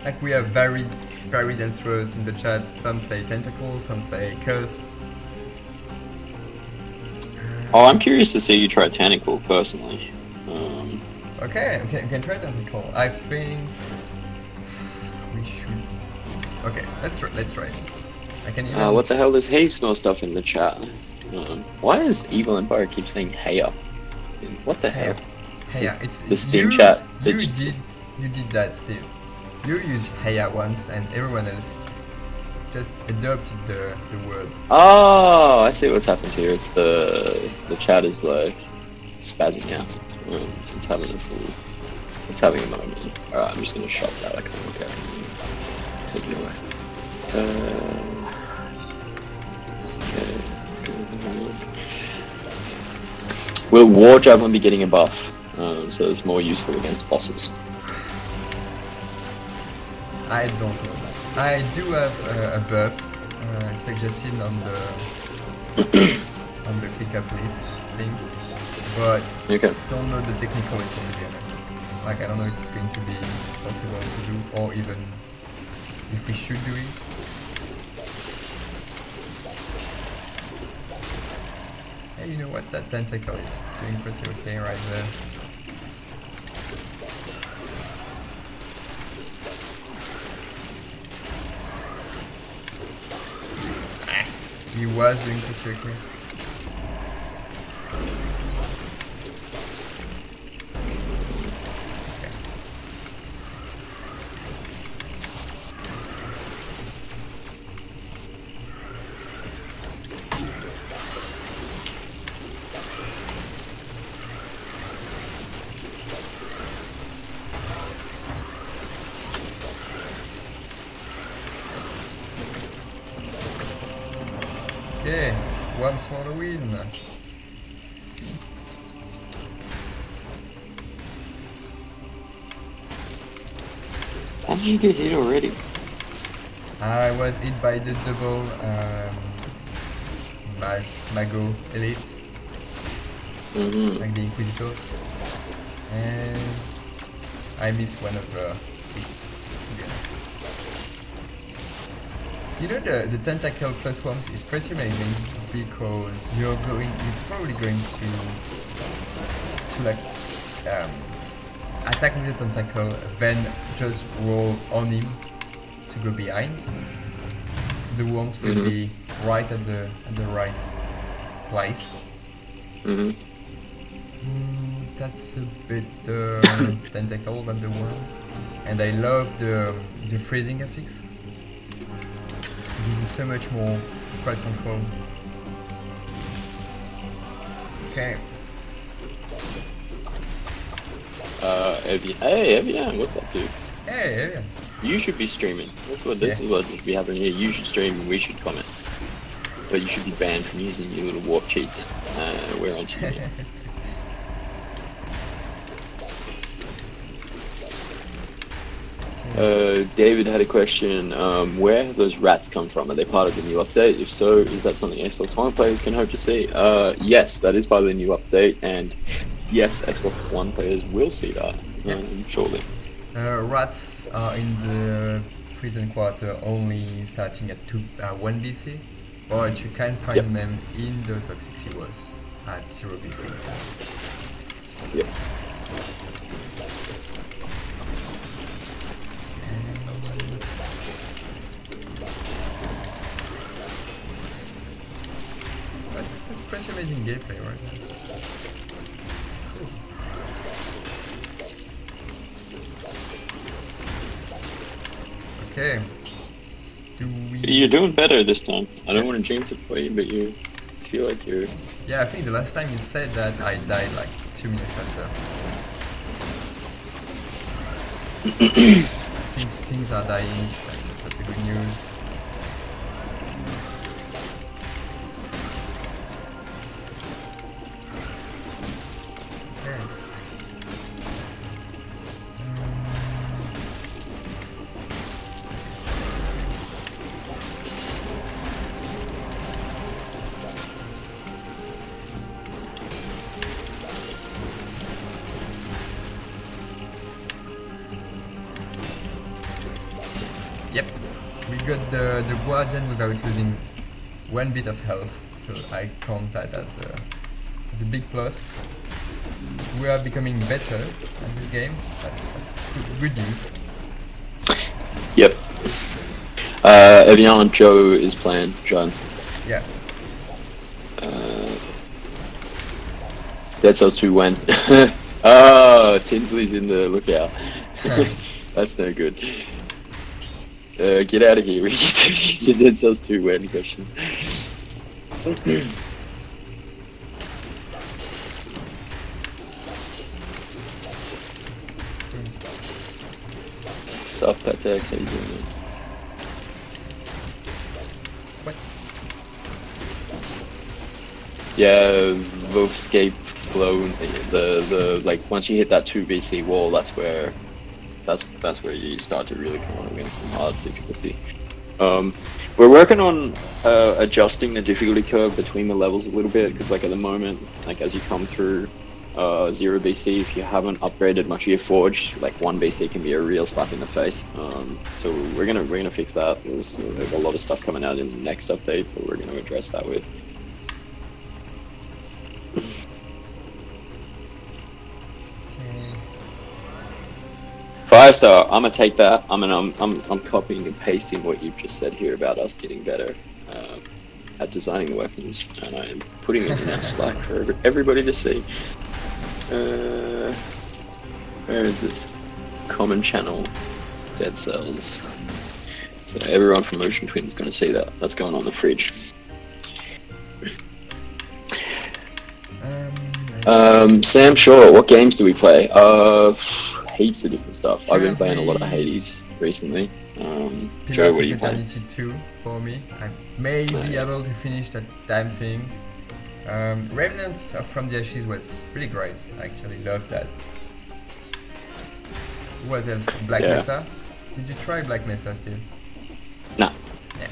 like we have varied answers in the chat. Some say tentacles, some say cursed. Oh, I'm curious to see you try Tentacle personally. Okay, we can try tentacle. I think we should. Okay, let's try it. I can even. What the hell? There's heaps more stuff in the chat. Why does Evil Empire keep saying "Hey up"? What the hell? Hey, yeah, it's The Steam you, chat. You did that, Steve. You used Heya once, and everyone else just adopted the word. Oh, I see what's happened here. It's the chat is like spazzing out. It's having a full. It's having a moment. All right, I'm just gonna shut that. I can't look at it. Take it away. Okay, let's go. Will War Javelin be getting a buff? So it's more useful against bosses. I don't know that. I do have a buff suggested on the pickup list thing, but Okay. don't know the technicality to be honest. Like I don't know if it's going to be possible to do, or even if we should do it. Hey, you know what? That tentacle is doing pretty okay right there. He was doing pretty okay. Okay. Okay, Worms for the win. How did you get hit already? I was hit by the double Mago Elite, like the Inquisitors, and I missed one of the hits. Yeah. You know the tentacle plus worms is pretty amazing because you're probably going to like attack with the tentacle, then just roll on him to go behind. So the worms will be right at the right place. That's a bit tentacle than the worm, and I love the freezing affix. Gives you so much more crowd control. Okay. Hey, Evian, what's up, dude? Hey, yeah. You should be streaming. This is what should be happening here. You should stream and we should comment. But you should be banned from using your little warp cheats. We're on to you. David had a question. Where have those rats come from? Are they part of the new update? If so, is that something Xbox One players can hope to see? Yes, that is part of the new update, and yes, Xbox One players will see that shortly. Rats are in the prison quarter only starting at 1 BC, but you can find them in the Toxic Sea Wars at 0 BC. Yep. That's pretty amazing gameplay, right? Cool. Okay. You're doing better this time. I don't want to jinx it for you, but you feel like you're... Yeah, I think the last time you said that I died like 2 minutes after. I think things are dying. That's a good news. Okay. Yep, we got the Guardian without losing 1 bit of health, so I count that as a big plus. We are becoming better at this game. That's good news. Yep. Evian Joe is playing, John. Yeah. Dead Cells 2 when? Oh, Tinsley's in the lookout. That's no good. Get out of here. You did those two weird questions. Sup, Patek? How you doing, man? What? Yeah, Wolfscape flow. The like once you hit that 2 BC wall, that's where you start to really come on against some hard difficulty. We're working on adjusting the difficulty curve between the levels a little bit, because like at the moment, like as you come through 0 BC, if you haven't upgraded much of your forge, like 1 BC can be a real slap in the face. So we're gonna fix that. There's a lot of stuff coming out in the next update, but we're gonna address that with. Okay. 5-star. I'm gonna take that. I'm copying and pasting what you've just said here about us getting better at designing the weapons, and I am putting it in our Slack for everybody to see. Where is this? Common channel, Dead Cells. So everyone from Ocean Twin is gonna see that. That's going on the fridge. Sam Shaw, what games do we play? Heaps of different stuff. I've been playing a lot of Hades recently. Joe, what are you playing? Eternity 2 for me. I may be able to finish that damn thing. Remnants from the Ashes was really great. I actually loved that. What else? Black Mesa. Did you try Black Mesa still? Nah. Yeah.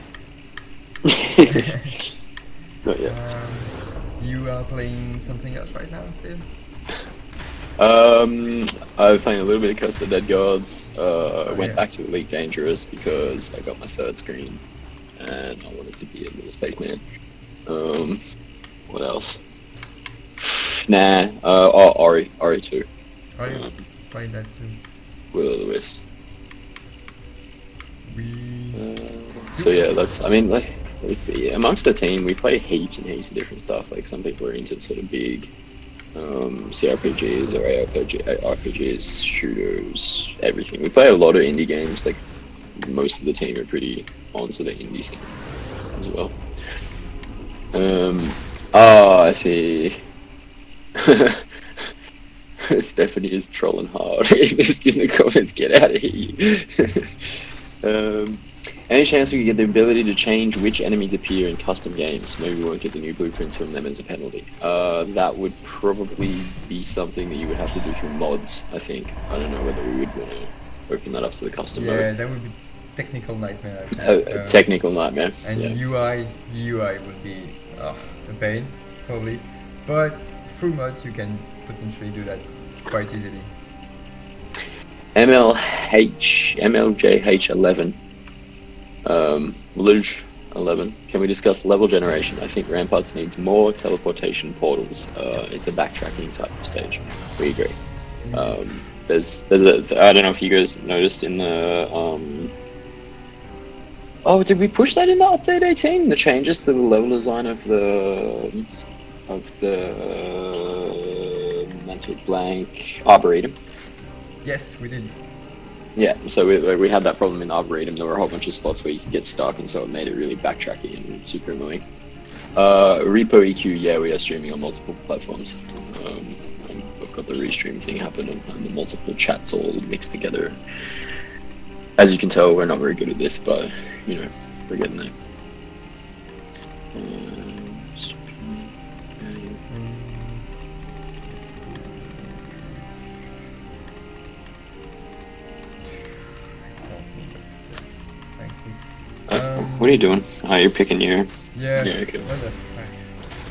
Not yet. You are playing something else right now still? I'm playing a little bit of Curse of the Dead Gods. I went yeah. back to Elite Dangerous because I got my 3rd screen and I wanted to be a little spaceman. What else? Nah, Ori 2. Oh, you played that too. Will of the Wisp. We... So yeah, I mean, like, amongst the team, we play heaps and heaps of different stuff. Like, some people are into sort of big CRPGs or RPGs, shooters, everything. We play a lot of indie games. Like, most of the team are pretty onto the indie scene as well. I see. Stephanie is trolling hard in the comments. Get out of here. Any chance we could get the ability to change which enemies appear in custom games? Maybe we won't get the new blueprints from them as a penalty. That would probably be something that you would have to do through mods, I think. I don't know whether we would want to open that up to the custom mode. Yeah, that would be technical nightmare. I think. Technical nightmare. And yeah. UI would be a pain, probably. But through mods, you can potentially do that quite easily. MLJH11. Luge 11. Can we discuss level generation? I think Ramparts needs more teleportation portals. It's a backtracking type of stage. We agree. There's a, I don't know if you guys noticed in the oh, did we push that in the update 18? The changes to the level design of the mental blank Arboretum. Yes, we did. Yeah, so we had that problem in the Arboretum. There were a whole bunch of spots where you could get stuck, and so it made it really backtracky and super annoying. Repo EQ, yeah, we are streaming on multiple platforms. I've got the restream thing happening, and the multiple chats all mixed together. As you can tell, we're not very good at this, but, you know, we're getting there. What are you doing? Oh, you're picking your... Yeah, okay. what the fuck?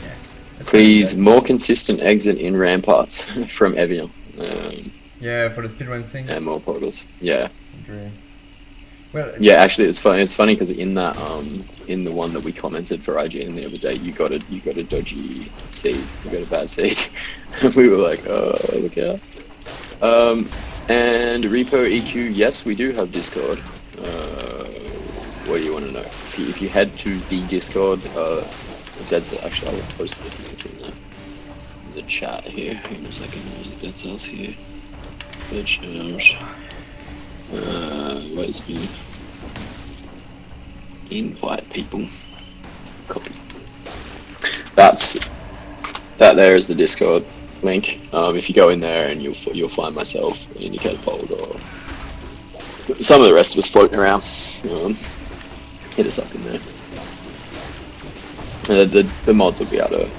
Yeah. Please, more consistent exit in Ramparts from Evian. Yeah, for the speedrun thing. And more portals. Yeah. Agree. Well, yeah, actually, it's funny. It's funny because in that, in the one that we commented for IGN the other day, you got a dodgy seed. You got a bad seed. We were like, oh, look out. And Repo EQ, yes, we do have Discord. What do you want to know? If you head to the Discord, Dead Cells, actually, I will post the link in the chat here. In a second, there's the Dead Cells here. Where's me? Invite people. Copy. That there is the Discord link. If you go in there, and you'll find myself, Indicator Bold, or some of the rest of us floating around. Hit us up in there. The mods will be able to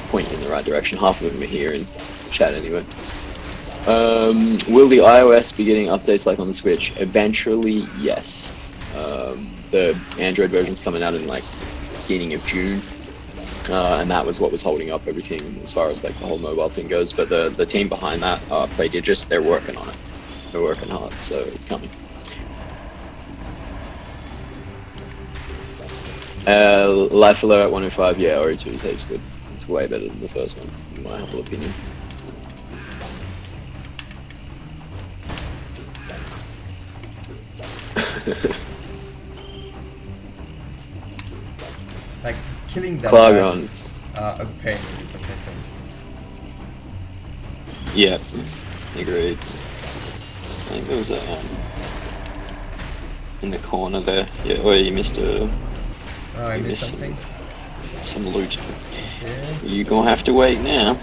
point you in the right direction. Half of them are here in chat anyway. Will the iOS be getting updates like on the Switch? Eventually, yes. The Android version's coming out in like beginning of June, and that was what was holding up everything as far as like the whole mobile thing goes. But the team behind that, PlayDigis, they're working on it. They're working hard, so it's coming. Life Alert at 105, yeah, Ori 2 is heaps good. It's way better than the first one, in my humble opinion. Like killing that Clargon. a pain. Yeah, agreed. I think there was a in the corner there. Yeah, where you missed a. Oh, I missed something. Some loot. Yeah. You gonna have to wait now.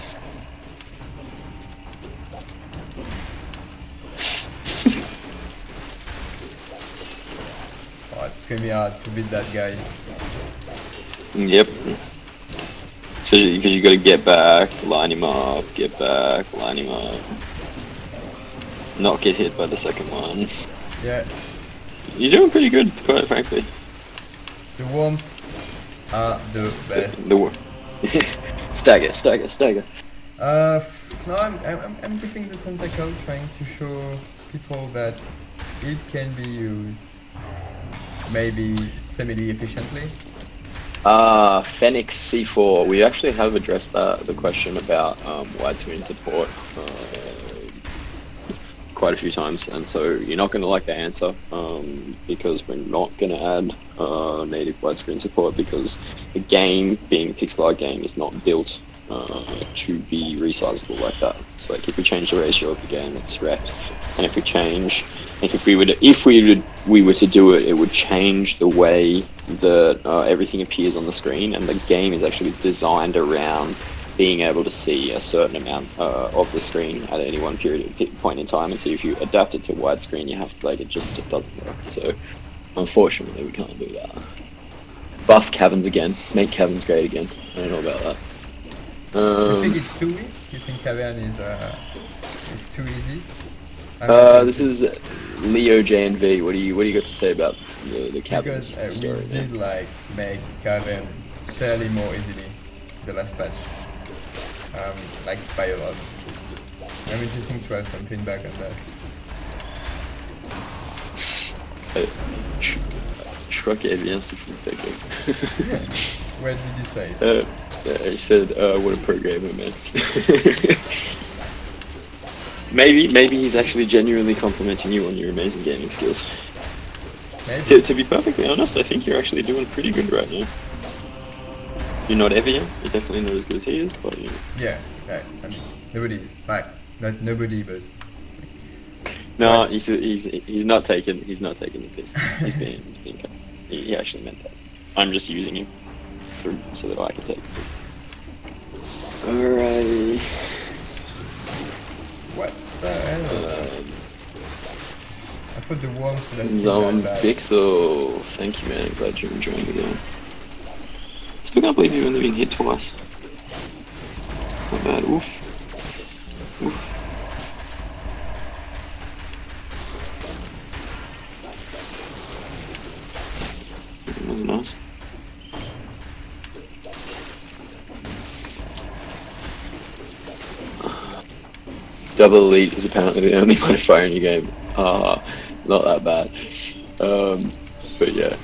Oh, it's gonna be hard to beat that guy. Yep. So because you gotta get back, line him up, get back, line him up. Not get hit by the second one. Yeah. You're doing pretty good, quite frankly. The worms are the best. Stagger. No, I'm keeping the tentacle, trying to show people that it can be used maybe semi-efficiently. Phoenix C4. We actually have addressed the question about widescreen support quite a few times, and so you're not going to like the answer because we're not going to add native widescreen support because the game, being a pixel art game, is not built to be resizable like that. So like if we change the ratio of the game, it's wrecked. And if we change, like if we were to do it, it would change the way that everything appears on the screen, and the game is actually designed around being able to see a certain amount of the screen at any one point in time. And so if you adapt it to widescreen, you have to like it doesn't work. So unfortunately, we can't do that. Buff caverns again, make caverns great again. I don't know about that. You think it's too weak? You think cavern is too easy? This is Leo JNV. What do you got to say about the caverns Because story? we did like make cavern fairly more easily the last patch, like by a lot. I'm interested to have some feedback on that. Je crois qu'il y a bien ce feedback. What did you say? He said, "What a programmer, man." Maybe he's actually genuinely complimenting you on your amazing gaming skills. Maybe. To be perfectly honest, I think you're actually doing pretty good right now. You're not Evian. You're definitely not as good as he is, but you know. Yeah, right. I mean, nobody is. Like, not nobody, but No, he's not taking the piss. He's being he actually meant that. I'm just using him so that I can take the piss. Alrighty. what the hell? I thought the worms would have Zone that bad. Pixel. Thank you, man. Glad you're enjoying the game. Still can't believe you've only been hit twice. Not bad. Oof. Oof. That was nice. Double Elite is apparently the only modifier in your game. Not that bad. But yeah.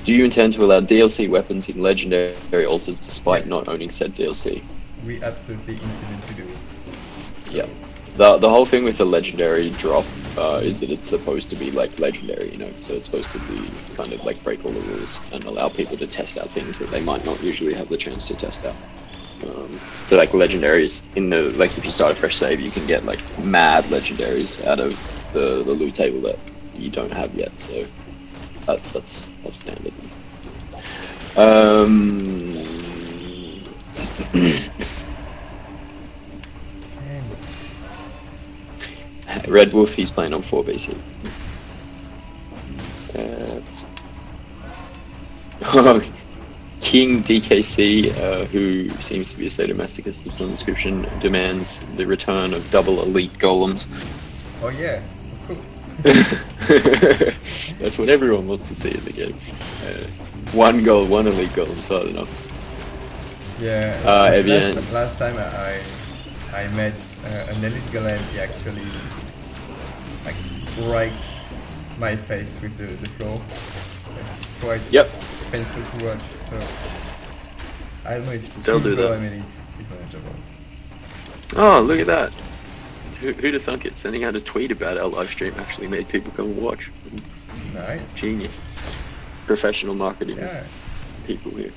Do you intend to allow DLC weapons in Legendary Altars despite not owning said DLC? We absolutely intended to do it. Yeah. The whole thing with the Legendary drop is that it's supposed to be like Legendary, you know, so it's supposed to be kind of like break all the rules and allow people to test out things that they might not usually have the chance to test out. So like legendaries in the like if you start a fresh save, you can get like mad legendaries out of the loot table that you don't have yet. So That's standard. Um, Red Wolf, he's playing on 4 BC. King DKC, who seems to be a sadomasochist of some description, demands the return of double elite golems. Oh yeah, of course. That's what everyone wants to see in the game. 1 goal, 1 elite golem, so I don't know. Yeah, Evian. last time I met an elite golem, he actually like raked my face with the floor. It's quite painful to watch. So I don't know if They'll do that. golem elite is manageable. Oh, look at that. Who'd have thunk it? Sending out a tweet about our live stream actually made people come and watch. Nice. Genius. Professional marketing people here.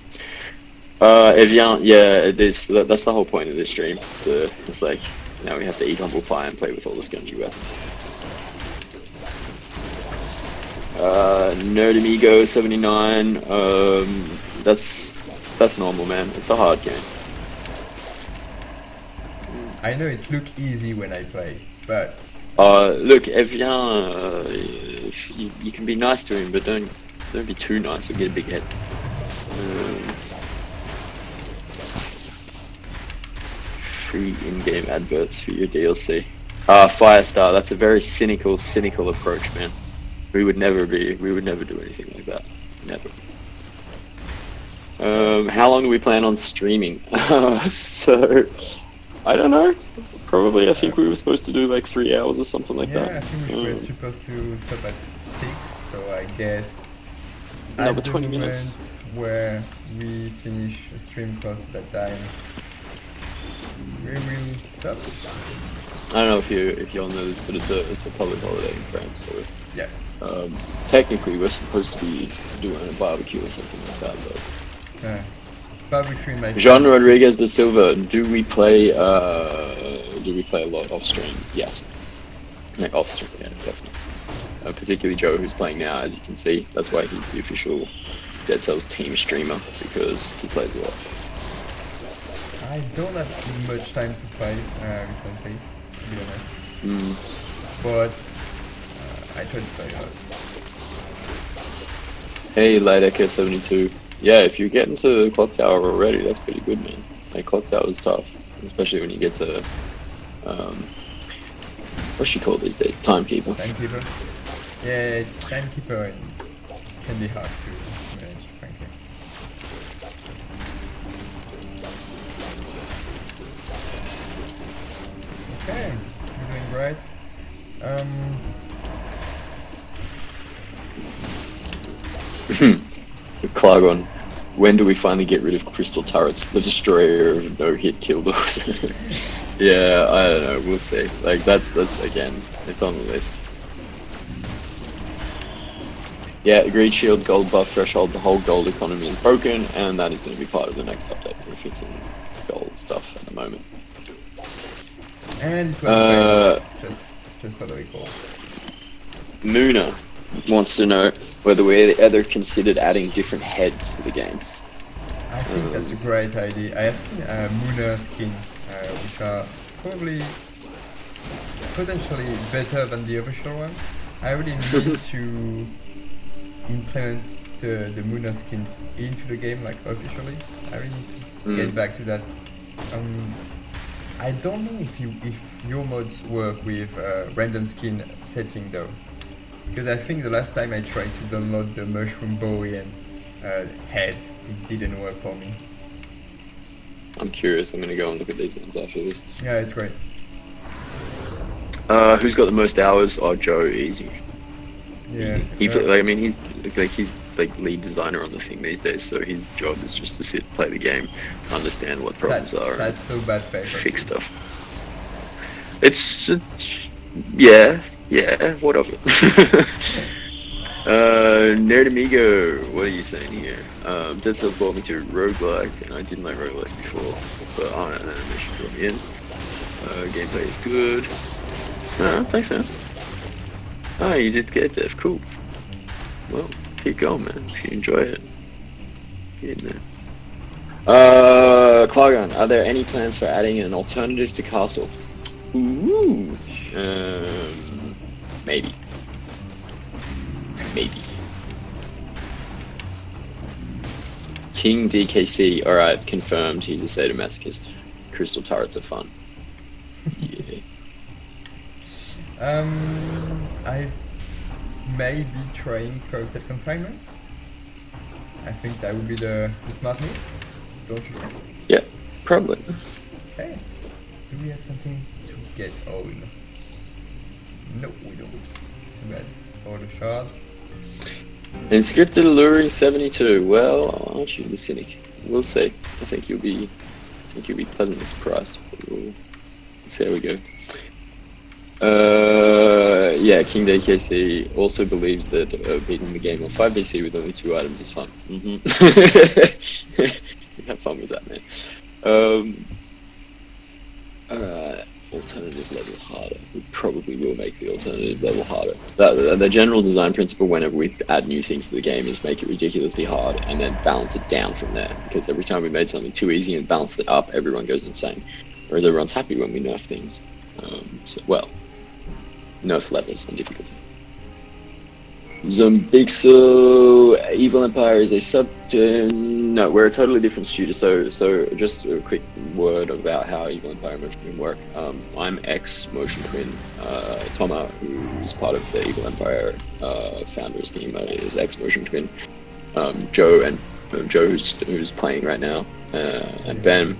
Evian, yeah, that's the whole point of this stream. It's like, now we have to eat humble pie and play with all the scungy weapons. Nerd Amigo 79, that's normal, man. It's a hard game. I know it look easy when I play, but look, Evian, you can be nice to him, but don't be too nice or get a big head. Free in-game adverts for your DLC. Firestar, that's a very cynical approach, man. We would never do anything like that. Never. How long do we plan on streaming? So, I don't know. Probably, I think we were supposed to do like 3 hours or something like that. Yeah, I think we were supposed to stop at 6, so I guess another at the 20 moment minutes. where we finish a stream close to that time, we will stop. I don't know if y'all know this, but it's a public holiday in France, so Yeah. technically we're supposed to be doing a barbecue or something like that, but. Barbecue in my Jean Rodriguez da Silva, do we play a lot off stream? Yes. Like off stream, yeah, definitely. Particularly Joe, who's playing now, as you can see. That's why he's the official Dead Cells team streamer, because he plays a lot. I don't have much time to play recently, to be honest. But I try to play a lot. Hey, Lightecker 72. Yeah, if you get into Clock Tower already, that's pretty good, man. Like, Clock Tower is tough, especially when you get to, what's she called these days? Timekeeper. Timekeeper? Yeah, Timekeeper can be hard to manage, frankly. Okay, you're doing great. Clargon, when do we finally get rid of crystal turrets? The destroyer of no-hit kill doors. Yeah, I don't know. We'll see. Like that's again, it's on the list. Yeah, agreed. Shield, gold buff threshold. The whole gold economy is broken, and that is going to be part of the next update. We're fixing gold stuff at the moment. And just for the recall. Muna wants to know whether we ever considered adding different heads to the game. I think that's a great idea. I have seen Muna skin, which are probably potentially better than the official one. I really need to implement the Muna skins into the game, like officially. I really need to get back to that. I don't know if your mods work with random skin setting though, because I think the last time I tried to download the Mushroom Bowie and heads, it didn't work for me. I'm curious. I'm gonna go and look at these ones after this. Yeah, it's great. Who's got the most hours? Oh, Joe, easy. Yeah. He's like lead designer on the thing these days, so his job is just to sit, play the game, understand what problems are, that's so bad favor. fix stuff. It's yeah, what of it? Nerd Amigo, what are you saying here? Dead Cells brought me to roguelike, and I didn't like roguelikes before, but animation brought me in. Gameplay is good. Thanks, man. Oh, you did get Dev, cool. Well, keep going, man. If you enjoy it, get in there. Clargon, are there any plans for adding an alternative to Castle? Ooh, maybe. Maybe. King DKC, alright, confirmed, he's a sadomasochist. Crystal turrets are fun. Yeah. I may be trying corrupted confinement. I think that would be the smart move, don't you think? Yeah, probably. Okay. Do we have something to get on? No, we don't. Too bad for the shards. Inscripted alluring 72. Well, aren't you the cynic? We'll see. I think you'll be pleasantly surprised. We'll see how we go. Yeah, King DKC also believes that beating the game on 5BC with only 2 items is fun. Have fun with that, man. Alternative level harder. We probably will make the alternative level harder. The general design principle whenever we add new things to the game is make it ridiculously hard and then balance it down from there. Because every time we made something too easy and balanced it up, everyone goes insane. Whereas everyone's happy when we nerf things. Nerf levels and difficulty. Zombixo, Evil Empire is a no, we're a totally different studio. So just a quick word about how Evil Empire Motion Twin work. I'm ex Motion Twin. Toma, who's part of the Evil Empire founders team, is ex Motion Twin. Joe, who's playing right now, and Ben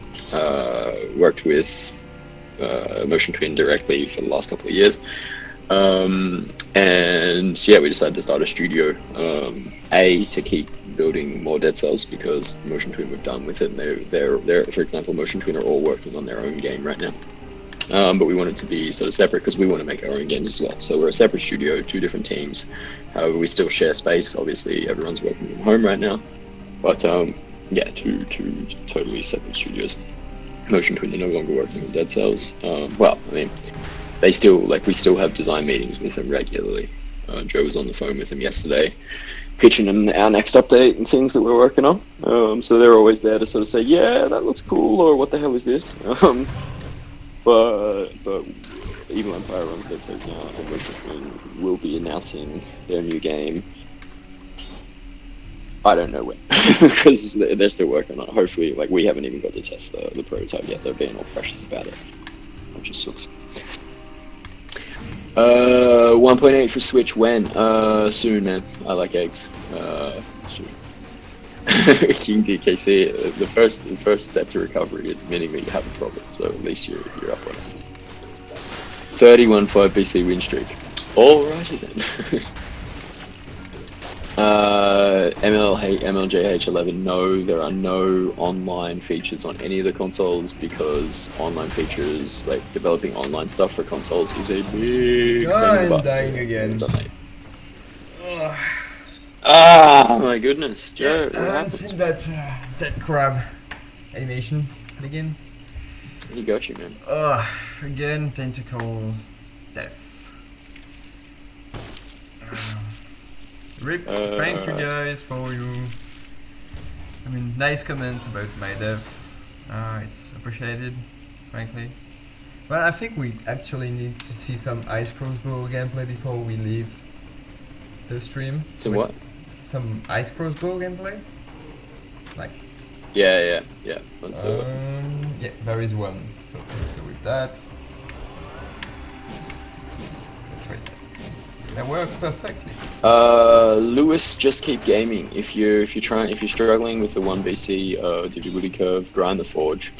worked with Motion Twin directly for the last couple of years. And yeah, we decided to start a studio, to keep building more Dead Cells because Motion Twin were done with it, and they're for example, Motion Twin are all working on their own game right now. But we wanted to be sort of separate because we want to make our own games as well. So we're a separate studio, 2 different teams. However, we still share space. Obviously, everyone's working from home right now, but yeah, two totally separate studios. Motion Twin are no longer working on Dead Cells. Well, I mean, we still have design meetings with them regularly. Joe was on the phone with them yesterday, pitching them our next update and things that we're working on. So they're always there to sort of say, yeah, that looks cool, or what the hell is this? But Evil Empire runs Dead Cells now, and Motion Twin will be announcing their new game. I don't know when, because they're still working on it. Hopefully, we haven't even got to test the prototype yet. They're being all precious about it, which just sucks. 1.8 for Switch when? Soon, man. I like eggs. Soon. King DKC, the first step to recovery is admitting that you have a problem, so at least you're up on it. 31 5BC win streak. Alrighty then. MLJH11, no, there are no online features on any of the consoles because online features, developing online stuff for consoles is a big I'm dying again. Ah, my goodness, Joe. I haven't seen that crab animation begin. He got you, man. Again, tentacle death. RIP, thank you guys for nice comments about my death. It's appreciated, frankly. Well, I think we actually need to see some Ice Crossbow gameplay before we leave the stream. So what? Some Ice Crossbow gameplay? Yeah. Yeah, there is one. So let's go with that. Let's try that. That works perfectly. Lewis, just keep gaming. If you're struggling with the 1BC difficulty curve, grind the Forge.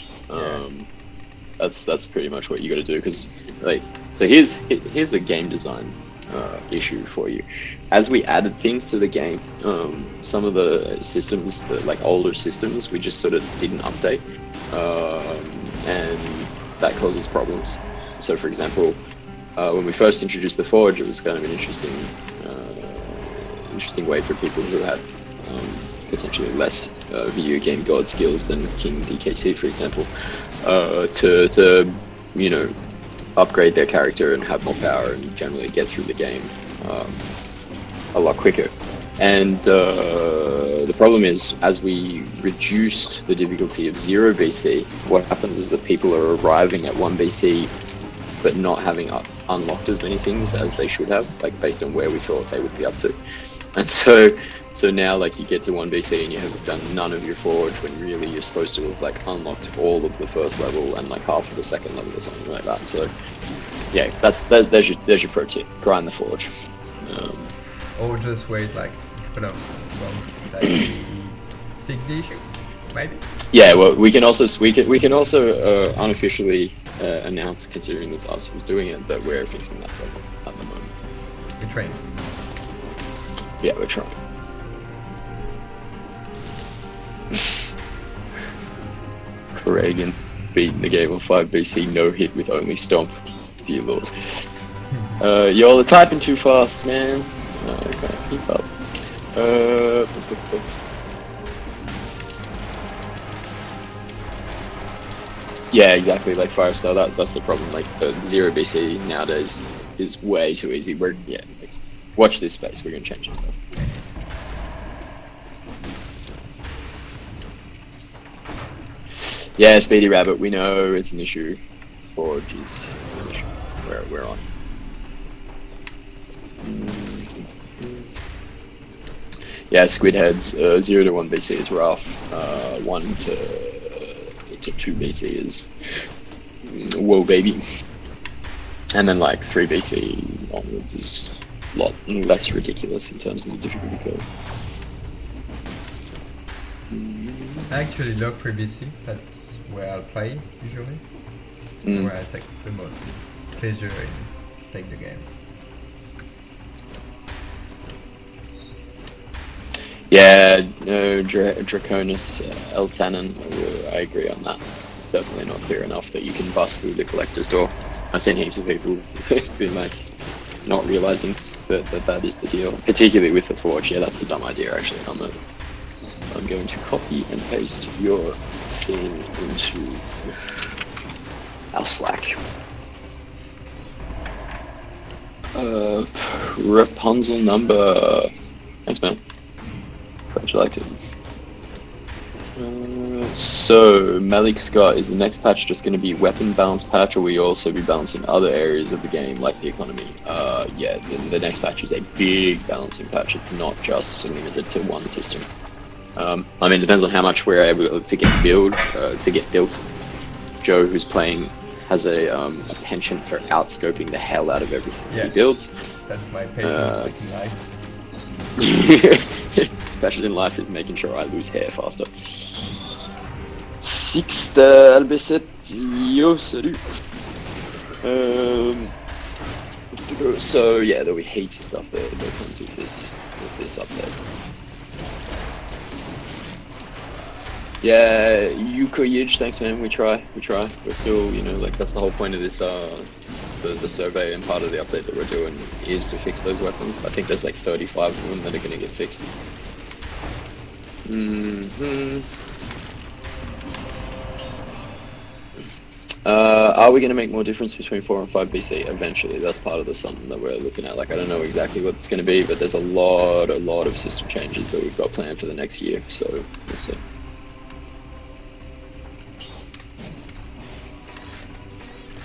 That's pretty much what you got to do. Because so here's a game design issue for you. As we added things to the game, some of the systems, older systems, we just sort of didn't update, and that causes problems. So, for example, when we first introduced the Forge, it was kind of an interesting way for people who had potentially less video game god skills than King DKC, for example, to upgrade their character and have more power and generally get through the game a lot quicker. And the problem is, as we reduced the difficulty of 0 BC, what happens is that people are arriving at 1 BC but not having unlocked as many things as they should have, like based on where we thought they would be up to. And so now, like, you get to 1 BC and you have done none of your forge, when really you're supposed to have like unlocked all of the first level and like half of the second level or something like that. So yeah, there's your pro tip: grind the forge. Or just wait like a couple of months that we fix the issue, maybe. Yeah, well, we can also unofficially announce, considering it's us who's doing it, that we're fixing that problem at the moment. We're trying. Yeah, we're trying. Kragan beating the game on 5 BC, no hit with only stomp. Dear lord. Y'all are typing too fast, man. I can't keep up. Yeah, exactly. Like 5-star, that's the problem. Like 0 BC nowadays is way too easy. Like, watch this space. We're gonna change some stuff. Yeah, Speedy Rabbit. We know it's an issue. Forge is an issue. We're on. Yeah, Squid Heads. 0 to 1 BC is rough. 1 to 2 BC is whoa, baby. And then like 3 BC onwards is a lot less ridiculous in terms of the difficulty curve. I actually love 3 BC. That's where I play usually. Where I take the most pleasure in playing the game. Yeah, no, Draconis, Eltanen, I agree on that. It's definitely not clear enough that you can bust through the collector's door. I've seen heaps of people been like not realizing that is the deal, particularly with the forge. Yeah, that's a dumb idea actually. I'm going to copy and paste your thing into our Slack. Rapunzel number. Thanks, man. Glad you liked it. So Malik Scott, is the next patch just going to be weapon balance patch, or will you also be balancing other areas of the game like the economy? Yeah, the next patch is a big balancing patch. It's not just limited to one system. I mean, it depends on how much we're able to get built. Joe, who's playing, has a penchant for outscoping the hell out of everything he builds. That's my passion in life. Passion in life is making sure I lose hair faster. Sixte Albacet, yo, salut. So yeah, there'll be heaps of stuff that comes with this update. Yeah, Yuko Yij, thanks man, we try. We're still, like that's the whole point of this the survey, and part of the update that we're doing is to fix those weapons. I think there's like 35 of them that are gonna get fixed. Are we going to make more difference between 4 and 5 BC? Eventually, that's part of the something that we're looking at. Like, I don't know exactly what it's going to be, but there's a lot of system changes that we've got planned for the next year, so we'll see.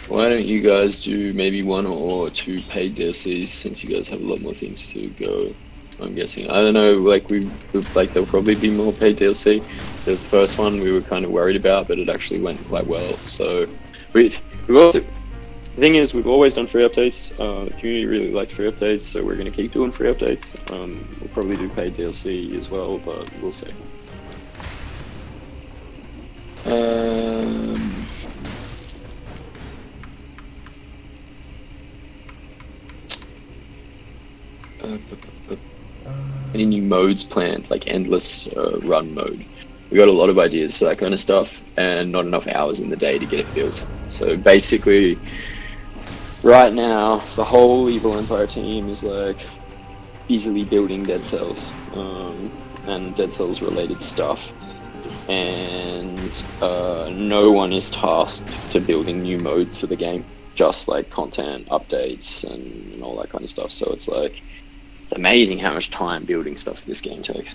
Why don't you guys do maybe 1 or 2 paid DLCs, since you guys have a lot more things to go? I'm guessing. I don't know, like there'll probably be more paid DLC. The first one we were kind of worried about, but it actually went quite well. So we've also, the thing is, we've always done free updates. The community really likes free updates, so we're going to keep doing free updates. We'll probably do paid DLC as well, but we'll see. Any new modes planned, like endless run mode? We got a lot of ideas for that kind of stuff, and not enough hours in the day to get it built. So basically, right now, the whole Evil Empire team is like easily building Dead Cells and Dead Cells related stuff, and no one is tasked to building new modes for the game, just like content updates and all that kind of stuff. So it's like, It's amazing how much time building stuff this game takes.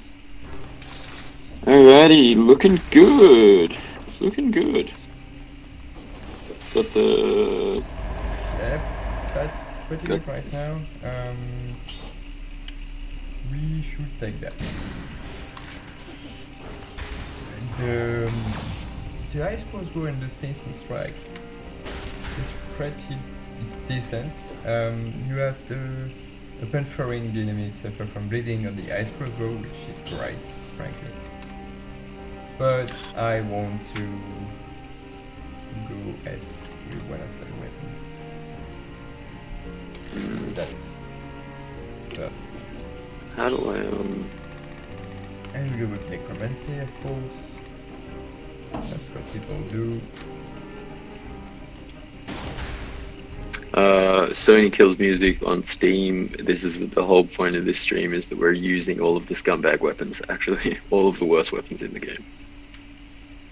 Alrighty, looking good. Looking good. Got the... Yeah, that's pretty Good. good right now. We should take that. The Ice Crossbow and the Seismic Strike is pretty, it's decent. You have upon firing, the enemies suffer from bleeding on the Ice Crossbow, which is great, frankly. But I want to go S with one of the weapons. So that's perfect. How do I, And we go with Necromancy, of course. That's what people do. Sony Kills Music on Steam. This is the whole point of this stream, is that we're using all of the scumbag weapons, actually. All of the worst weapons in the game.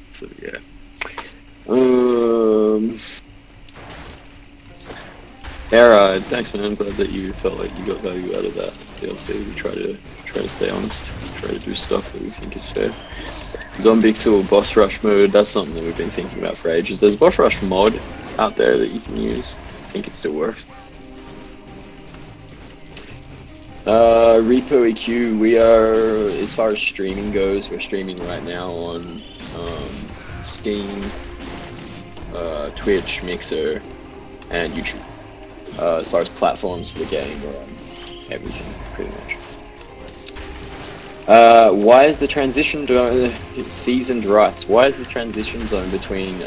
So, yeah. Era, thanks man, I'm glad that you felt like you got value out of that DLC. We try to stay honest, try to do stuff that we think is fair. Zombixel boss rush mode, that's something that we've been thinking about for ages. There's a boss rush mod out there that you can use. I think it still works. Repo EQ, we are, as far as streaming goes, we're streaming right now on Steam, Twitch, Mixer, and YouTube. As far as platforms for the game, we're on everything, pretty much. Why is the transition seasoned rice? Why is the transition zone between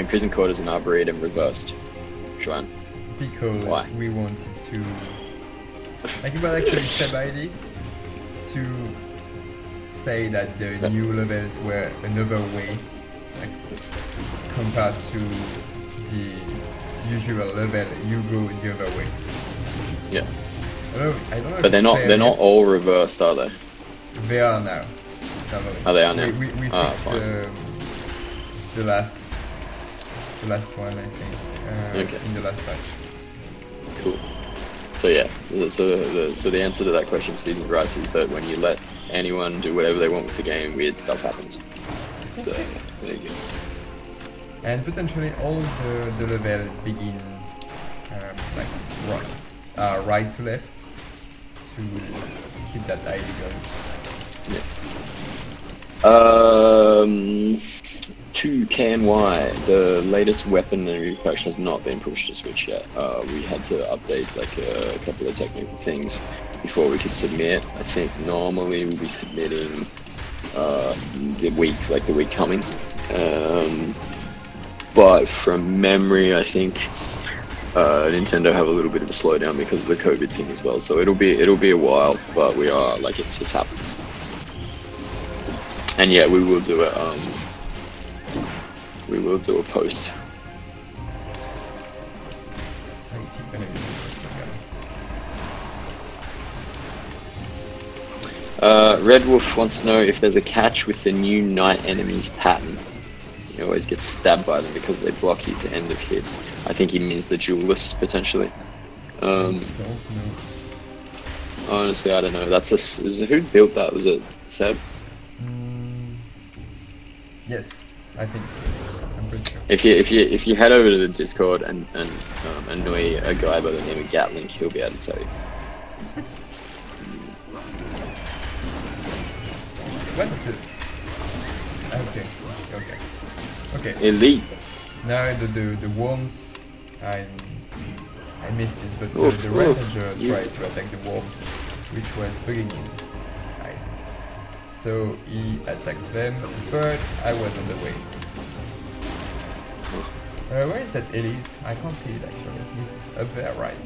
Prison Quarters and Arboretum reversed, Joanne? Because Why? we wanted to, like, it was actually Seb ID to say that the new levels were another way, like, compared to the usual level, you go the other way. Yeah. I don't know if But they're it's not all reversed, are they? They are now. Oh, they are now. We fixed fine. the last one, I think. Okay. In the last patch. Cool. So yeah, so the answer to that question, Seasoned Rice, is that when you let anyone do whatever they want with the game, weird stuff happens. So there you go. And potentially all the level begin like right to left to keep that ID going. Yeah. 2KNY, the latest weaponry patch has not been pushed to Switch yet. We had to update like a couple of technical things before we could submit. I think normally we'll be submitting the week coming. But from memory, I think Nintendo have a little bit of a slowdown because of the COVID thing as well. So it'll be a while, but we are like it's happening. And yeah, we will do it. We will do a post. Red Wolf wants to know if there's a catch with the new night enemies pattern. He always gets stabbed by them because they block his end of hit. I think he means the duelists potentially. Don't know. Honestly, I don't know. Who built that? Was it Seb? Yes, I think. I'm pretty sure. If you head over to the Discord and annoy a guy by the name of Gatling, he'll be able to tell you. What? Okay. Elite. Now the worms, I missed it, but Oof, the Ranger yeah. tried to attack the worms, which was bugging him. So he attacked them, but I was on the way. Where is that Elise? I can't see it actually. He's up there, right?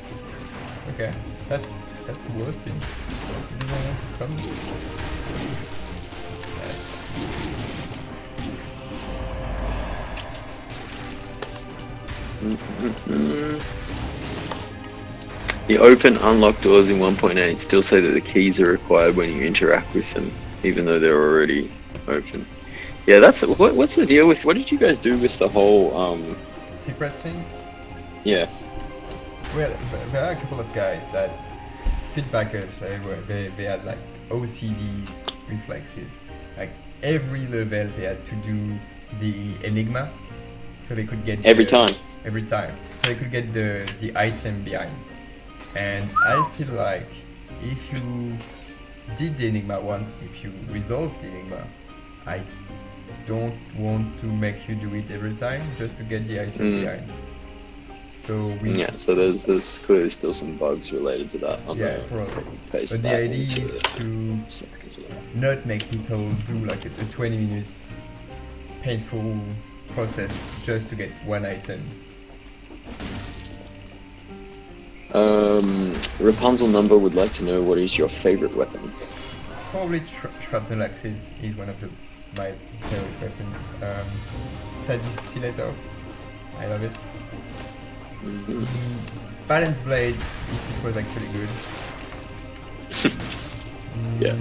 Okay, that's the worst thing. Do you want to come? The open unlock doors in 1.8 still say that the keys are required when you interact with them, even though they're already open. Yeah, that's what's the deal with, what did you guys do with the whole secret things? Yeah. Well, there are a couple of guys that feedbackers everywhere. They had like OCDs, reflexes. Like every level they had to do the enigma, so they could get Every time. Every time, so they could get the item behind. And I feel like if you did the enigma once, if you resolved the enigma, I don't want to make you do it every time just to get the item behind. So Yeah, so there's clearly still some bugs related to that. On yeah, the probably. paste But the that idea into is the to stack as well. not make people do like a 20 minutes painful process just to get one item. Rapunzel Number would like to know what is your favorite weapon? Probably shrapnel axes is one of my favorite weapons. Sadist Stiletto, I love it. Balance blade, if it was actually good. Yeah.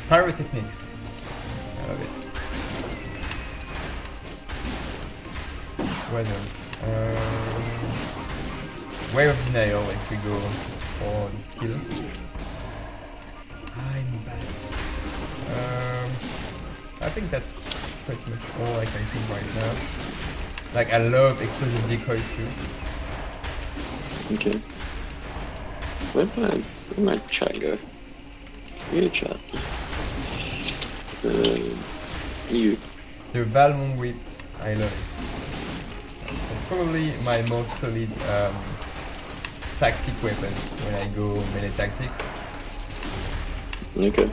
Pyrotechnics, I love it. What else? Way of Denial, if we go for the skill. I'm bad. I think that's pretty much all I can think right now. Like, I love Explosive Decoy too. Okay. Where'd my chat go? Yeah, chat. You. The Valmont Wit, I love it. It's probably my most solid tactic weapons when I go melee tactics. Okay.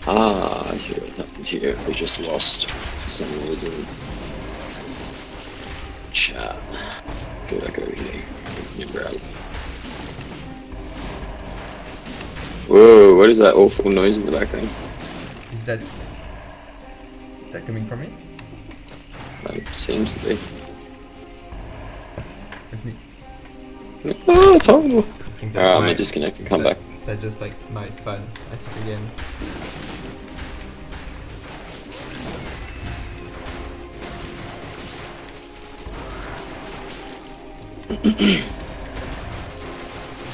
Ah, I see what happened here. We just lost for some reason. Chat. Go back over here. Remember out. Whoa, what is that awful noise in the background? Is that coming from me? It seems to be. Let me. Oh, it's horrible. I think that's I'm my- gonna disconnect and come back. That's just like my fun at it again.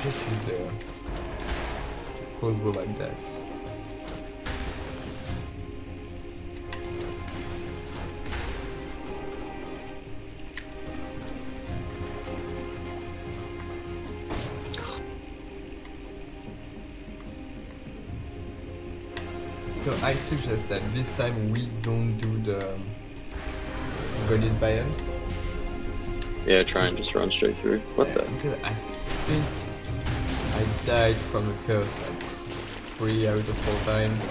Just use the crossbow like that. So I suggest that this time we don't do the bonus biomes. Yeah, try and just run straight through. What the? Because I think I died from a curse like 3 out of 4 times.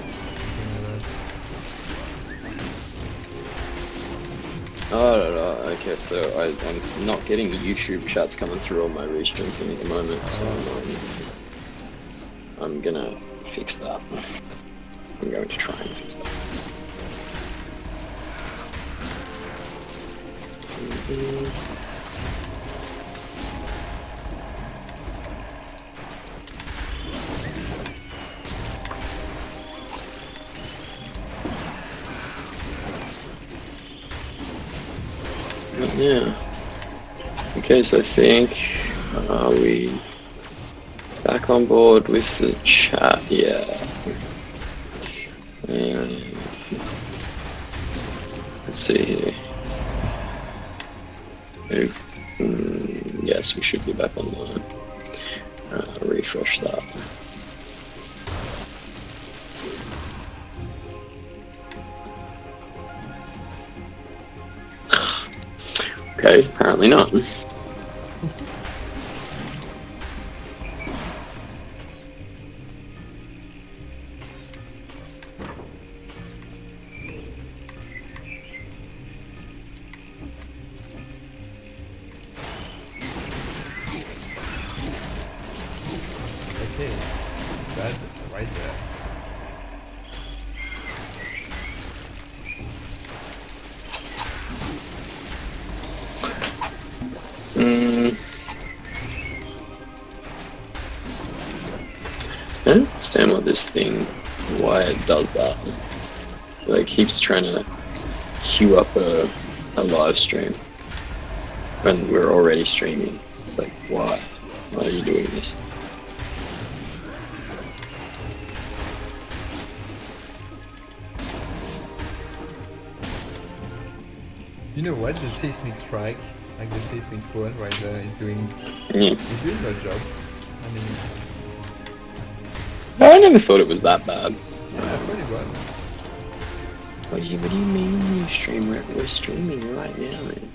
Oh, no. Okay, so I'm not getting YouTube chats coming through on my restream thing at the moment, so I'm gonna fix that. I'm going to try and fix that. Yeah. Okay, so I think we back on board with the chat. Yeah. Let's see here. Yes, we should be back online. Refresh that. Okay, apparently not. Okay, that right there. I don't understand what this thing, why it does that. Like, keeps trying to queue up a live stream when we're already streaming. It's like, why? Why are you doing this? You know what? The seismic strike, like the seismic spawn right there, is doing Yeah. a job. I mean, I never thought it was that bad. yeah, pretty well. What do you mean you stream? We're streaming right now, man.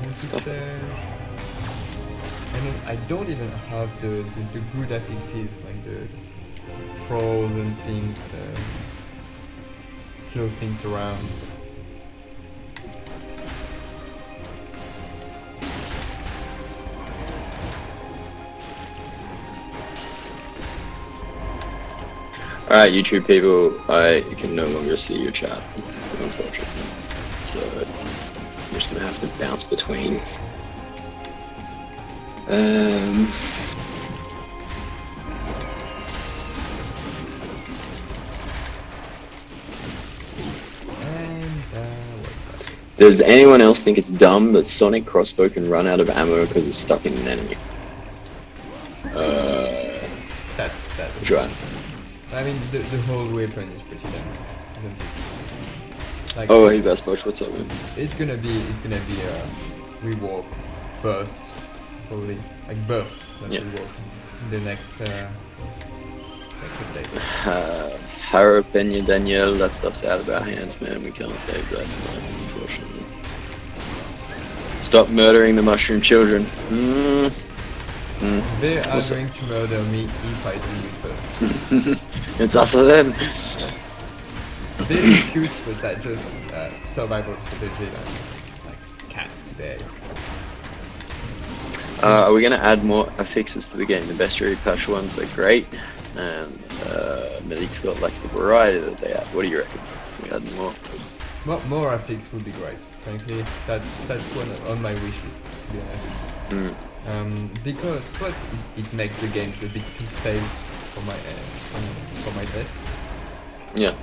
Stop. And I don't even have the good affixes, like the frozen things, slow things around. Alright, YouTube people, I can no longer see your chat, unfortunately. So, I'm just gonna have to bounce between. Does anyone else think it's dumb that Sonic Crossbow can run out of ammo because it's stuck in an enemy? That's John. I mean, the whole weapon is pretty dumb, isn't it? Like, Oh, hey Vespoch, what's up, man? it's gonna be a rework, buffed, probably like buffed, not Yeah. rework, in the next update. Jalapeno Danielle, that stuff's out of our hands, man. We can't save that tonight, unfortunately. Stop murdering the mushroom children. They are What's going to murder me if I do it first. It's also them. They're cute, but that just survival strategy, like cats today. Are we gonna add more affixes to the game? The bestiary patch ones are great, and Malik Scott likes the variety that they add. What do you reckon? Can we add more? More affix would be great. Frankly, that's one on my wish list, to be honest. Because plus it makes the games a bit too stale for my taste. Yeah.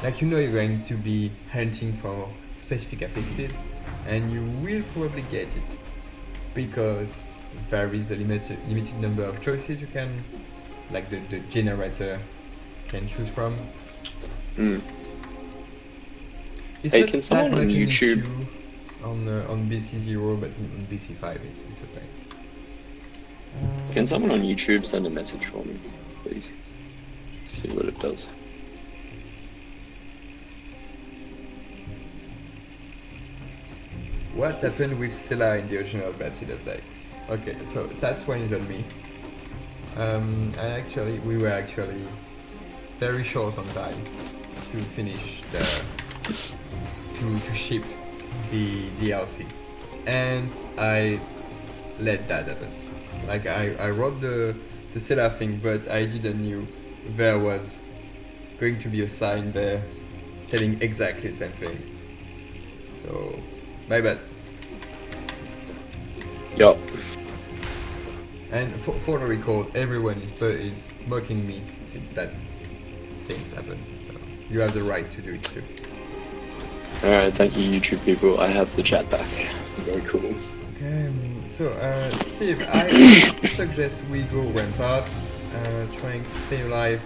Like, you know, you're going to be hunting for specific affixes, and you will probably get it because there is a limited number of choices you can, like the generator can choose from. It's Hey, not can that someone on much an YouTube- issue on BC0, but on BC5 it's a pain. Can someone on YouTube send a message for me, please? See what it does. What happened with Scylla in the original Battlefield update? Okay, so that's one is on me. We were actually very short on time to finish to ship the DLC, and I let that happen. Like, I wrote the Scylla thing, but I didn't knew there was going to be a sign there telling exactly the same thing. So, my bad. Yup. And for the record, everyone is mocking me since that things happen. So you have the right to do it too. Alright, thank you, YouTube people. I have the chat back. Very cool. Okay, so Steve, I suggest we go Ramparts, trying to stay alive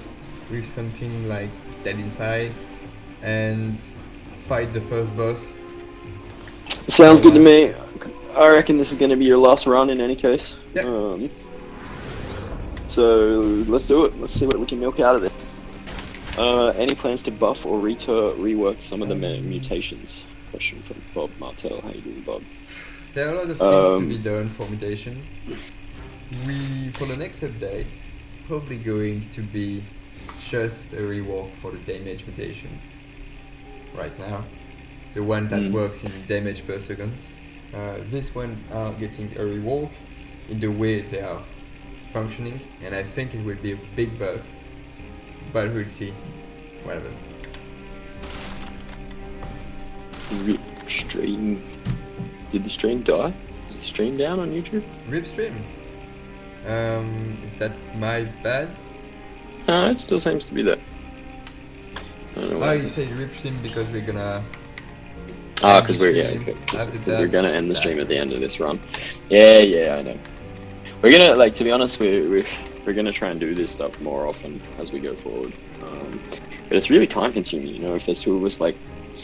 with something like Dead Inside, and fight the first boss. Sounds good to me. I reckon this is going to be your last run in any case. Yep. So let's do it. Let's see what we can milk out of it. Any plans to buff or rework some of the mutations? Question from Bob Martell. How you doing, Bob? There are a lot of things to be done for mutation. For the next updates, probably going to be just a rework for the damage mutation. Right now, the one that works in damage per second. This one are getting a rework in the way they are functioning, and I think it will be a big buff, but we'll see. Whatever. Stream. Did the stream die? Is the stream down on YouTube? Rip stream. Is that my bad? No, it still seems to be there. I don't know Oh, why. you say rip stream because we're gonna. Because we're we're gonna end the stream at the end of this run. Yeah, I know. We're gonna to be honest, we're gonna try and do this stuff more often as we go forward. But it's really time consuming, you know. If there's two of us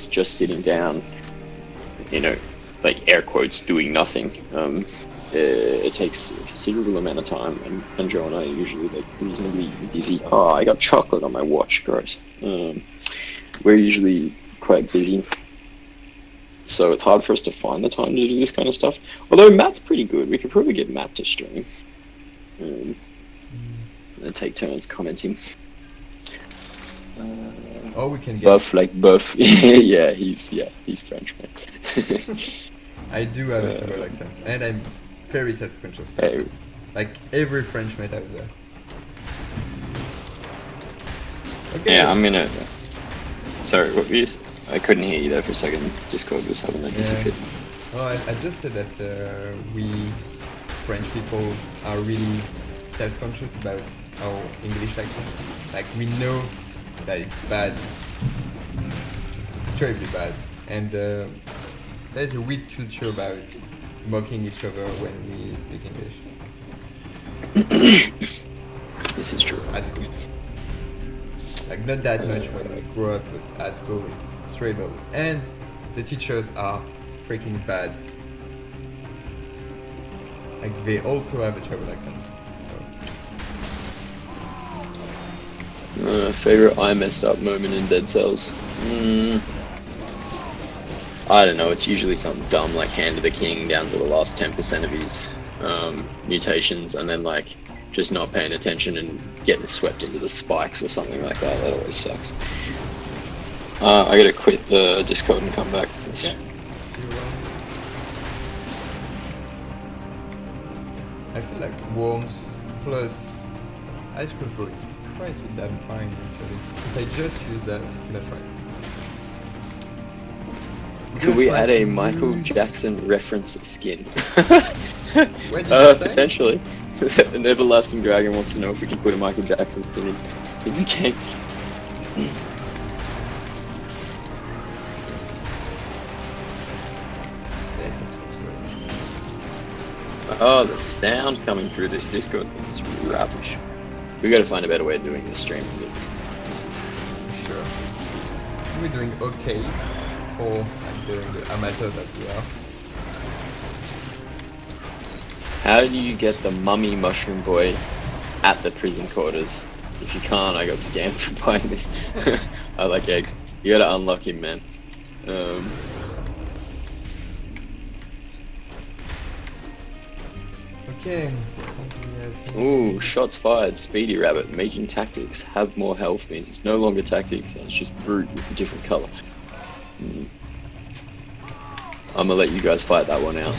just sitting down you know, like air quotes, doing nothing. It takes a considerable amount of time, and Joe and I are usually like reasonably busy. Oh, I got chocolate on my watch, gross. We're usually quite busy, so it's hard for us to find the time to do this kind of stuff. Although Matt's pretty good, we could probably get Matt to stream and take turns commenting. Or we can get. Buff like Buff. yeah, he's French, man. I do have a terrible accent, and I'm very self-conscious. Hey. Like every French mate out there. Okay. Yeah, I'm gonna. Sorry, what were you? I couldn't hear you there for a second. Discord was having a hissy fit. Oh, I just said that we French people are really self-conscious about our English accent. Like we know that it's bad. It's terribly bad, and there's a weak culture about mocking each other when we speak English. This is true. At school. Like not that much when we grew up, but at school it's terrible. And the teachers are freaking bad. Like they also have a terrible accent. So. Favorite I messed up moment in Dead Cells? I don't know, it's usually something dumb like Hand of the King down to the last 10% of his mutations, and then like just not paying attention and getting swept into the spikes or something like that. That always sucks. I gotta quit the Discord and come back. Yeah. I feel like Worms plus Ice Cream Bro is pretty damn fine actually. If I just use that, that's right. Could we add a Michael Jackson reference skin? What did you say? Potentially. An Everlasting Dragon wants to know if we can put a Michael Jackson skin in the game. Oh, the sound coming through this Discord thing is rubbish. We gotta find a better way of doing this stream. This is... Sure. We're doing okay, or like doing the amateur that we are. How do you get the mummy mushroom boy at the prison quarters? If you can't, I got scammed for buying this. I like eggs. You gotta unlock him, man. Okay. Ooh, shots fired. Speedy Rabbit. Making tactics. Have more health means it's no longer tactics, and it's just brute with a different color. I'm gonna let you guys fight that one out.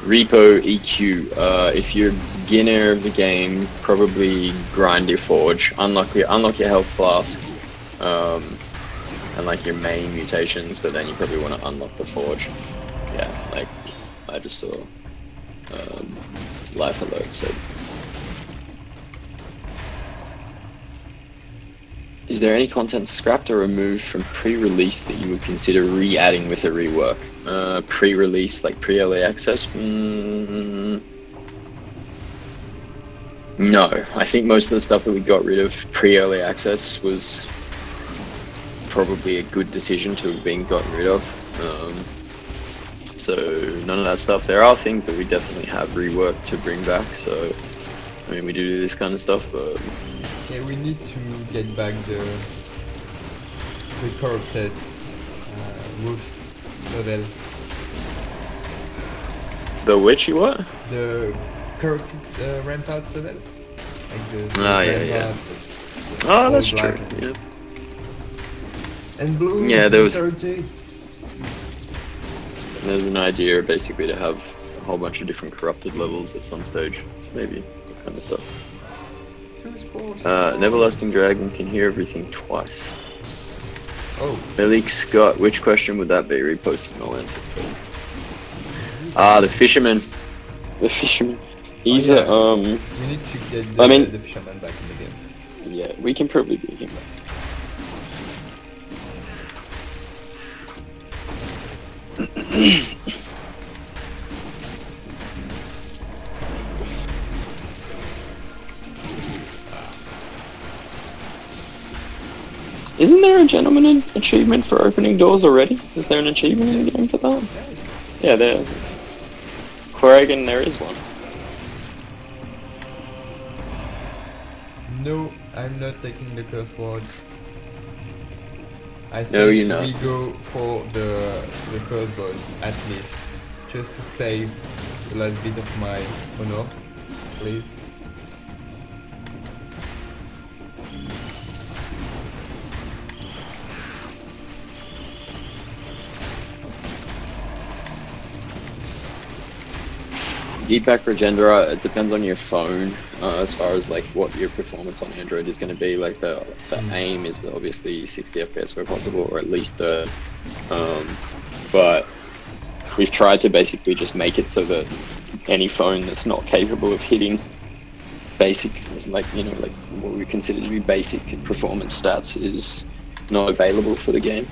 Repo EQ. If you're beginner of the game, probably grind your forge, unlock your health flask, and like your main mutations. But then you probably want to unlock the forge. Yeah, like I just saw life alert. So, is there any content scrapped or removed from pre-release that you would consider re-adding with a rework? Pre-release, like pre-early access? No. I think most of the stuff that we got rid of pre-early access was probably a good decision to have been gotten rid of. So none of that stuff. There are things that we definitely have reworked to bring back. So, I mean, we do this kind of stuff, but... Yeah, we need to get back the corrupted roof level. The witchy what? The corrupted ramparts level. Like the yeah. ramparts, Oh, that's black true. Yeah. And blue. Yeah, there was. 30. There's an idea basically to have a whole bunch of different corrupted levels at some stage. Maybe that kind of stuff. Everlasting Dragon can hear everything twice. Oh. Malik Scott, which question would that be? Reposting, I'll answer it for you. The fisherman. The fisherman. He's We need to get the fisherman back in the game. Yeah, we can probably bring him back. Isn't there a gentleman achievement for opening doors already? Is there an achievement in the game for that? Yeah, there. Corrigan, there is one. No, I'm not taking the curse word. I No, think you're not. we go for the first boss at least, just to save the last bit of my honor, please. Deepak Regendra, it depends on your phone as far as like what your performance on Android is going to be. Like the aim is obviously 60 FPS where possible, or at least the. But we've tried to basically just make it so that any phone that's not capable of hitting basic, like like what we consider to be basic performance stats, is not available for the game.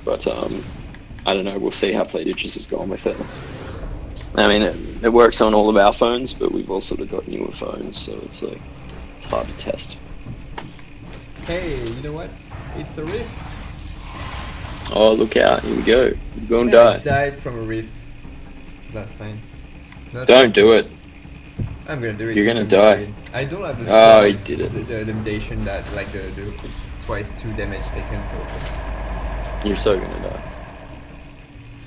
But I don't know. We'll see how Playdigious has gone with it. I mean, it works on all of our phones, but we've also got newer phones, so it's like it's hard to test. Hey, you know what? It's a rift. Oh, look out! Here we go. You're going to I die. died from a rift last time. Not Don't do it. I'm gonna do it. You're gonna I'm die. do it. I don't have the Oh, he twice, did it. the limitation that like the twice 2 damage taken, so You're so gonna die.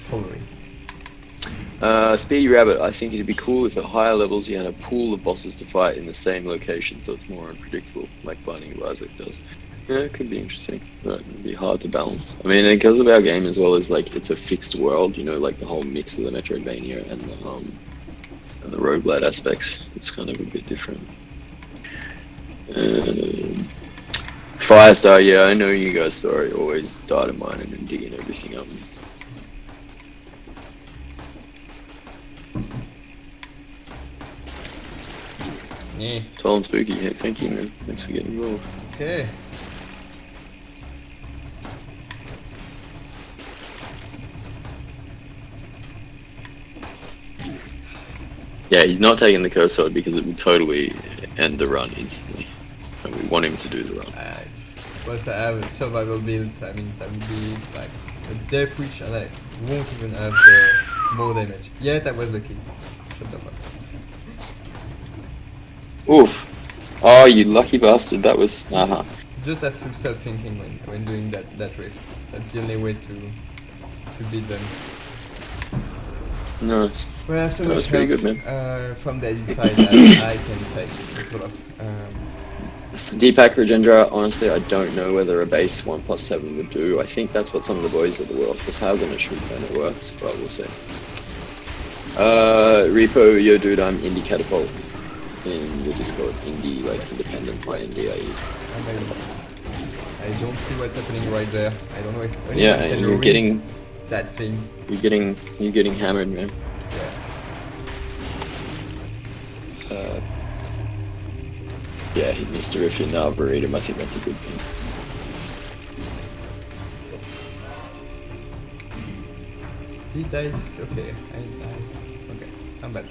probably. Speedy Rabbit, I think it'd be cool if at higher levels you had a pool of bosses to fight in the same location, so it's more unpredictable, like Binding of Isaac does. Yeah, it could be interesting, but it'd be hard to balance. I mean, because of our game as well as like it's a fixed world, like the whole mix of the Metroidvania and the roguelite aspects, it's kind of a bit different. Firestar, yeah, I know you guys saw it, always data mining and digging everything up. Yeah. Tall and Spooky, hey, thank you, man. Thanks for getting involved. Okay. Yeah, he's not taking the curse sword because it would totally end the run instantly. And we want him to do the run. Plus I have a survival build, so I mean that would be like a death wish and I won't even have the more damage. Yet I was lucky. Shut the fuck up. Oof. Oh, you lucky bastard. That was... Just have to stop thinking when doing that rift. That's the only way to beat them. Nice. Well, I have so That much was pretty health, good, from the inside that I can take a lot of... Deepak Regendra, honestly, I don't know whether a base 1+7 would do. I think that's what some of the boys at the World Office have, and it should kind of works, but we'll see. Repo, yo dude, I'm Indie Catapult. In the Discord, indie, like independent by indie, I don't see what's happening right there. I don't know if anyone Yeah, can you're read getting... that thing. You're getting hammered, man. Yeah, Mr. If you're now Arboretum, I think that's a good thing. D-dice, okay. Okay, I'm bad.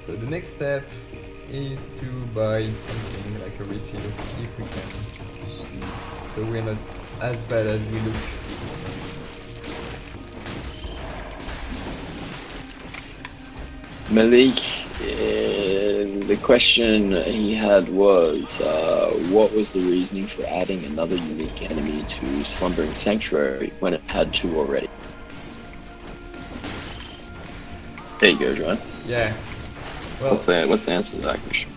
So the next step is to buy something like a refill if we can. So we're not as bad as we look. Malik, the question he had was, what was the reasoning for adding another unique enemy to Slumbering Sanctuary when it had 2 already? There you go, John. Yeah. Well, What's the answer to that question?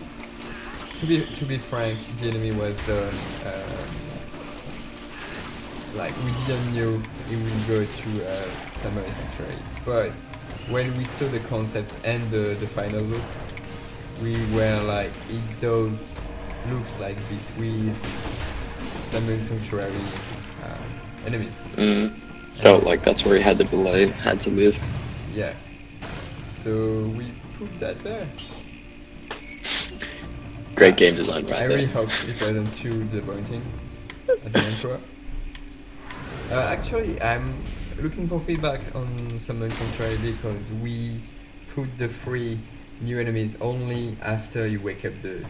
to be frank, the enemy was the like we didn't know it would go to Slumbering Sanctuary, but when we saw the concept and the final look, we were like, it looks like this with Slumbering Sanctuary enemies. Felt like that's where he had to live. Yeah. So we put that there. Great game design right I there. really hope it wasn't too disappointing as an intro. Actually, I'm looking for feedback on Summon Sanctuary because we put the 3 new enemies only after you wake up the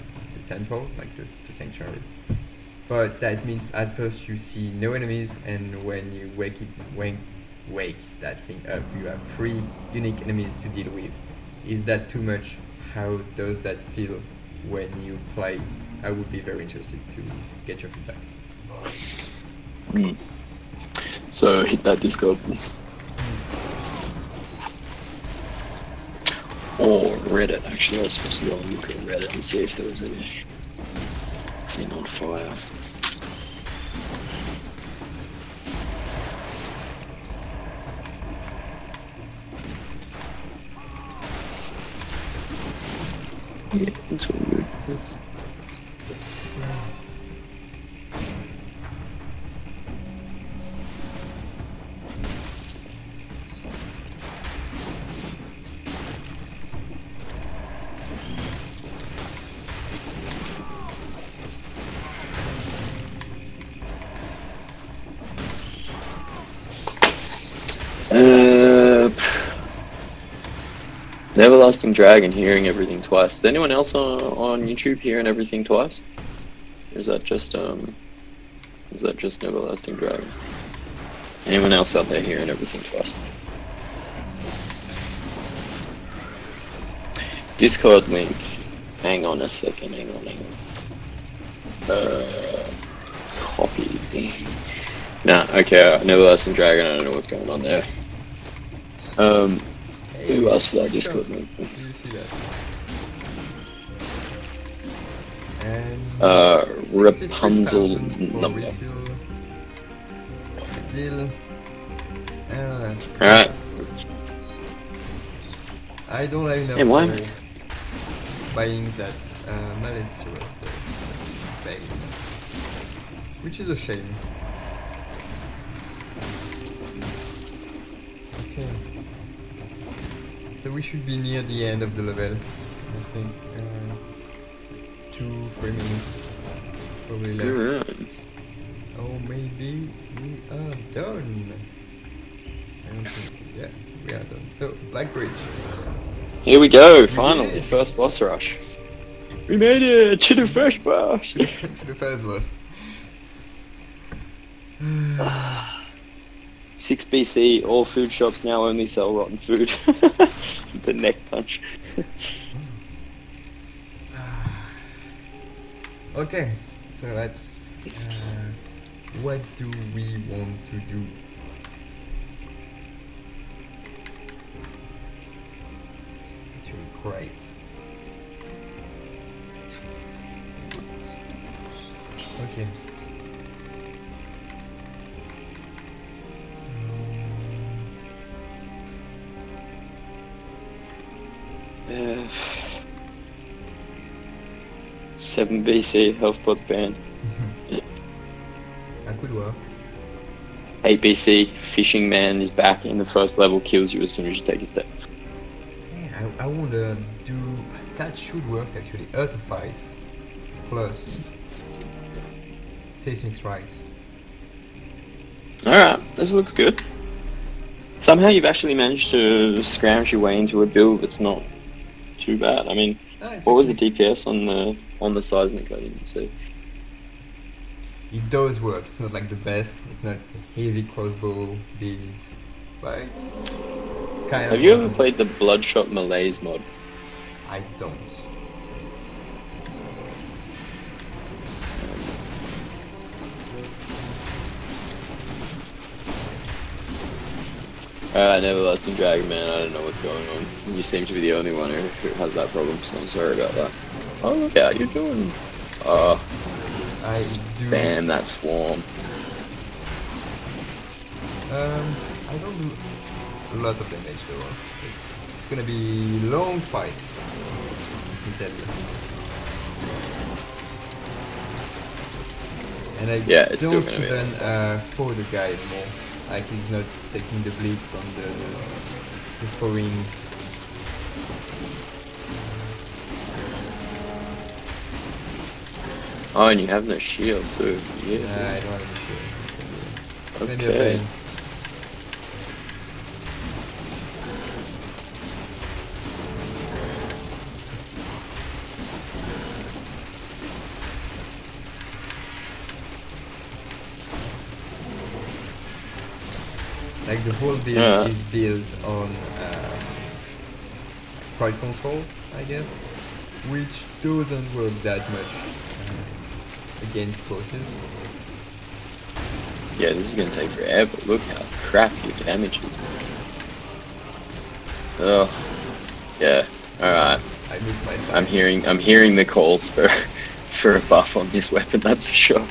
temple, like the sanctuary. But that means at first you see no enemies, and when you wake that thing up, you have 3 unique enemies to deal with. Is that too much? How does that feel when you play? I would be very interested to get your feedback. So hit that Discord. Or Reddit, actually. I was supposed to go and look at Reddit and see if there was anything on fire. Yeah, it's all good. The Everlasting Dragon, hearing everything twice. Is anyone else on YouTube hearing everything twice? Or is that just Everlasting Dragon? Anyone else out there hearing everything twice? Discord link. Hang on a second, hang on. Copy. Nah, okay, Everlasting Dragon, I don't know what's going on there. Who asked for that Discord link? Did you see that? And Rapunzel 63,000 for number. refill. Deal. Alright. I don't have enough Hey, why? for buying that Malice syrup bag, which is a shame. Okay. So we should be near the end of the level. I think 2-3 minutes probably left. Alright. Oh, maybe we are done. I don't think. Yeah, we are done. So Black Bridge. Here we go, We finally, did it. first boss rush. We made it to the first boss! To the first boss. 6 BC, all food shops now only sell rotten food. The neck punch. Okay, so let's. What do we want to do? Actually, great. Okay. Uh, 7 BC, health pots banned. That could work. 8 BC, fishing man is back in the first level, kills you as soon as you take a step. Yeah, I wanna do. That should work actually. Earth of Ice plus Seismic Strike. Alright, this looks good. Somehow you've actually managed to scrounge your way into a build that's not too bad. I mean, what was the DPS on the seismic? I didn't see. It does work. It's not like the best. It's not heavy crossbow build, but it's kind of. Have you ever played the Bloodshot Malaise mod? I don't. Everlasting Dragon, man, I don't know what's going on. You seem to be the only one who has that problem, so I'm sorry about that. Oh, look how you're doing. I do. Damn that swarm. I don't do a lot of damage though. It's gonna be long fight. I can tell you. And I Yeah, it's still don't gonna be even for the guy anymore. Like he's not taking the bleed from the throwing. Oh, and you have no shield too. Yeah. I don't have any shield. Maybe a Okay. pain. Like the whole build Yeah. is built on crowd control, I guess, which doesn't work that much against bosses. Yeah, this is gonna take forever. Look how crappy your damage is. Oh, yeah. All right. I missed my side. I'm hearing the calls for for a buff on this weapon. That's for sure.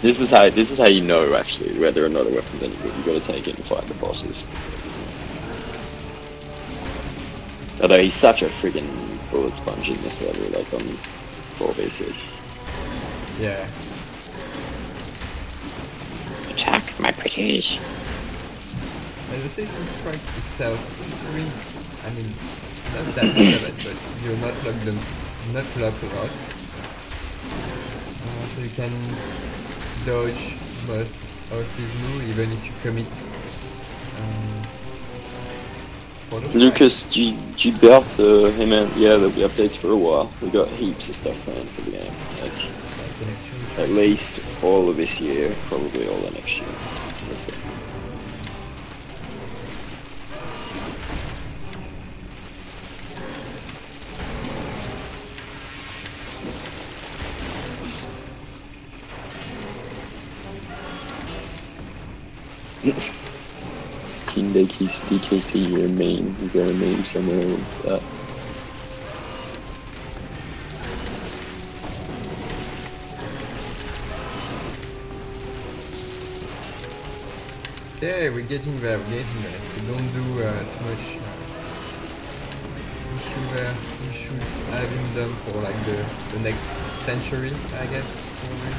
This is how you know actually whether or not a weapon's any good. You gotta take it and fight the bosses. Although he's such a friggin' bullet sponge in this level, like on 4v6. Yeah. Attack my pretties. And the Seismic Strike itself is doing, I mean, not that much of it, but you're not locked a lot. So you can dodge most of his move even if you commit for the strike. Lucas, Gilbert, hey man, yeah, there'll be updates for a while. We got heaps of stuff planned for the game. Like, Like an actual at least all of this year, probably all of next year. We'll see. King DKC, you're a meme. Is there a meme somewhere with that? Yeah, we're getting there, We don't do too much. We should have him done for like the next century, I guess. Probably.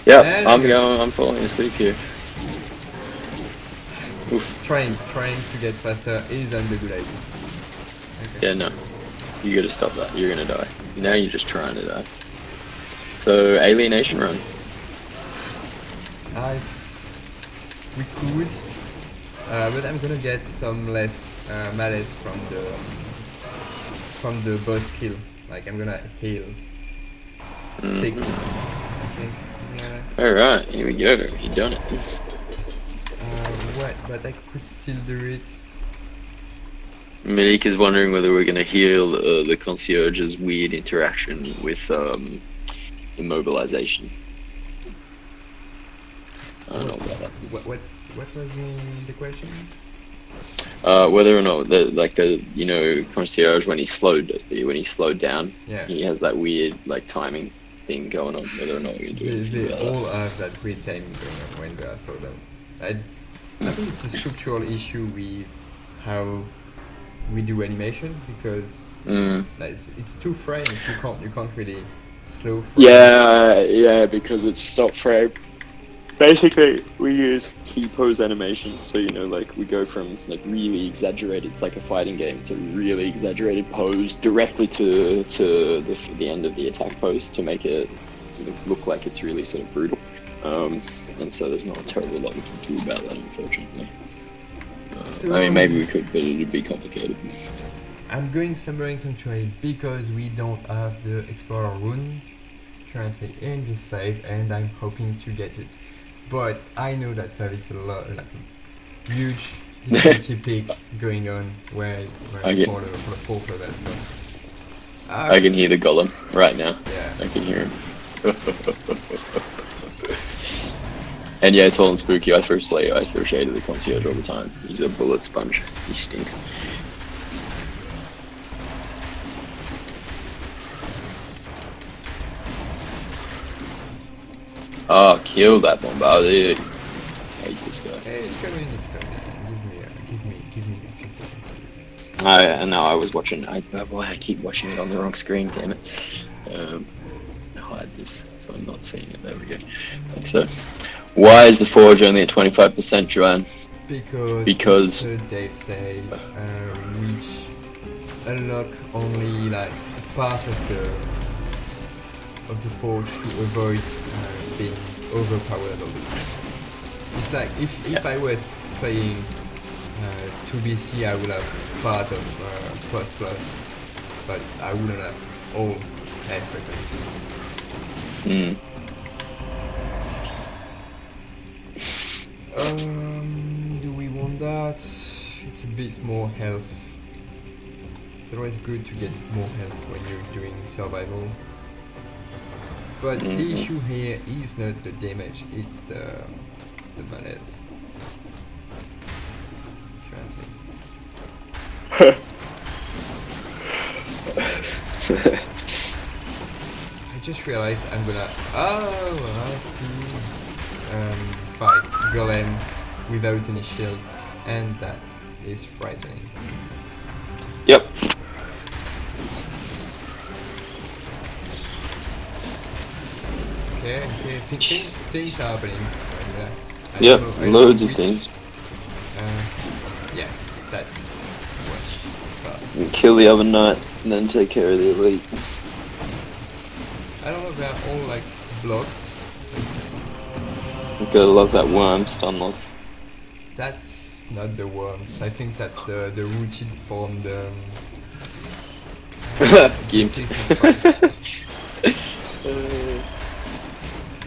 Yeah, And I'm falling asleep here. Oof. trying to get faster isn't a good idea. Okay. Yeah, no. You gotta stop that. You're gonna die. Now you're just trying to die. So, Alienation run. We could, but I'm gonna get some less malice from the boss kill. Like I'm gonna heal 6, I think. Yeah. Alright, here we go. You done it. What? But I could still do it. Malik is wondering whether we're gonna heal the concierge's weird interaction with immobilization. I don't know about that. What was the question? Whether or not the concierge when he slowed down, Yeah. he has that weird like timing thing going on. Whether or not we do anything They about all have that weird timing going on when they are slowed down. I think it's a structural issue with how we do animation because like, it's 2 frames. You can't really slow frame. Yeah, because it's stop frame. Basically, we use key pose animation, so like we go from like really exaggerated. It's like a fighting game. It's a really exaggerated pose directly to the end of the attack pose to make it look like it's really sort of brutal. And so there's not a terrible lot we can do about that, unfortunately. So, I mean, maybe we could, but it'd be complicated. I'm going Slumbering Sanctuary because we don't have the Explorer rune currently in this save, and I'm hoping to get it. But I know that there is a huge difficulty peak going on where for the 4th level. So I can hear the golem right now. Yeah. I can hear him. And yeah, tall and spooky. I throw Shade at the concierge all the time. He's a bullet sponge. He stinks. Oh, kill that bombardier. I hate this guy. Hey, it's coming. Give me a few seconds, please. No, I was watching. I keep watching it on the wrong screen. Damn it. Hide this so I'm not seeing it. There we go. Like so. Why is the forge only at 25%, Joanne? Because it's a Dave save, which unlock only like part of the forge to avoid being overpowered all the time. It's like if I was playing 2BC, I would have part of plus plus, but I wouldn't have all aspect of it. Do we want that? It's a bit more health. It's always good to get more health when you're doing survival. But the issue here is not the damage, it's the malaise. I just realized I'm gonna have to fight Golem without any shields, and that is frightening. Yep. Okay, things are happening. And, Yep, loads of things. Yeah, that was. Kill the other knight, and then take care of the elite. I don't know, they're all like blocked. You gotta love that worm stun lock. That's not the worms. I think that's the rooted from the. Gimp.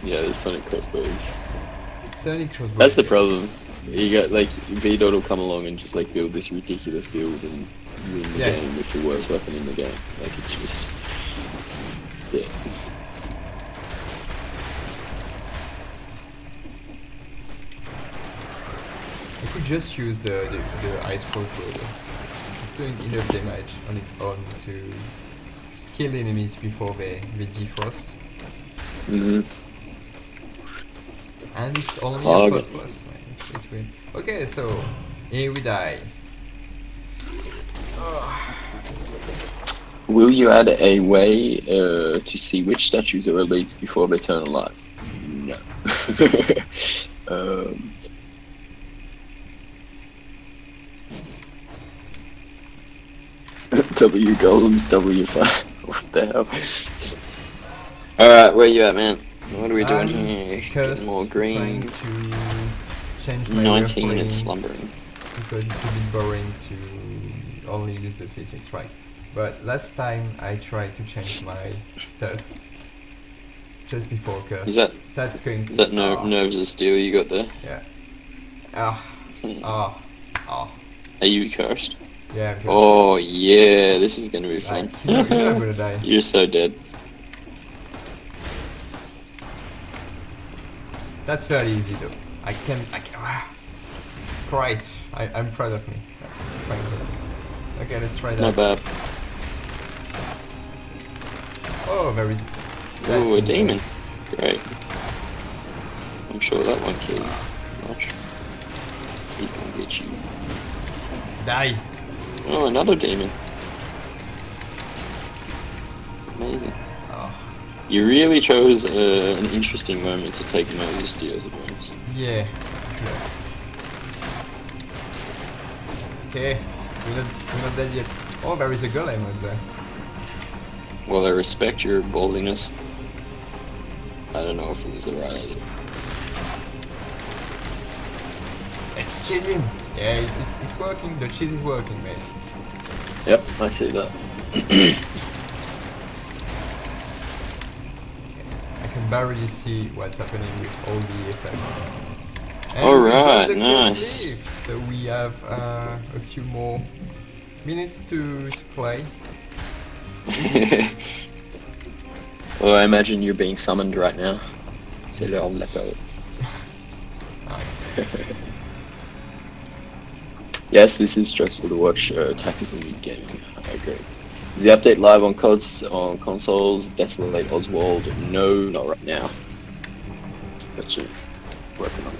Yeah, the Sonic crossbows. Sonic crossbows. That's the problem. You got like VDOT will come along and just like build this ridiculous build and win the game with the worst weapon in the game. Like it's just yeah. I could just use the ice crossbow. It's doing enough damage on its own to just kill enemies before they defrost. And it's only a plus plus. It's weird. Okay, so here we die. Will you add a way to see which statues are elites before they turn alive? No. W golems, W5. What the hell? Alright, where you at, man? What are we doing here? Getting more green. To change my 19 way of and playing slumbering. because it's a bit boring to only use the seismic strike. But last time I tried to change my stuff just before curse. That's going to. Is that nerves of steel you got there? Yeah. Are you cursed? Yeah. I'm cursed. Oh yeah, this is gonna be fun. You know I'm gonna die. You're so dead. That's very easy though. I can. Great. I'm proud of me. Okay, let's try that. Not bad. Oh, there is. Ooh, a demon. Great. I'm sure that won't kill you much. He can get you. Die. Oh, another demon. Amazing. Oh. You really chose an interesting moment to take Moses Steel's advance. Yeah. Okay. We're not dead yet. Oh, there is a golem out there. Well, I respect your ballsiness. I don't know if it was the right idea. It's cheesing. Yeah, it's working. The cheese is working, mate. Yep, I see that. I can barely see what's happening with all the effects. And Alright, we got the nice. cliff, so we have a few more minutes to play. Well, I imagine you're being summoned right now. C'est l'heure de l'appel. Yes, this is stressful to watch tactical gaming. I agree. Is the update live on consoles? Desolate Oswald? No, not right now. But soon. Working on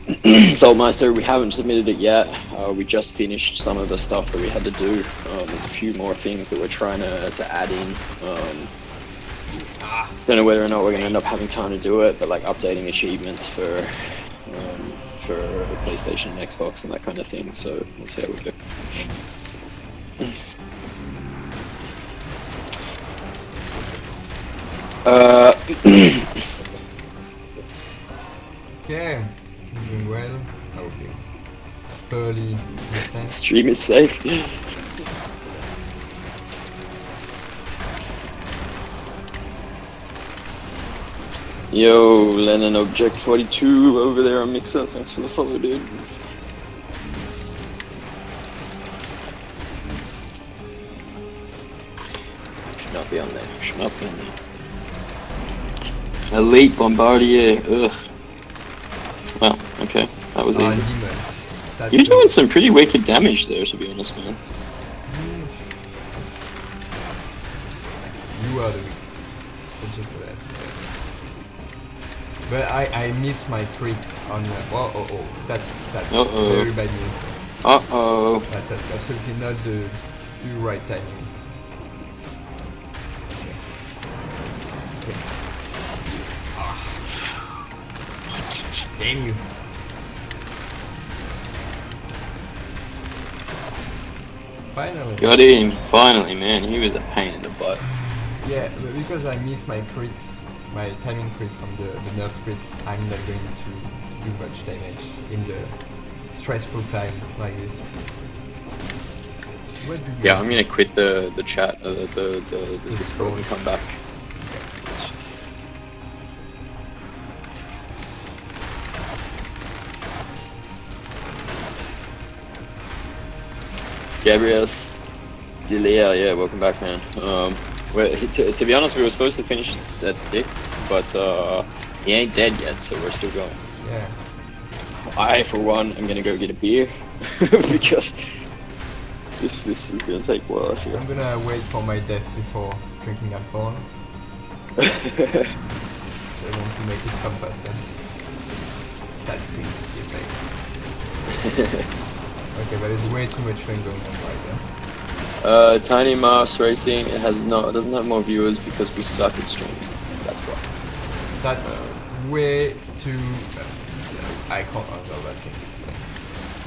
it. Saltmeister, we haven't submitted it yet. We just finished some of the stuff that we had to do. There's a few more things that we're trying to add in. Don't know whether or not we're going to end up having time to do it, but like updating achievements for PlayStation and Xbox and that kind of thing. So we'll see how we go. Okay, doing well. Okay. 30%. Stream is safe. Yo, Lennon Object 42 over there on Mixer. Thanks for the follow, dude. Should not be on there. Should not be on there. Elite Bombardier. Ugh. Well, okay. That was easy. Demon. That's You're doing some pretty wicked damage there, to be honest, man. You are the weak. But just for that. But I missed my crits on. Oh, that's very bad news. That's absolutely not the right timing. Okay. Damn you. Finally. Got him. Finally, man. He was a pain in the butt. Yeah, but because I missed my crits, my timing crit from the nerf crits, I'm not going to do much damage in the stressful time like this. What do you Yeah, want? I'm gonna quit the chat, the Discord and come back. Gabriel Stilia, yeah, welcome back, man. To be honest, we were supposed to finish at 6, but he ain't dead yet, so we're still going. Yeah. I, for one, am gonna go get a beer because this is gonna take a while. I feel. I'm gonna wait for my death before drinking alcohol. I want to make it come faster. That's going to be a pain. Okay, but it's way too much fun going on right there. Tiny Mars Racing, it doesn't have more viewers because we suck at streaming. That's why. That's way too. I can't answer that thing.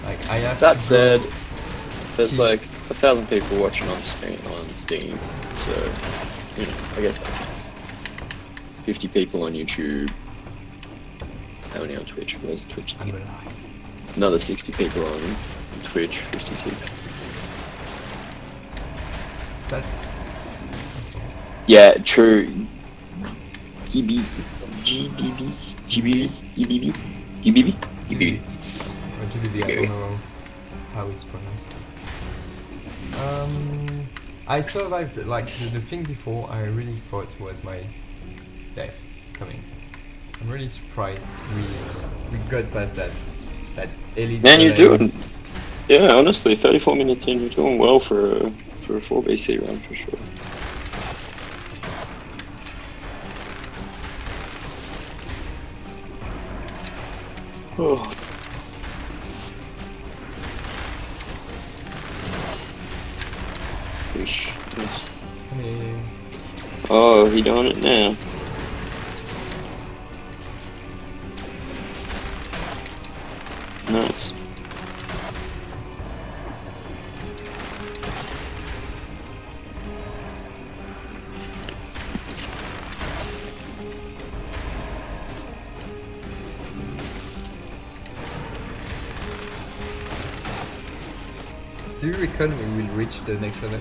Like I have. That to said, go there's like 1,000 people watching on Steam, so you know, I guess that counts. 50 people on YouTube. How many on Twitch? Where's Twitch? I'm alive. Another 60 people on Twitch. 56. That's. Yeah, true. GBB. Or GBB, I don't know how it's pronounced. I survived, like, the thing before I really thought was my death coming. I'm really surprised we got past that elite. Man, you're doing. Yeah, honestly, 34 minutes in, you're doing well for a 4BC run for sure. Oh. Fish. Nice. Hey. Oh, he doing it now. Nice. Do you reckon we will reach the next level?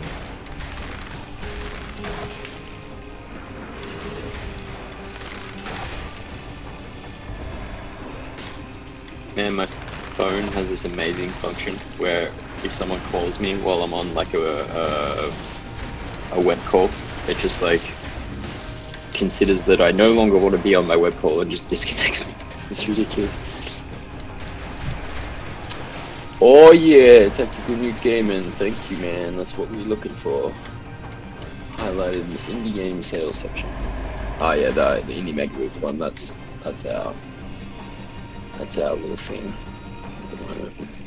Man, my phone has this amazing function where if someone calls me while I'm on like a web call, it just like considers that I no longer want to be on my web call and just disconnects me. It's ridiculous. Oh yeah, Tactical Nude Gaming, thank you man, that's what we're looking for. Highlighted in the indie game sales section. Oh yeah, the Indie Mega Booth one, that's our little thing at the moment.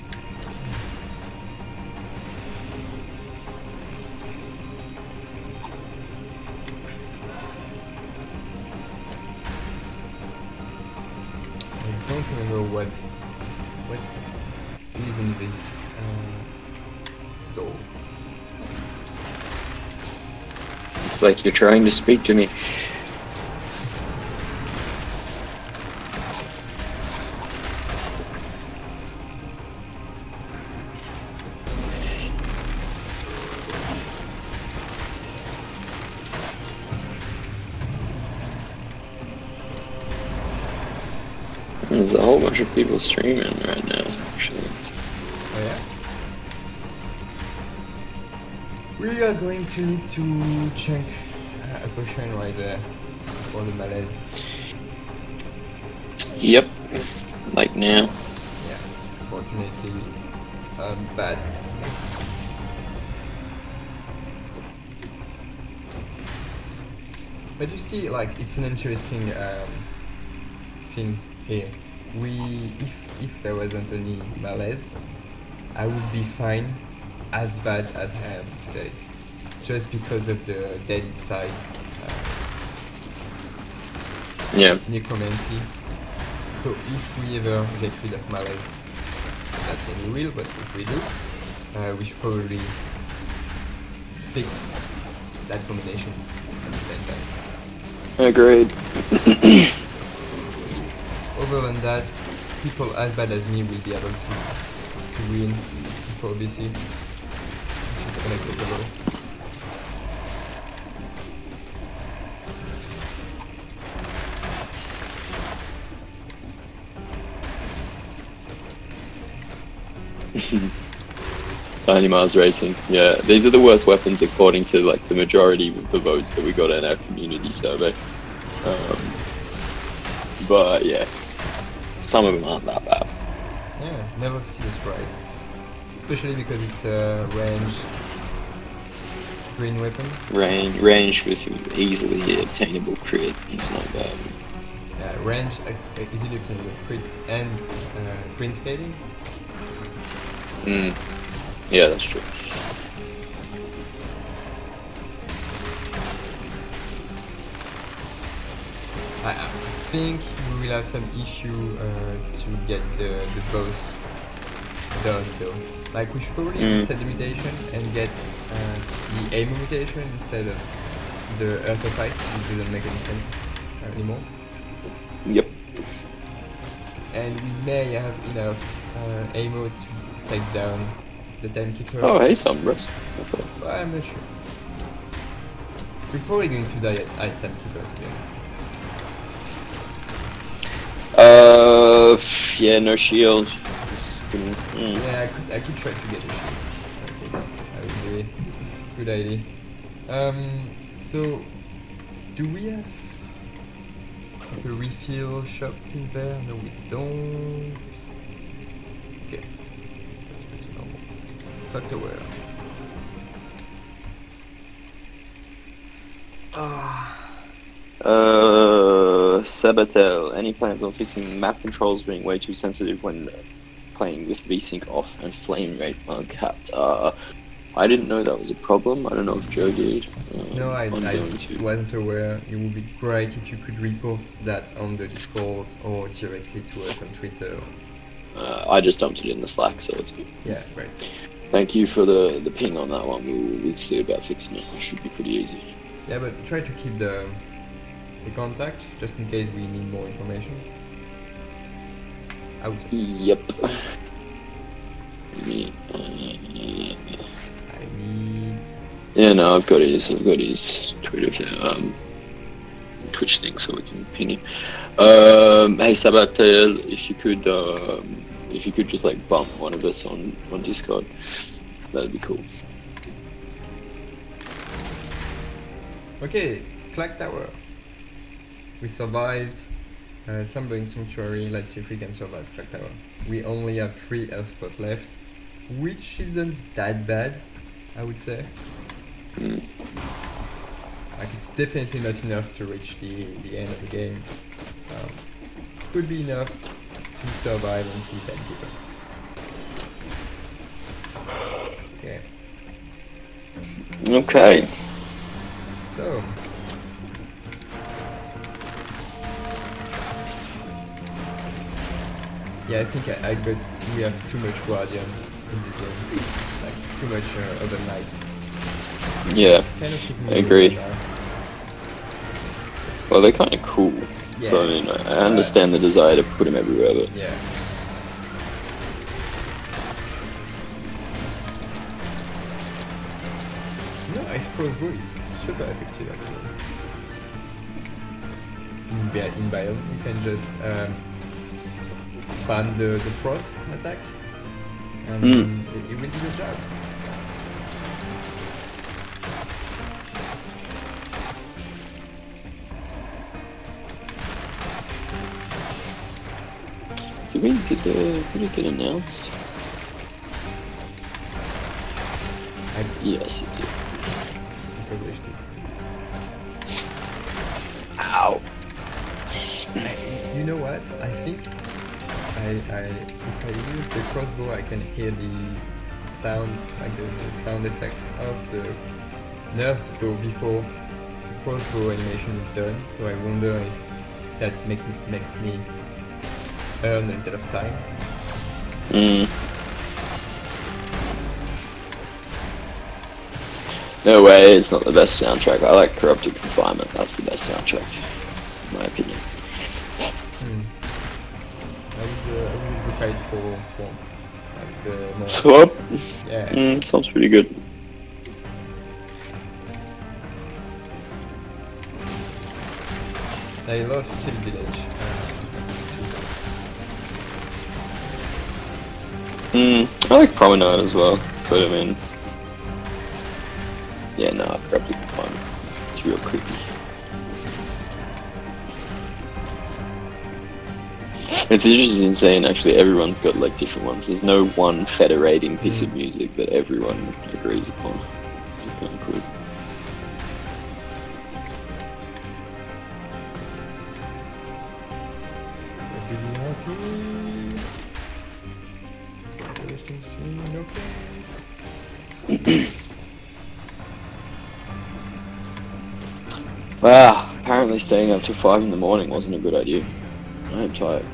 I don't remember what's in this door. It's like you're trying to speak to me. There's a whole bunch of people streaming right now, actually. Oh yeah? We are going to need to chunk a potion right there for the malaise. Yep. Like now. Yeah, fortunately, bad. But you see, like, it's an interesting thing here. If there wasn't any malaise, I would be fine, as bad as I am today, just because of the deaded side, Yeah. necromancy. So if we ever get rid of malaise, that's any will, but if we do, we should probably fix that combination at the same time. Agreed. Other than that, people as bad as me will be able to win for BC, which is unacceptable. Tiny Mars Racing. Yeah, these are the worst weapons according to like the majority of the votes that we got in our community survey. But yeah, some of them aren't that bad. Yeah, never see us right. Especially because it's a range green weapon. Range with easily obtainable crit is not bad. Range easily obtainable crits and green scaling. Yeah, that's true. I think we will have some issue to get the boss done though. Like we should probably set the mutation and get the aim mutation instead of the Earth of Ice, which doesn't make any sense anymore. Yep. And we may have enough ammo to take down the Timekeeper. Oh, hey, Sunburst. That's all. But I'm not sure. We're probably going to die at Timekeeper, to be honest. Yeah, no shield. Yeah, I could try to get a shield. Okay, that would be a good idea. So, do we have a refill shop in there? No, we don't. Okay, that's pretty normal. Clock tower. Sabatel, any plans on fixing map controls being way too sensitive when playing with VSync off and flame rate uncapped? I didn't know that was a problem. I don't know if Joe did. No, I going to. wasn't aware. It would be great if you could report that on the Discord or directly to us on Twitter. I just dumped it in the Slack, so it's good. Yeah, right. Thank you for the ping on that one. We'll see about fixing it. It should be pretty easy. Yeah, but try to keep the contact just in case we need more information. I would say. Yep. Yeah, no, I've got his Twitter Twitch thing, so we can ping him. Hey Sabatel, if you could just like bump one of us on Discord, that'd be cool. Okay, Clock Tower. We survived Slumbering Sanctuary. Let's see if we can survive Clock Tower. We only have 3 health spots left, which isn't that bad, I would say. Like it's definitely not enough to reach the end of the game. Could be enough to survive and see Timekeeper. Okay. Okay. So. Yeah, I think we have too much Guardian in this game. Like too much other knights. Yeah, Kind of I agree. Well, they're kind of cool. Yeah. So I mean, I understand the desire to put them everywhere, but yeah. No, I suppose voice is super effective actually. In biome, you can just spam the frost attack, and it will do the job. Did it get announced? Yes, it did. Published it. Ow! You know what? I think if I use the crossbow, I can hear the sound, like the sound effect of the nerfed bow before the crossbow animation is done. So I wonder if that makes me earn a little of time. No way, it's not the best soundtrack. I like Corrupted Confinement, that's the best soundtrack, in my opinion. I would advocate for Swamp. Like the more, Swamp? yeah. Sounds pretty good. I love Steel Village. I like Promenade as well, but I mean... Yeah, nah, Corrupted Confinement. It's real creepy. It's interesting saying actually everyone's got like different ones. There's no one federating piece of music that everyone agrees upon. Which is kind of cool. Wow, apparently staying up till 5 in the morning wasn't a good idea. I am tired.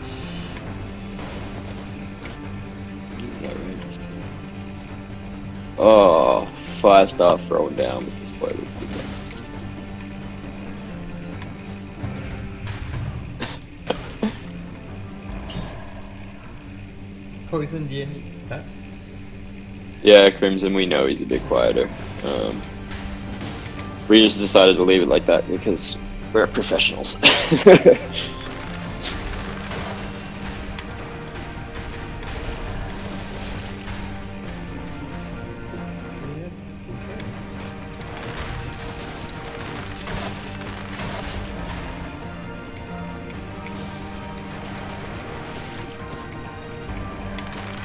Oh, Firestar throwing down with the spoilers again. Poison the enemy. That's... Yeah, Crimson, we know he's a bit quieter. We just decided to leave it like that because we're professionals. This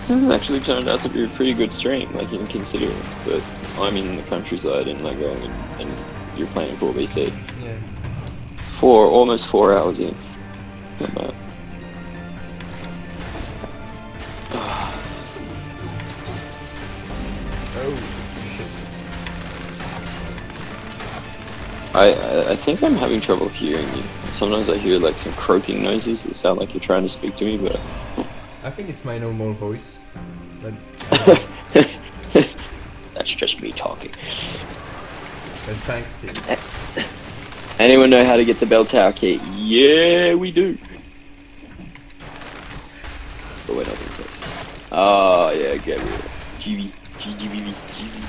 has actually turned out to be a pretty good stream, like in considering that I'm in the countryside in Lego and you're playing 4BC. Yeah. Almost 4 hours in. Not bad. Oh, shit. I think I'm having trouble hearing you. Sometimes I hear like some croaking noises that sound like you're trying to speak to me, but... I think it's my normal voice, but That's just me talking. but thanks, Steve. Anyone know how to get the bell tower key? Yeah, we do. But we're not doing that. Oh, yeah, Gabriel. GV. GGVV. GVV.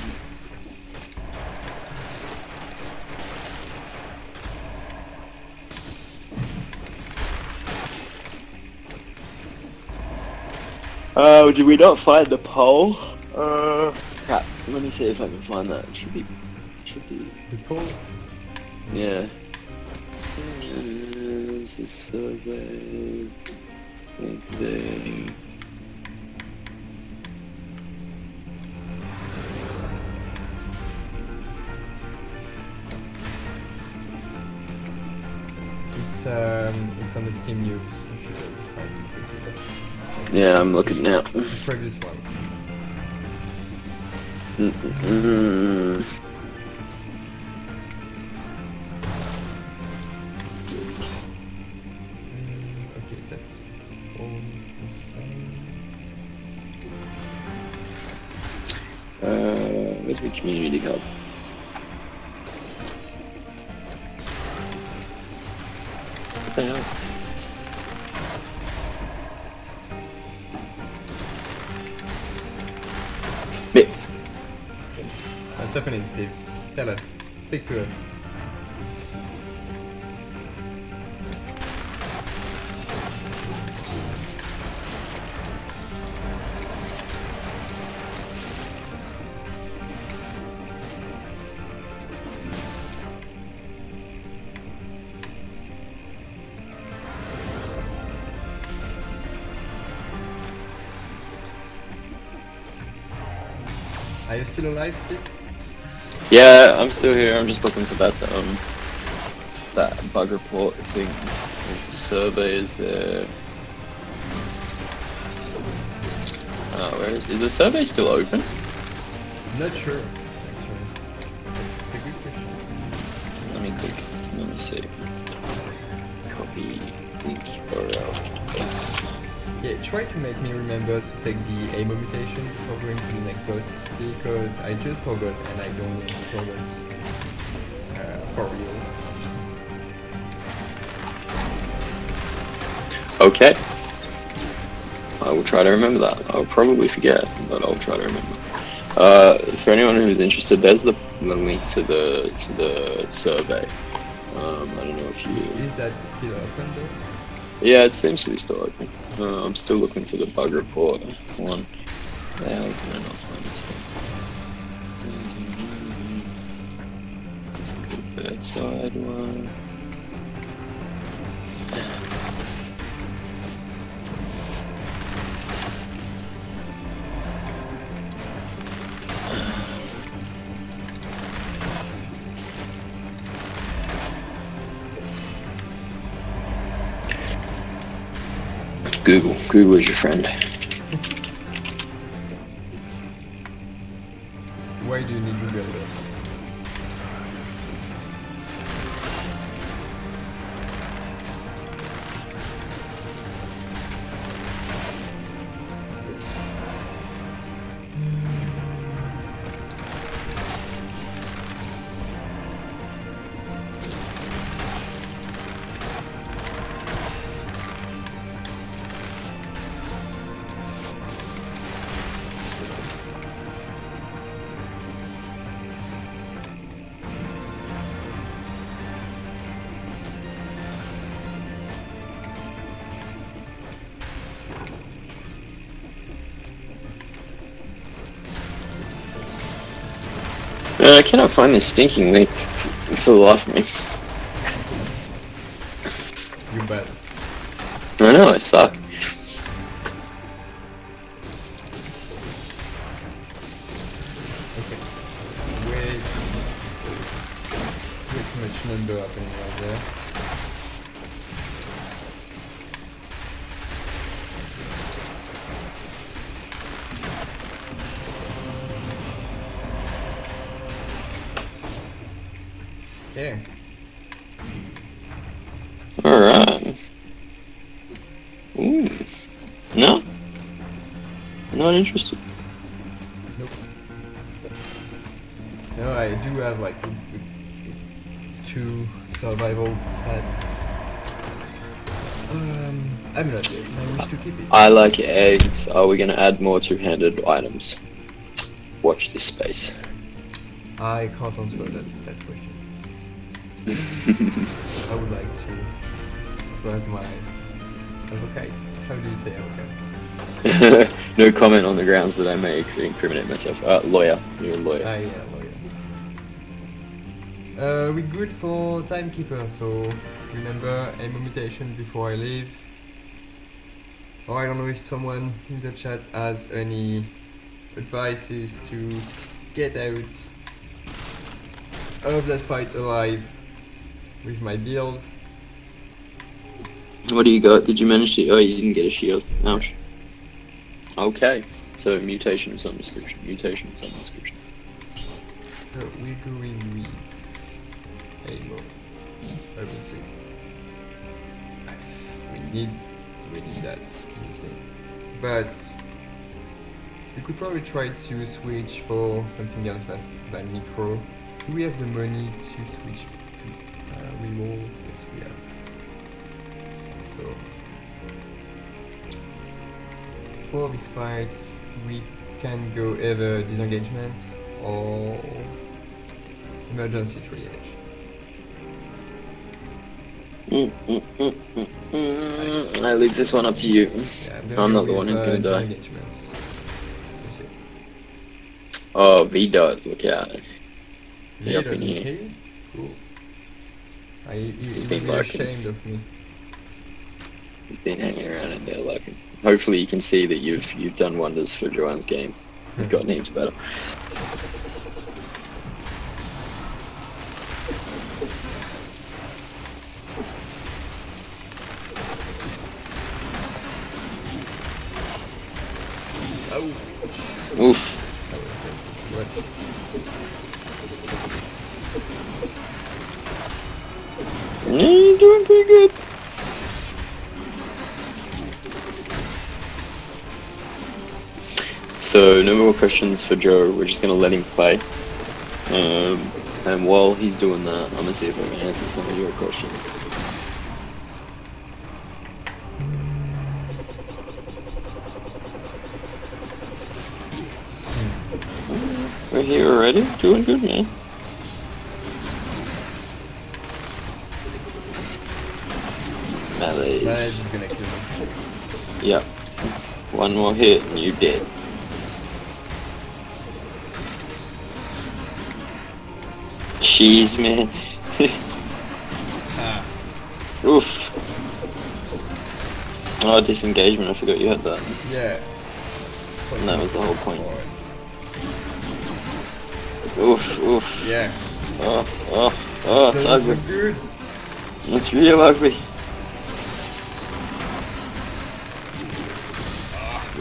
Oh, did we not find the poll? Crap. Let me see if I can find that. It should be. The poll. Yeah. There's a survey. Thing. It's on the Steam News. If you find it quickly. Yeah, I'm looking now. The previous one. Okay, that's almost the same. Where's my community hub? What the hell? Bit. What's happening, Steve? Tell us. Speak to us. Are you still alive, Steve? Yeah, I'm still here. I'm just looking for that bug report thing. There's the survey. Is there? Where is the survey still open? Not sure, actually. It's a good question. Let me click. Let me see. Copy link URL. Yeah, try to make me remember to take the AMO mutation before going to the next boss, because I just forgot and I don't want to forget for real. Okay. I will try to remember that. I'll probably forget, but I'll try to remember. For anyone who's interested, there's the link to the survey. I don't know if you. Is that still open though? Yeah, it seems to be still open. I'm still looking for the bug report one. Yeah, I'll find this thing. Let's look at the bedside one. Google is your friend. Why do you need Google though? I cannot find this stinking link for the life of me. You bet. I know, I suck. Okay. Way too much number happening right there. Okay. Alright. Ooh. No? Not interested. Nope. No, I do have like 2 survival stats. I'm not yet. I wish to keep it. I like eggs. Are we gonna add more two-handed items? Watch this space. I can't answer that question. I would like to have my advocate. How do you say advocate? No comment on the grounds that I may incriminate myself. Lawyer. You're a lawyer. Yeah, lawyer. We good for timekeeper, so remember ammo mutation before I leave. Or I don't know if someone in the chat has any advices to get out of that fight alive with my build. What do you got? Did you manage to? Oh, you didn't get a shield. Ouch. Okay. So mutation of some description. Mutation of some description. So we're going with ammo. Obviously. We need that, obviously. But we could probably try to switch for something else than micro. Do we have the money to switch to reroll? Yes, we have. So for these fights, we can go either disengagement or emergency triage. I leave this one up to you. Yeah, I'm not the one who's gonna die. disengagement. That's it. Oh, V-Dot, look out. Yeah, Up in he's here. here. Cool. He been will be lurking. ashamed of me. He's been hanging around in there lurking. Hopefully you can see that you've done wonders for Joanne's game. We've got names better. Oh. Oof. Yeah, you're doing pretty good. So, no more questions for Joe. We're just gonna let him play. And while he's doing that, I'm gonna see if I can answer some of your questions. We're here already. Doing good, man. Melee's. Melee's is gonna kill me. Yep. One more hit and you're dead. Jeez, man. Oof. Oh, disengagement. I forgot you had that. Yeah. And that was the whole point. Force. Oof, oof. Yeah. Oh, it's Doesn't ugly. look good. It's real ugly.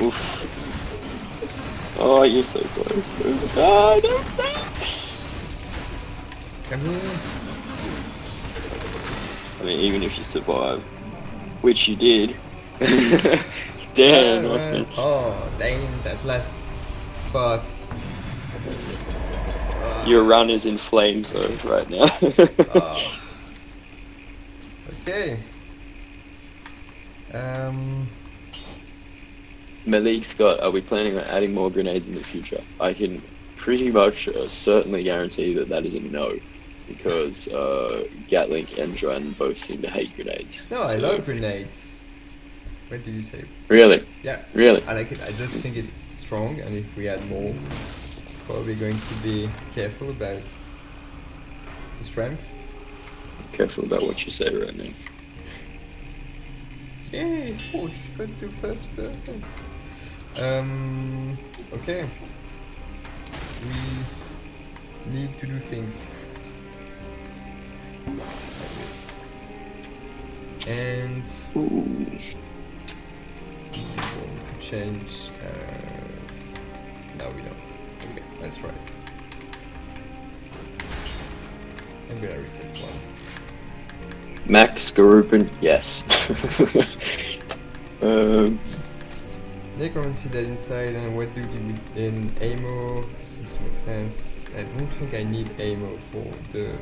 Oof. Oh, you're so close. Oh, no. Come here. I mean, even if you survive, which you did. Damn, nice man. Oh, dang, that last part. Your run is in flames though, right now. Oh. Okay. Malik Scott, are we planning on adding more grenades in the future? I can pretty much certainly guarantee that that is a no, because Gatling and Joanne both seem to hate grenades. No, I love grenades. What do you say? Really? Yeah. Really? I like it. I just think it's strong, and if we add more, probably going to be careful about the strength. Careful about what you say right now. Yay, Forge got to 30%. Okay. We need to do things like this. And Ooh. we want to change. No, we don't. Okay, that's right. I'm gonna reset once. Max Garupan, yes. Necromancy dead inside, and what do you do in ammo? Seems to make sense. I don't think I need ammo for the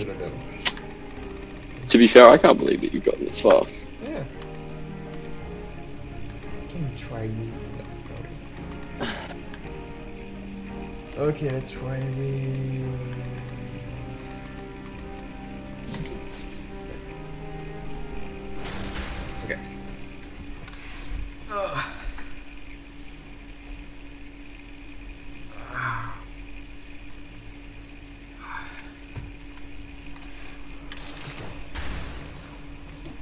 level. To be fair, I can't believe that you've gotten this far. Yeah. Can we try move? No, probably. Okay, let's try with. Okay.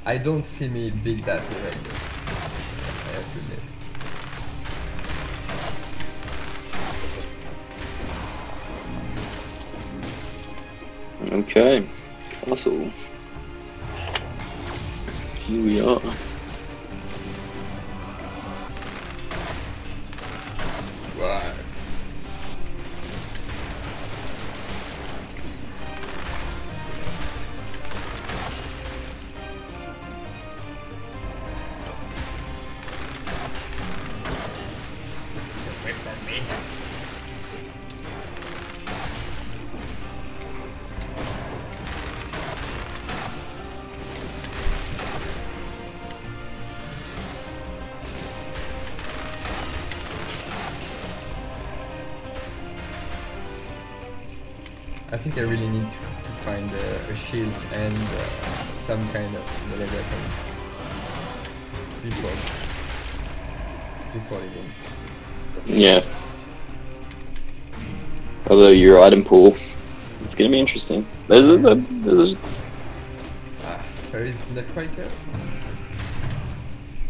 I don't see me beat that way right now. I have to admit. Okay, Castle. Here we are. Wow. Wait for me. I think I really need to find a shield and some kind of melee weapon before leaving. Yeah. Although your item pool, it's gonna be interesting. There's a There is Neckbreaker.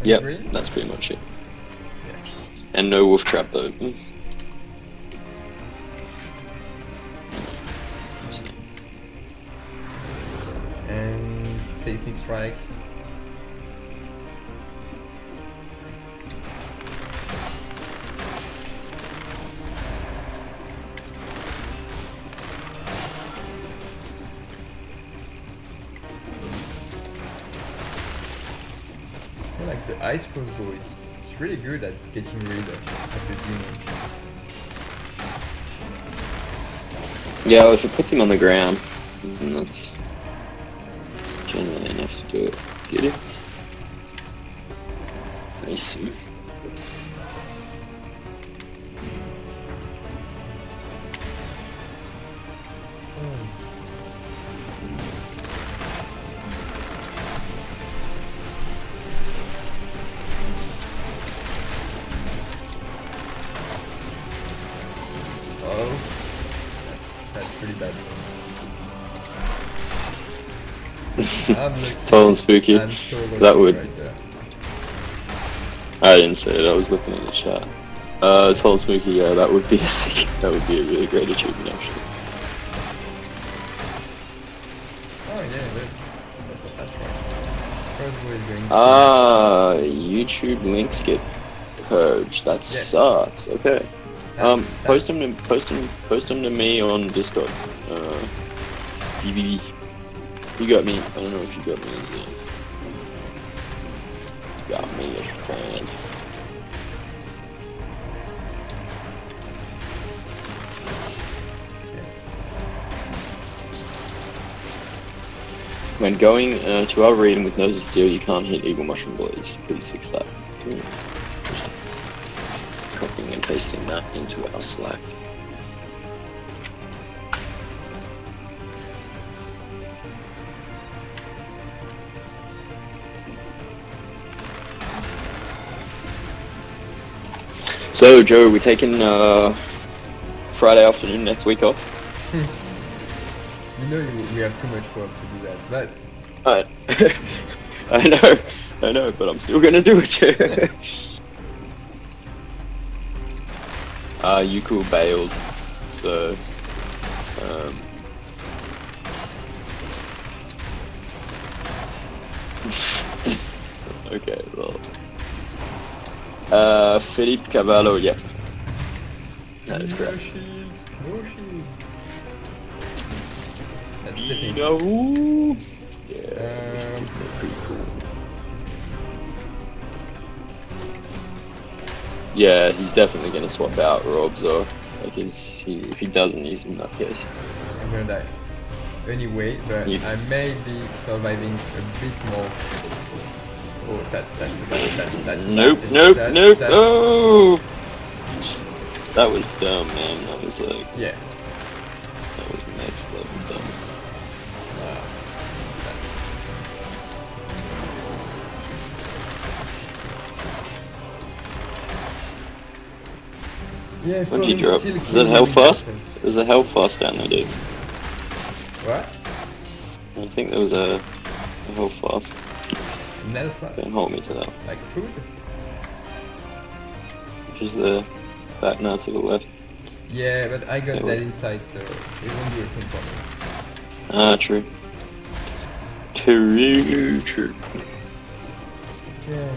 Yep, Green? that's pretty much it. Yeah. And no wolf trap though. And Seismic Strike. I feel like the ice crossbow is it's really good at getting rid of the demons. Yeah, well, if it puts him on the ground, then that's generally enough to do it. Get it? Nice. Oh, that's pretty bad. I'm lucky. Tall and spooky. I'm so lucky That would. right there. I didn't say it. I was looking at the chat. Tall and spooky. Yeah, that would be a sick. That would be a really great achievement, actually. Oh yeah, that's right. Crossbow is going to YouTube links get purged. That Yeah. sucks. Okay. that- Post them to me on Discord. BBB. You got me. I don't know if you got me as a. Got me as a friend. When going to our reading with Nose of Steel, you can't hit Eagle Mushroom Blaze. Please fix that. Just copying and pasting that into our Slack. So, Joe, we're taking Friday afternoon next week off. You know we have too much work to do that, but I know, but I'm still gonna do it. Yuku bailed, so okay, well, Philippe Cavallo, yeah, that is no correct. shield, no shield. That's definitely No, yeah, pretty cool. Yeah, he's definitely gonna swap out Robs, or like if he doesn't, he's in that case. I'm gonna die. Anyway, but You- I may be surviving a bit more. Oh, that's Nope, that's- nope, that's- nope. that's- Oh, that was dumb, man. That was like Yeah. that was next level dumb. Yeah, What did you falling drop? still Is that killing Hellfast? nonsense. There's a Hellfast down there, dude. What? I think there was a Hellfast. Nelfast? Don't hold me to that. Like food? Which is the back now to the left. Yeah, but I got Yeah, that well. inside, so it won't do a thing for me. Ah, true. True. Yeah.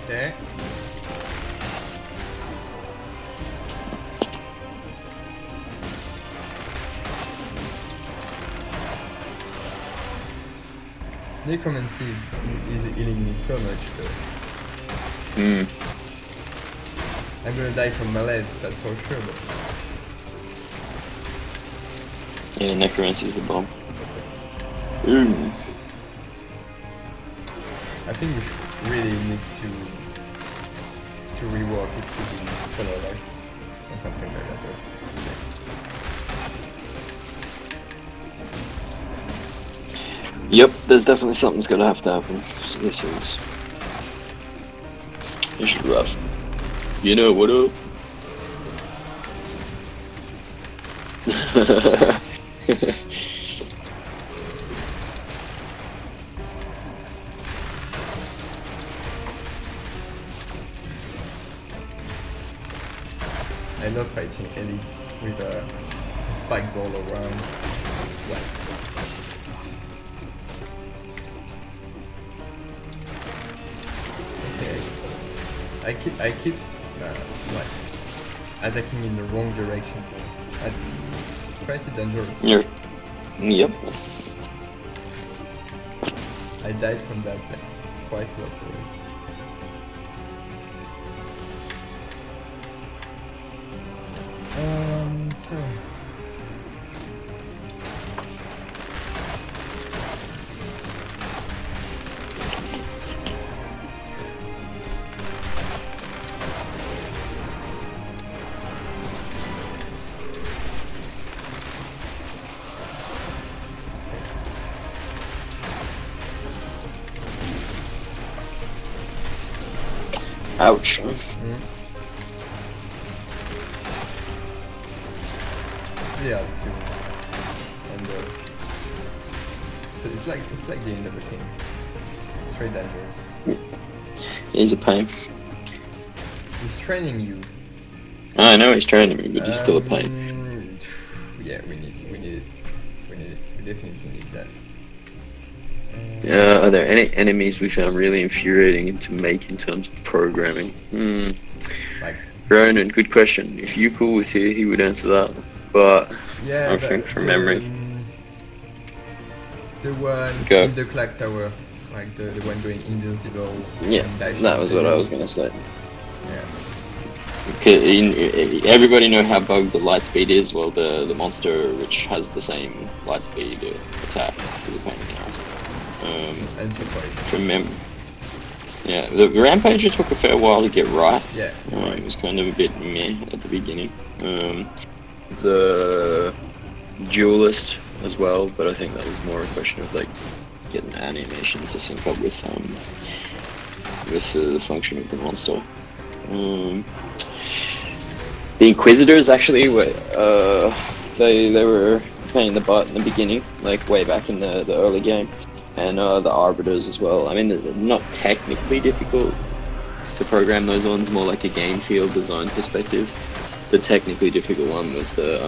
Okay. Necromancy is healing me so much though. I'm gonna die from malaise, that's for sure, but Yeah, Necromancy is the bomb. Ooh. I think we should really need to rework it to be colorless or something like that. Yep, there's definitely something's gonna have to happen. 'Cause this is rough. You know what up? I love fighting elites with a spike ball around. Yeah. Okay. I keep like attacking in the wrong direction. That's pretty dangerous. Yep. I died from that like, quite a lot already. So Ouch. Yeah, too. And so it's like the end of the game. It's very dangerous. He's a pain. He's training you. I know he's training me, but he's still a pain. Yeah, we need it. We definitely need that. Are there any enemies we found really infuriating to make in terms of programming? Like, Ronan, good question. If Yukul was here, he would answer that. But yeah, I think from memory. The one Go. in the clock tower, like the one going invincible. Yeah, and dashing that was what I through. was gonna say. Yeah. Everybody know how bugged the light speed is. Well, the monster which has the same light speed attack is a pain in the ass. And surprise. From memory. Yeah, the Rampager took a fair while to get right. Yeah. It was kind of a bit meh at the beginning. The Duelist as well, but I think that was more a question of like getting animation to sync up with the function of the monster. The Inquisitors actually were they were a pain in the butt in the beginning, like way back in the early game, and the Arbiters as well. I mean, they're not technically difficult to program those ones, more like a game feel design perspective. The technically difficult one was the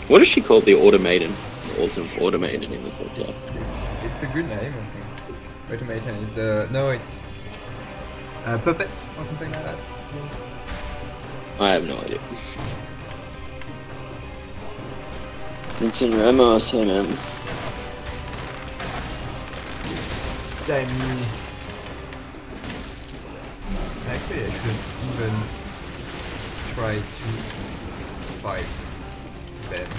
what is she called? The Automaton. The Automaton in the podcast. It's the good name, I think. Automaton is it's puppets or something like that. I have no idea. Vincent Ramos, hey man. Damn you. Actually, I should even try to fight them.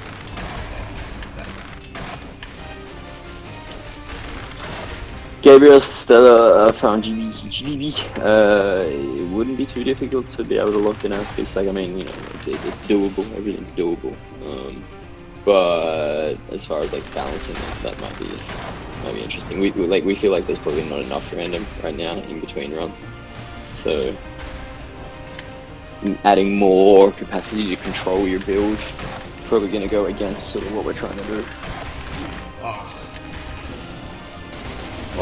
Gabriel Stella found GB. It wouldn't be too difficult to be able to lock in actives. Like, I mean, you know, it's doable. Everything's doable. But as far as like balancing that might be interesting. We feel like there's probably not enough random right now in between runs. So adding more capacity to control your build probably going to go against sort of what we're trying to do.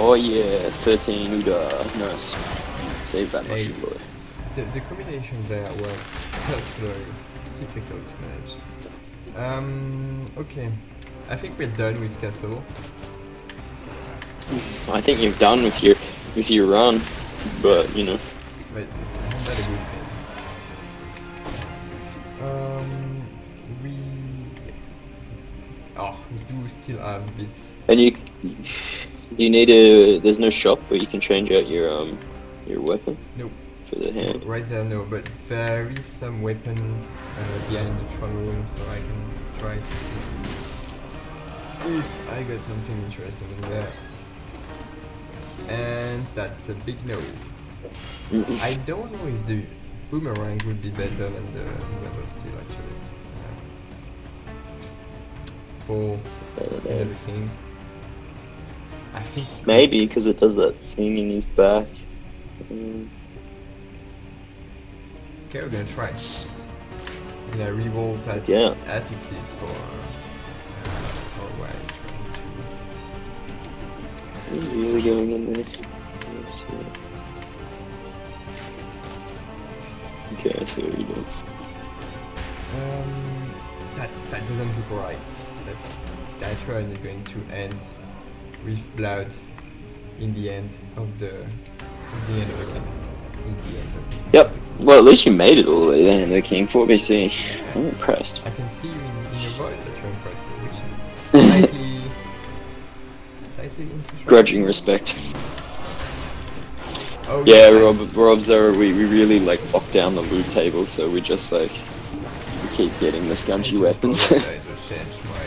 Oh yeah, 13 Uda, nice. Save that mushroom boy. The combination there was very difficult to manage. Okay, I think we're done with Castle. I think you're done with your run, but you know. But it's not a good thing. We do still have bits. And you need a. There's no shop where you can change out your weapon. Nope. For the hand. Right there, no. But there is some weapon behind the throne room, so I can try to see if I got something interesting in there. And that's a big no. I don't know if the boomerang would be better than the level steel actually. For the king. I think maybe because it does that thing in his back. Okay, we're gonna try. We're gonna revolt at affixes for Really going in there. Okay, I see what you're doing. That doesn't look right. That run is going to end with blood in the end of the king. In the end of the Yep. Well, at least you made it all the way there, the King 4BC. I'm impressed. I can see you in your voice that you're impressed, which is slightly interesting. Grudging respect. Oh, Yeah, Rob's there. We really like lock down the loot table, so we just like we keep getting the scungy weapons. I just changed my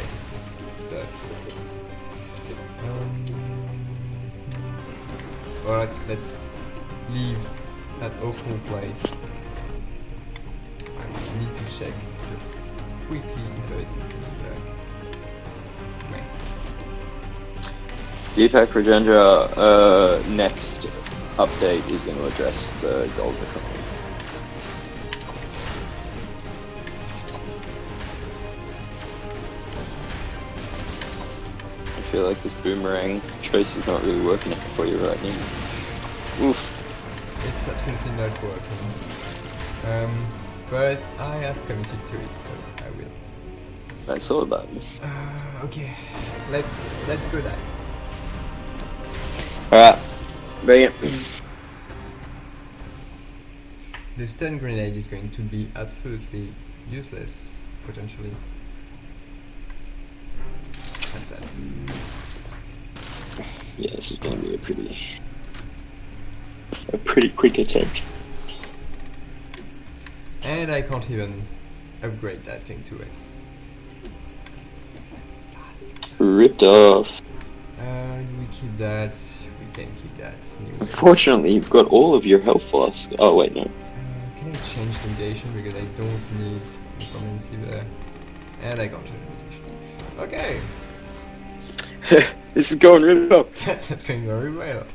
stuff. Well, let's leave that awful place. I need to check just quickly if there is something there. Meh. Deepak Rajendra, next update is going to address the gold economy. I feel like this boomerang choice is not really working out for you right now. Oof. It's absolutely not working. But I have committed to it, so I will. That's all about me. Okay, let's go dive. Alright, bring it. The stun grenade is going to be absolutely useless, potentially. I'm sad. Yeah, this is going to be a pretty quick attempt. And I can't even upgrade that thing to S. Ripped off. We keep that. We can keep that. Anyway. Unfortunately, you've got all of your health flasks. Oh wait, no. Can I change limitation because I don't need incumbency there? And I can't change limitation. Okay. This is going really well. That's going very well.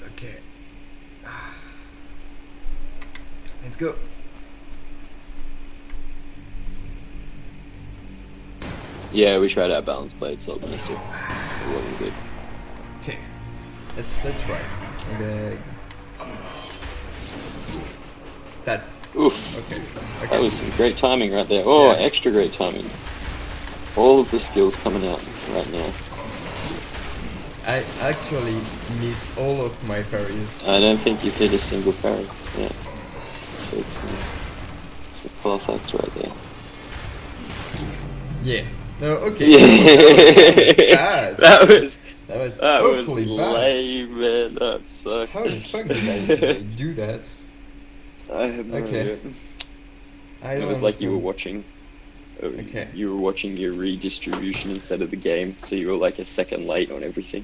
Okay. Let's go. Yeah, we tried our balance blade, so it wasn't good. Okay. Let's try. Okay. That's Oof. okay. That was some great timing right there. Oh, Yeah. extra great timing. All of the skills coming out right now. I actually miss all of my parries. I don't think you did a single parry. Yeah. So it's a class act right there. Yeah. No. Okay. Yeah. That was That was awfully bad. lame, man. That sucked. How the fuck did I do that? I have no Okay. idea. I It don't was like you were understand. watching. Okay. You were watching your redistribution instead of the game, so you were like a second late on everything.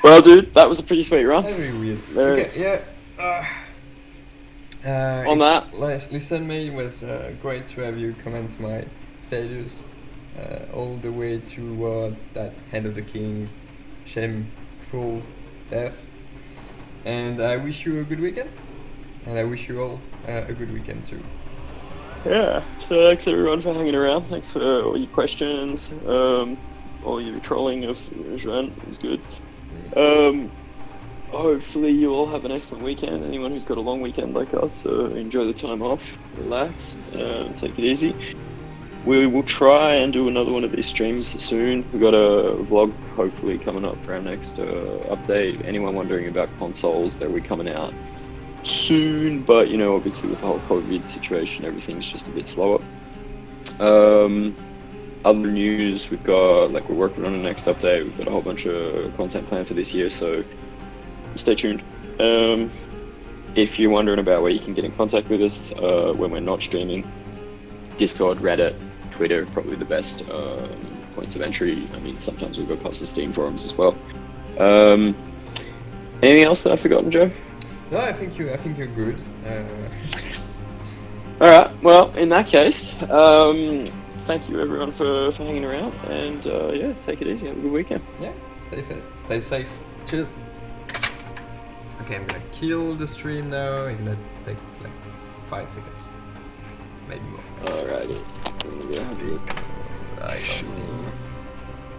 Well, dude, that was a pretty sweet run. That's really weird. Very- Okay. Yeah. On that, Listen, me, it was great to have you comment my failures all the way to that Hand of the King, shameful death. And I wish you a good weekend. And I wish you all a good weekend too. yeah. So thanks everyone for hanging around. Thanks for all your questions. All your trolling of Rajan was good. Hopefully you all have an excellent weekend. Anyone who's got a long weekend like us, enjoy the time off, relax, take it easy. We will try and do another one of these streams soon. We've got a vlog hopefully coming up for our next update. Anyone wondering about consoles, they'll be coming out soon, but you know, obviously with the whole COVID situation, everything's just a bit slower. Other news, we've got, like, we're working on the next update. We've got a whole bunch of content planned for this year, so stay tuned. If you're wondering about where you can get in contact with us when we're not streaming, Discord, Reddit, Twitter, probably the best points of entry. I mean, sometimes we'll go past the Steam forums as well. Anything else that I've forgotten, Joe? No, I think you're good. Alright, well, in that case, thank you everyone for hanging around, and yeah, take it easy, have a good weekend. Yeah, stay fit, stay safe. Cheers. Okay, I'm gonna kill the stream now. It's gonna take like 5 seconds. maybe more. Alrighty. Let me go have a look. I can't see.